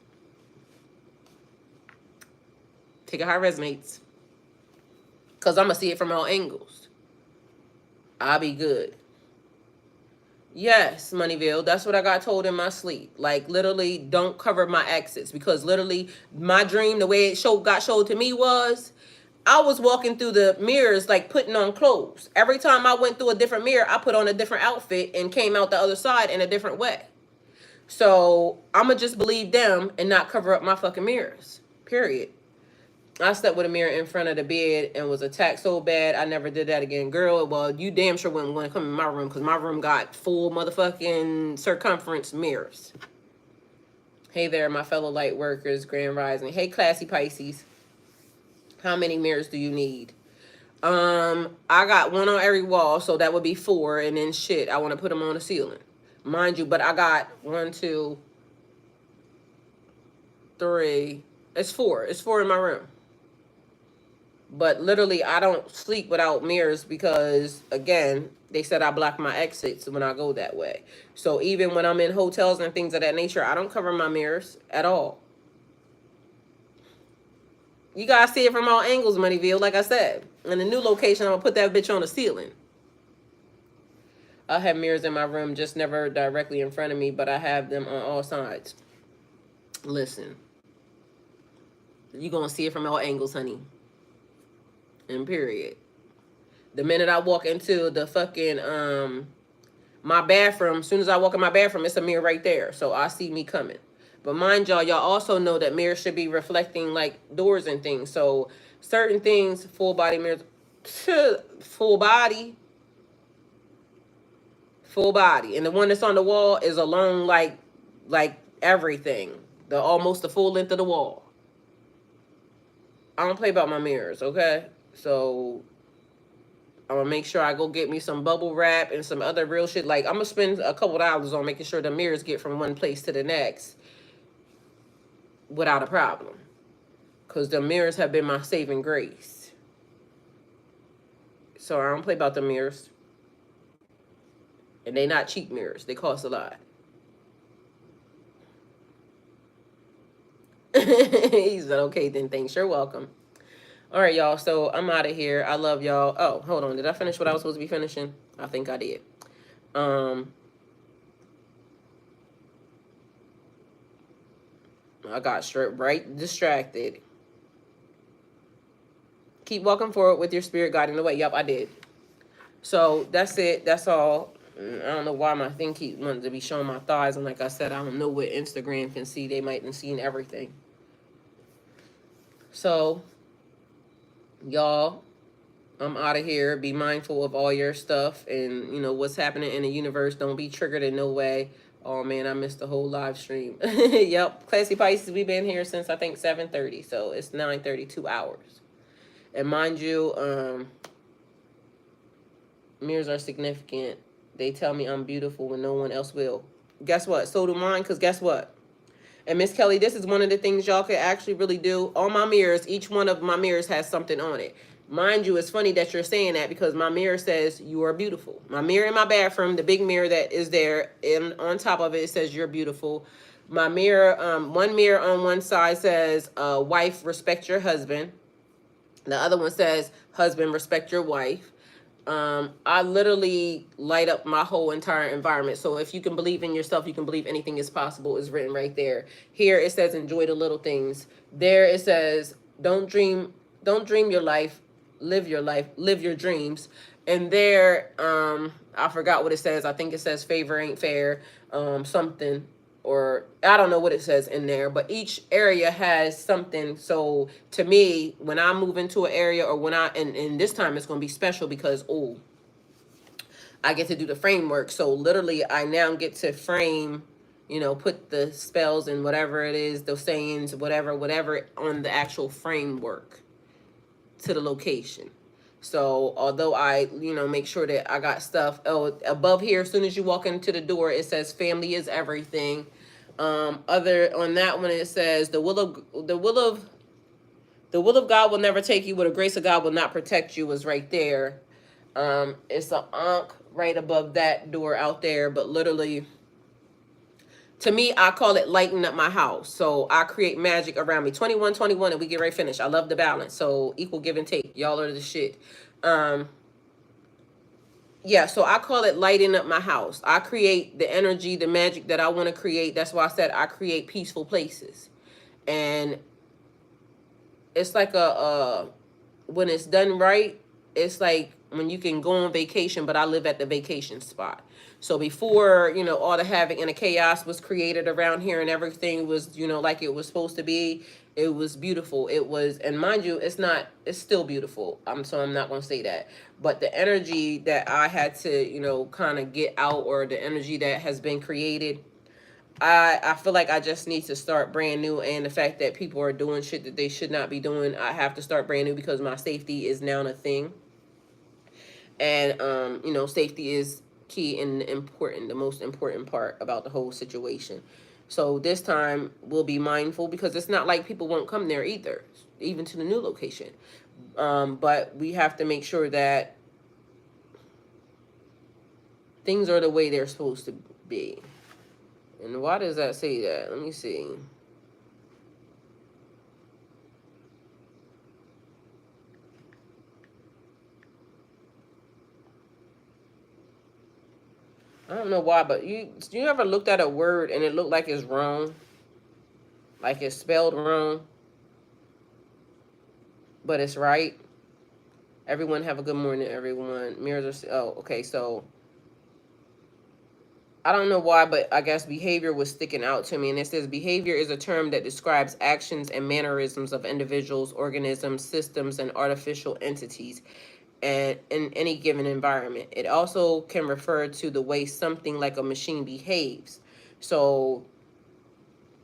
Take it how it resonates. Because I'm going to see it from all angles. I'll be good. Yes, Moneyville, that's what I got told in my sleep. Like, literally, don't cover my exits. Because literally, my dream, the way it got showed to me was, I was walking through the mirrors, like, putting on clothes. Every time I went through a different mirror, I put on a different outfit and came out the other side in a different way. So, I'm going to just believe them and not cover up my fucking mirrors. Period. I slept with a mirror in front of the bed and was attacked so bad I never did that again. Girl, well, you damn sure wouldn't want to come in my room because my room got full motherfucking circumference mirrors. Hey there, my fellow light workers, Grand Rising. Hey, classy Pisces. How many mirrors do you need? I got one on every wall, so that would be 4. And then shit, I want to put them on the ceiling. Mind you, but I got 1, 2, 3. It's 4. It's 4 in my room. But literally, I don't sleep without mirrors because, again, they said I block my exits when I go that way. So even when I'm in hotels and things of that nature, I don't cover my mirrors at all. You guys see it from all angles, Moneyville, like I said. In the new location, I'm going to put that bitch on the ceiling. I have mirrors in my room, just never directly in front of me, but I have them on all sides. Listen. You're going to see it from all angles, honey. And period. The minute I walk into the fucking my bathroom, as soon as I walk in my bathroom, it's a mirror right there. So I see me coming. But mind y'all, y'all also know that mirrors should be reflecting like doors and things. So certain things, full body mirrors, full body, full body. And the one that's on the wall is along like everything. The almost the full length of the wall. I don't play about my mirrors, okay? So I'm gonna make sure I go get me some bubble wrap and some other real shit. Like I'm gonna spend a couple dollars on making sure the mirrors get from one place to the next without a problem. Cause the mirrors have been my saving grace. So I don't play about the mirrors. And they not cheap mirrors. They cost a lot. He said, okay, then thanks. You're welcome. All right, y'all. So I'm out of here. I love y'all. Oh, hold on. Did I finish what I was supposed to be finishing? I think I did. I got straight right distracted. Keep walking forward with your spirit guiding the way. Yep, I did. So that's it. That's all. I don't know why my thing keep wanting to be showing my thighs. And like I said, I don't know what Instagram can see. They might have seen everything. So, y'all, I'm out of here. Be mindful of all your stuff and, you know, what's happening in the universe. Don't be triggered in no way. Oh, man, I missed the whole live stream. Yep. Classy Pisces, we've been here since, I think, 7:30. So, it's 9:30, 2 hours. And mind you, mirrors are significant. They tell me I'm beautiful when no one else will. Guess what? So do mine, because guess what? And Miss Kelly, this is one of the things y'all could actually really do. All my mirrors, each one of my mirrors has something on it. Mind you, it's funny that you're saying that because my mirror says you are beautiful. My mirror in my bathroom, the big mirror that is there, and on top of it, it says you're beautiful. My mirror, one mirror on one side says, wife, respect your husband. The other one says, husband, respect your wife. I literally light up my whole entire environment. So if you can believe in yourself, you can believe anything is possible is written right there. Here it says, enjoy the little things. There it says, don't dream your life, live your dreams. And there, I forgot what it says. I think it says favor ain't fair, something. Or I don't know what it says in there, but each area has something. So to me, when I move into an area or when and this time it's going to be special because, I get to do the framework. So literally I now get to frame, you know, put the spells and whatever it is, those sayings, whatever on the actual framework to the location. So although I, you know, make sure that I got stuff above here, as soon as you walk into the door, it says family is everything. Other on that one, it says the will of God will never take you, but the grace of God will not protect you is right there. It's an ankh right above that door out there, but literally, to me, I call it lighten up my house. So I create magic around me. 21, and we get right finished. I love the balance. So equal give and take. Y'all are the shit. Yeah, so I call it lighting up my house. I create the energy, the magic that I want to create. That's why I said I create peaceful places. And it's like when it's done right, it's like when you can go on vacation, but I live at the vacation spot. So before, you know, all the havoc and the chaos was created around here and everything was, you know, like it was supposed to be, it was beautiful. It was, and mind you, it's still beautiful. So I'm not going to say that. But the energy that I had to, you know, kind of get out, or the energy that has been created, I feel like I just need to start brand new. And the fact that people are doing shit that they should not be doing, I have to start brand new because my safety is now a thing. And, you know, safety is key and important, the most important part about the whole situation. So this time we'll be mindful because it's not like people won't come there either, even to the new location. But we have to make sure that things are the way they're supposed to be. And why does that say that? Let me see. I don't know why, but you ever looked at a word and it looked like it's wrong? Like it's spelled wrong, but it's right? Everyone have a good morning, everyone. Mirrors are, oh, okay, so I don't know why, but I guess behavior was sticking out to me. And it says behavior is a term that describes actions and mannerisms of individuals, organisms, systems, and artificial entities and in any given environment. It also can refer to the way something like a machine behaves. So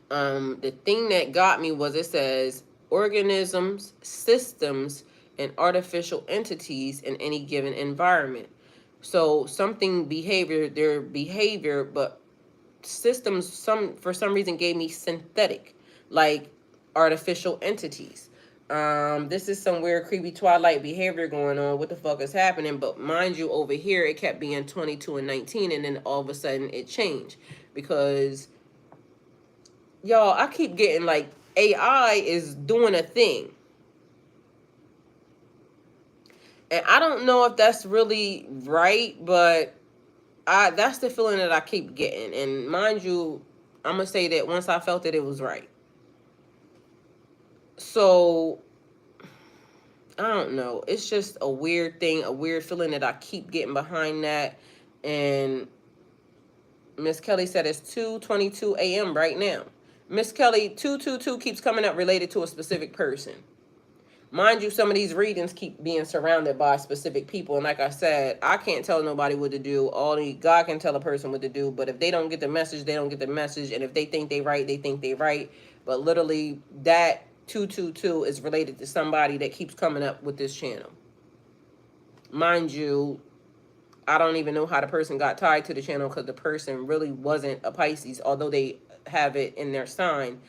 the thing that got me was it says organisms, systems, and artificial entities in any given environment. So something behavior, their behavior, but systems for some reason gave me synthetic, like artificial entities. This is some weird creepy Twilight behavior going on. What the fuck is happening? But mind you, over here it kept being 22 and 19, and then all of a sudden it changed because y'all, I keep getting like AI is doing a thing. And I don't know if that's really right, but that's the feeling that I keep getting. And mind you, I'm gonna say that once I felt it, it was right. So I don't know. It's just a weird thing, a weird feeling that I keep getting behind that. And Miss Kelly said it's 2:22 a.m. right now. Miss Kelly, 222 keeps coming up related to a specific person. Mind you, some of these readings keep being surrounded by specific people. And like I said, I can't tell nobody what to do. Only God can tell a person what to do. But if they don't get the message, they don't get the message. And if they think they right, they think they right. But literally, that 222 is related to somebody that keeps coming up with this channel. Mind you, I don't even know how the person got tied to the channel because the person really wasn't a Pisces, although they have it in their sign.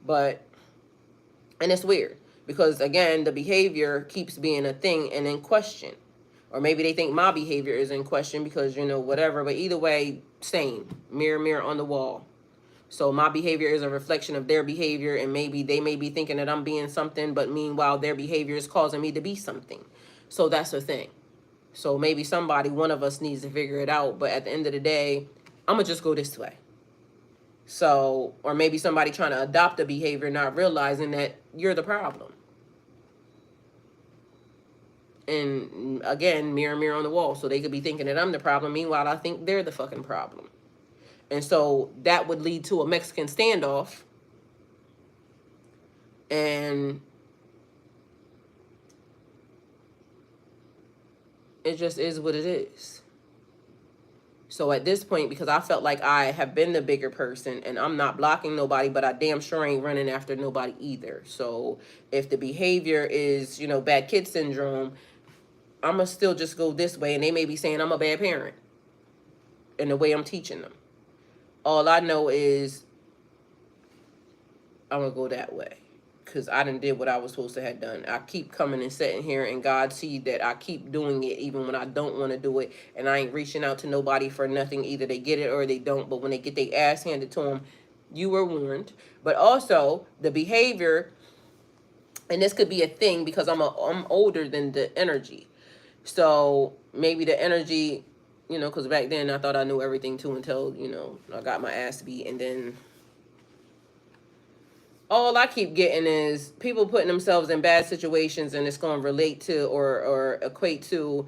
But, and it's weird because, again, the behavior keeps being a thing and in question. Or maybe they think my behavior is in question because, you know, whatever. But either way, same. Mirror, mirror on the wall. So my behavior is a reflection of their behavior, and maybe they may be thinking that I'm being something, but meanwhile, their behavior is causing me to be something. So that's the thing. So maybe somebody, one of us needs to figure it out. But at the end of the day, I'm going to just go this way. So, or maybe somebody trying to adopt a behavior, not realizing that you're the problem. And again, mirror, mirror on the wall. So they could be thinking that I'm the problem. Meanwhile, I think they're the fucking problem. And so that would lead to a Mexican standoff. And it just is what it is. So at this point, because I felt like I have been the bigger person and I'm not blocking nobody, but I damn sure ain't running after nobody either. So if the behavior is, you know, bad kid syndrome, I'm going to still just go this way. And they may be saying I'm a bad parent in the way I'm teaching them. All I know is I'm going to go that way. Because I done did what I was supposed to have done. I keep coming and sitting here, and God see that I keep doing it even when I don't want to do it. And I ain't reaching out to nobody for nothing. Either they get it or they don't. But when they get their ass handed to them, you were warned. But also, the behavior, and this could be a thing because I'm older than the energy. So maybe the energy, you know, because back then I thought I knew everything too until, you know, I got my ass beat. And then all I keep getting is people putting themselves in bad situations, and it's going to relate to or equate to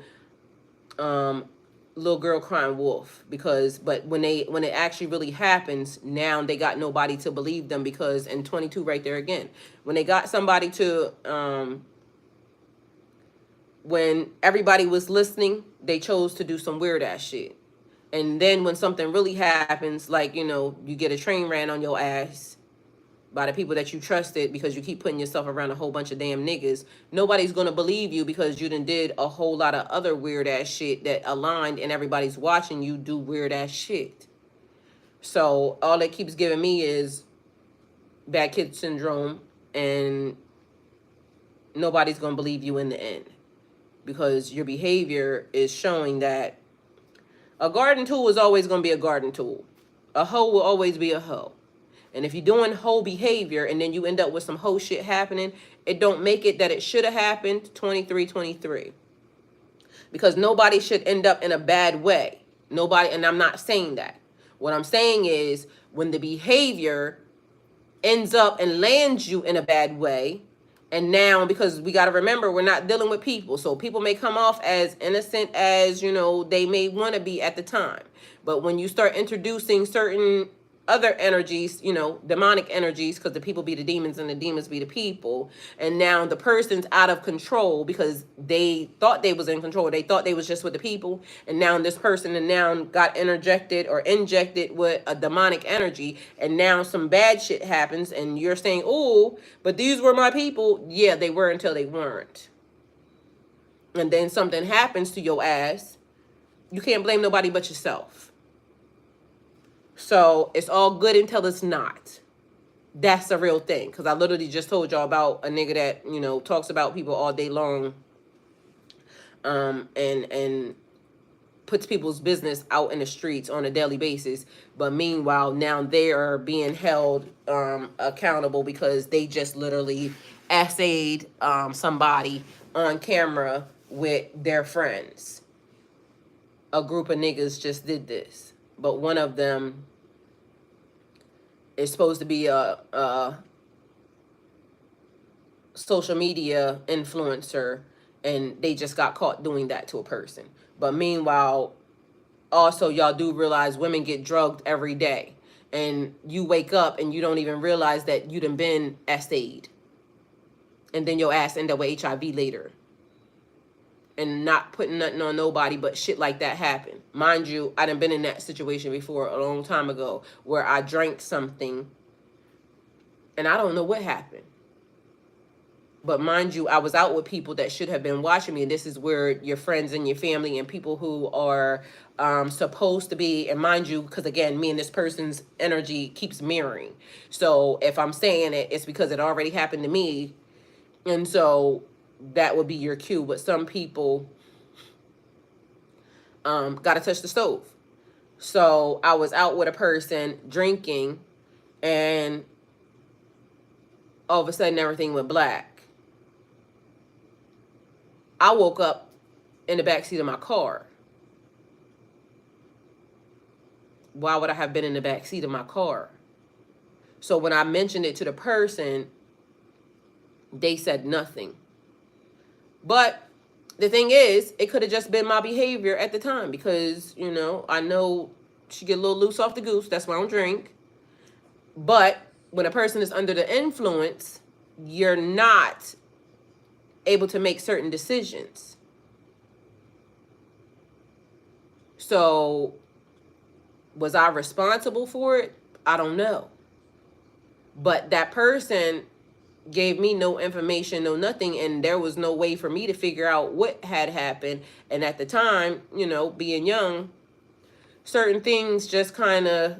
little girl crying wolf. Because but when it actually really happens, now they got nobody to believe them, because in 22 right there again, when they got somebody to when everybody was listening, they chose to do some weird ass shit. And then when something really happens, like, you know, you get a train ran on your ass by the people that you trusted because you keep putting yourself around a whole bunch of damn niggas, nobody's going to believe you because you done did a whole lot of other weird ass shit that aligned, and everybody's watching you do weird ass shit. So all it keeps giving me is bad kid syndrome, and nobody's going to believe you in the end because your behavior is showing that a garden tool is always going to be a garden tool. A hoe will always be a hoe. And if you're doing hoe behavior and then you end up with some hoe shit happening, it don't make it that it should have happened 23. Because nobody should end up in a bad way. Nobody, and I'm not saying that. What I'm saying is when the behavior ends up and lands you in a bad way, And now, because we got to remember, we're not dealing with people. So people may come off as innocent as, they may want to be at the time. But when you start introducing certain other energies, demonic energies, because the people be the demons and the demons be the people, and now the person's out of control because they thought they was in control, they thought they was just with the people, and now this person and now got interjected or injected with a demonic energy, and now some bad shit happens, and you're saying, oh, but these were my people. Yeah, they were until they weren't. And then something happens to your ass, you can't blame nobody but yourself. So it's all good until it's not. That's the real thing. Because I literally just told y'all about a nigga that, talks about people all day long, and puts people's business out in the streets on a daily basis. But meanwhile, now they are being held accountable because they just literally essayed somebody on camera with their friends. A group of niggas just did this. But one of them is supposed to be a social media influencer, and they just got caught doing that to a person. But meanwhile, also, y'all do realize women get drugged every day. And you wake up and you don't even realize that you done been essayed. And then your ass end up with HIV later. And not putting nothing on nobody, but shit like that happened. Mind you, I done been in that situation before a long time ago where I drank something and I don't know what happened. But mind you, I was out with people that should have been watching me. And this is where your friends and your family and people who are supposed to be, and mind you, because again, me and this person's energy keeps mirroring. So if I'm saying it, it's because it already happened to me. And so that would be your cue. But some people got to touch the stove. So I was out with a person drinking, and all of a sudden everything went black. I woke up in the backseat of my car. Why would I have been in the backseat of my car? So when I mentioned it to the person, they said nothing. But the thing is, it could have just been my behavior at the time because, I know she get a little loose off the goose. That's why I don't drink. But when a person is under the influence, you're not able to make certain decisions. So was I responsible for it? I don't know. But that person gave me no information, no nothing, and there was no way for me to figure out what had happened. And at the time, being young, certain things just kind of,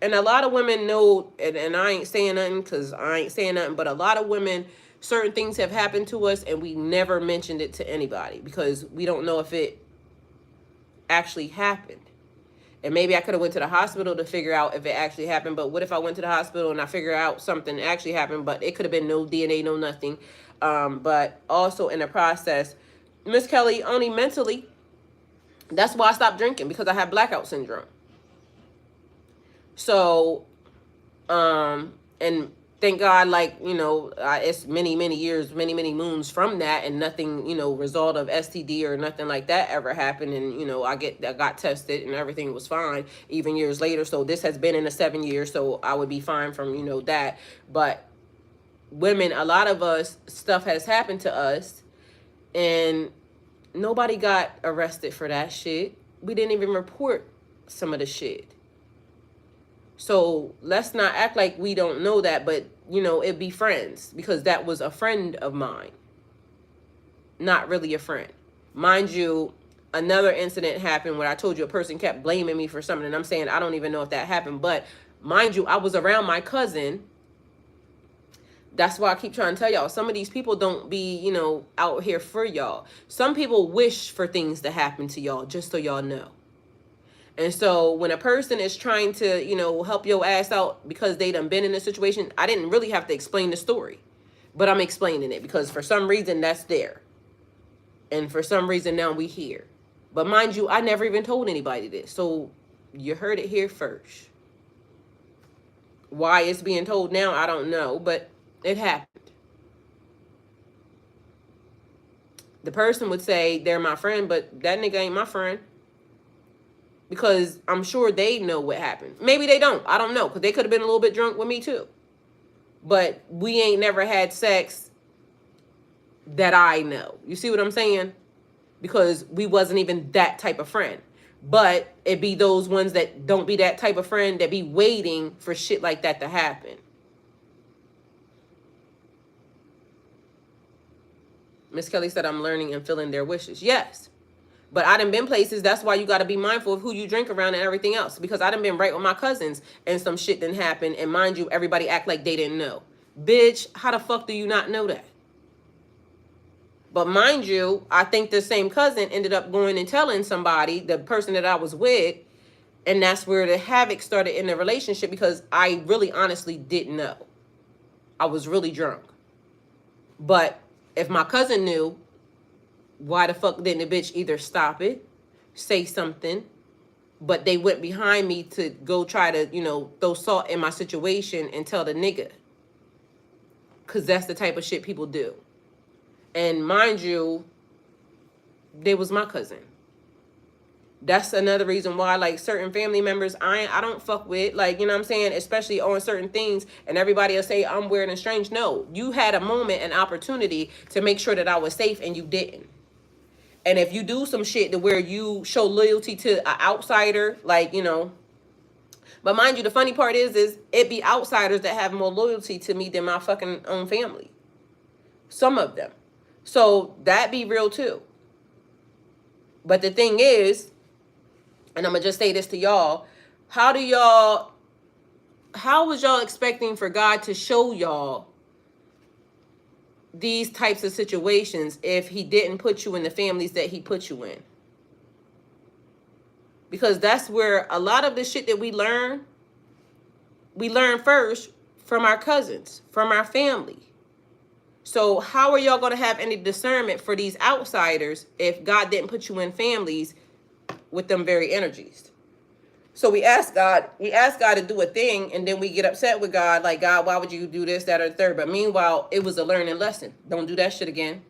and a lot of women know, and I ain't saying nothing because I ain't saying nothing, but a lot of women, certain things have happened to us and we never mentioned it to anybody because we don't know if it actually happened. And maybe I could have went to the hospital to figure out if it actually happened. But what if I went to the hospital and I figure out something actually happened, but it could have been no DNA, no nothing. But also in the process, Miss Kelly, only mentally, that's why I stopped drinking, because I have blackout syndrome. So, and thank God, it's many years, many moons from that, and nothing, result of STD or nothing like that ever happened. And, I got tested and everything was fine, even years later. So this has been in the 7 years, so I would be fine from, that. But women, a lot of us, stuff has happened to us, and nobody got arrested for that shit. We didn't even report some of the shit. So let's not act like we don't know that, but, it'd be friends, because that was a friend of mine. Not really a friend. Mind you, another incident happened where I told you a person kept blaming me for something, and I'm saying I don't even know if that happened. But mind you, I was around my cousin. That's why I keep trying to tell y'all, some of these people don't be, out here for y'all. Some people wish for things to happen to y'all, just so y'all know. And so when a person is trying to, help your ass out because they done been in a situation, I didn't really have to explain the story. But I'm explaining it because for some reason that's there. And for some reason now we here. But mind you, I never even told anybody this. So you heard it here first. Why it's being told now, I don't know. But it happened. The person would say they're my friend, but that nigga ain't my friend. Because I'm sure they know what happened. Maybe they don't. I don't know. Because they could have been a little bit drunk with me too. But we ain't never had sex that I know. You see what I'm saying? Because we wasn't even that type of friend. But it be those ones that don't be that type of friend that be waiting for shit like that to happen. Miss Kelly said, I'm learning and feeling their wishes. Yes. But I done been places. That's why you got to be mindful of who you drink around and everything else. Because I done been right with my cousins and some shit didn't happen. And mind you, everybody act like they didn't know. Bitch, how the fuck do you not know that? But mind you, I think the same cousin ended up going and telling somebody, the person that I was with, and that's where the havoc started in the relationship because I really honestly didn't know. I was really drunk. But if my cousin knew, why the fuck didn't the bitch either stop it, say something, but they went behind me to go try to, throw salt in my situation and tell the nigga. Because that's the type of shit people do. And mind you, they was my cousin. That's another reason why, like, certain family members I don't fuck with, like, you know what I'm saying, especially on certain things, and everybody will say I'm weird and strange. No, you had a moment, an opportunity to make sure that I was safe, and you didn't. And if you do some shit to where you show loyalty to an outsider, like, but mind you, the funny part is it be outsiders that have more loyalty to me than my fucking own family. Some of them. So that be real too. But the thing is, and I'm going to just say this to y'all, how was y'all expecting for God to show y'all these types of situations if he didn't put you in the families that he put you in? Because that's where a lot of the shit that we learn first from our cousins, from our family. So how are y'all going to have any discernment for these outsiders if God didn't put you in families with them very energies? So we ask God to do a thing, and then we get upset with God, like, God, why would you do this, that, or the third? But meanwhile, it was a learning lesson. Don't do that shit again.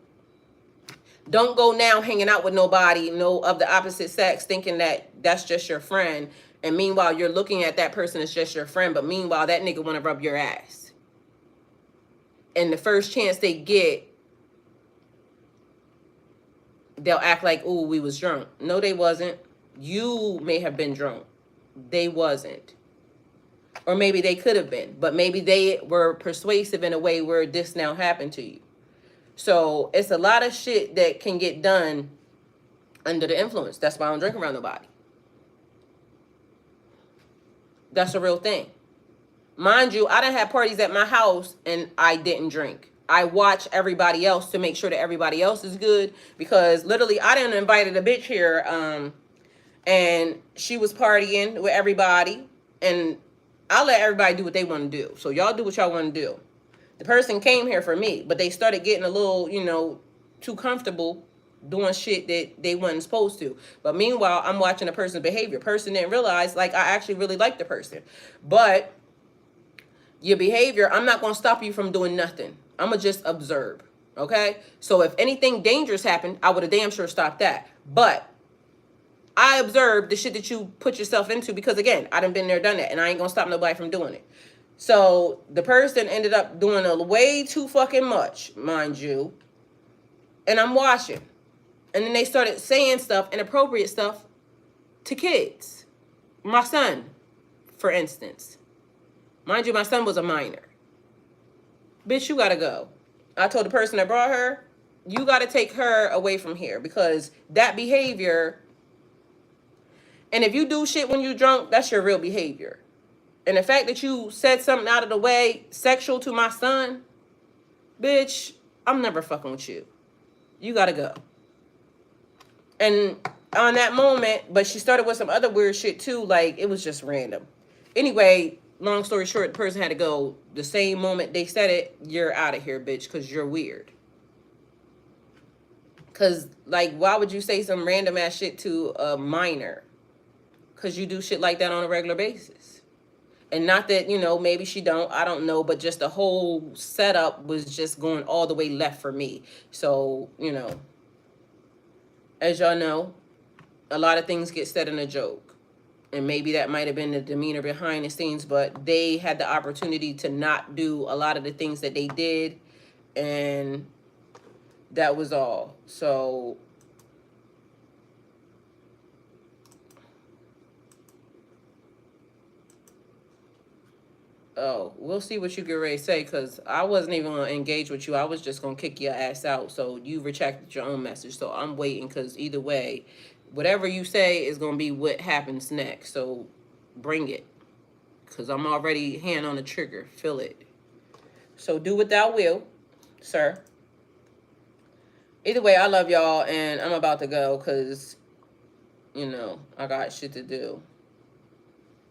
Don't go now hanging out with nobody, of the opposite sex, thinking that that's just your friend. And meanwhile, you're looking at that person as just your friend. But meanwhile, that nigga want to rub your ass. And the first chance they get, they'll act like, ooh, we was drunk. No, they wasn't. You may have been drunk. They wasn't. Or maybe they could have been. But maybe they were persuasive in a way where this now happened to you. So it's a lot of shit that can get done under the influence. That's why I don't drink around nobody. That's a real thing. Mind you, I done had parties at my house and I didn't drink. I watch everybody else to make sure that everybody else is good. Because literally, I done invited a bitch here, and she was partying with everybody. And I let everybody do what they want to do. So y'all do what y'all want to do. The person came here for me, but they started getting a little, too comfortable doing shit that they wasn't supposed to. But meanwhile, I'm watching a person's behavior. Person didn't realize, like, I actually really like the person. But your behavior, I'm not going to stop you from doing nothing. I'm going to just observe, okay? So if anything dangerous happened, I would have damn sure stopped that. But I observed the shit that you put yourself into because, again, I done been there, done that, and I ain't going to stop nobody from doing it. So the person ended up doing a way too fucking much, mind you, and I'm watching. And then they started saying stuff, inappropriate stuff, to kids. My son, for instance. Mind you, my son was a minor. Bitch, you gotta go. I told the person that brought her, you gotta take her away from here because that behavior, and if you do shit when you drunk, that's your real behavior. And the fact that you said something out of the way sexual to my son, bitch, I'm never fucking with you. You gotta go. And on that moment, but she started with some other weird shit too, like it was just random. Anyway, long story short, the person had to go. The same moment they said it, you're out of here, bitch, because you're weird. Because, like, why would you say some random ass shit to a minor? Because you do shit like that on a regular basis. And not that, maybe she don't, I don't know, but just the whole setup was just going all the way left for me. So, as y'all know, a lot of things get said in a joke. And maybe that might have been the demeanor behind the scenes, but they had the opportunity to not do a lot of the things that they did. And that was all. So oh, we'll see what you get ready to say, because I wasn't even going to engage with you. I was just going to kick your ass out. So you retracted your own message. So I'm waiting, because either way, whatever you say is going to be what happens next. So bring it, because I'm already hand on the trigger. Feel it. So do what thou will, sir. Either way, I love y'all, and I'm about to go because, you know, I got shit to do.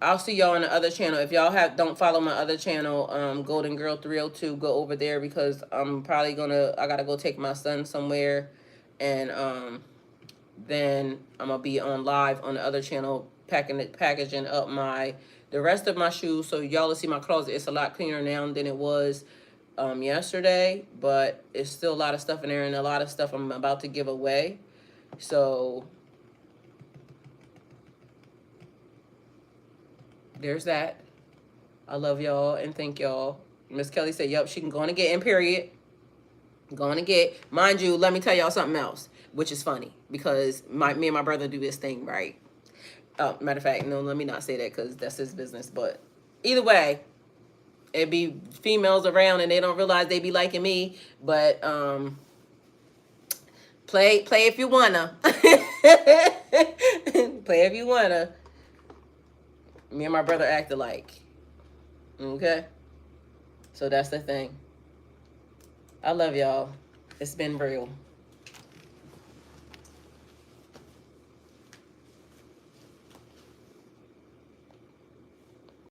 I'll see y'all on the other channel. If y'all don't follow my other channel, Golden Girl 302, go over there, because I'm probably I gotta go take my son somewhere, and then I'm gonna be on live on the other channel packaging up the rest of my shoes, so y'all will see my closet. It's a lot cleaner now than it was yesterday, but it's still a lot of stuff in there, and a lot of stuff I'm about to give away. So there's that. I love y'all and thank y'all. Miss Kelly said, yep, she can go on and get in, period. Go on and get. Mind you, let me tell y'all something else, which is funny, because me and my brother do this thing, right? Matter of fact, no, let me not say that, because that's his business. But either way, it be females around and they don't realize they be liking me. But play if you wanna. Play if you wanna. Me and my brother act alike. Okay? So that's the thing. I love y'all. It's been real.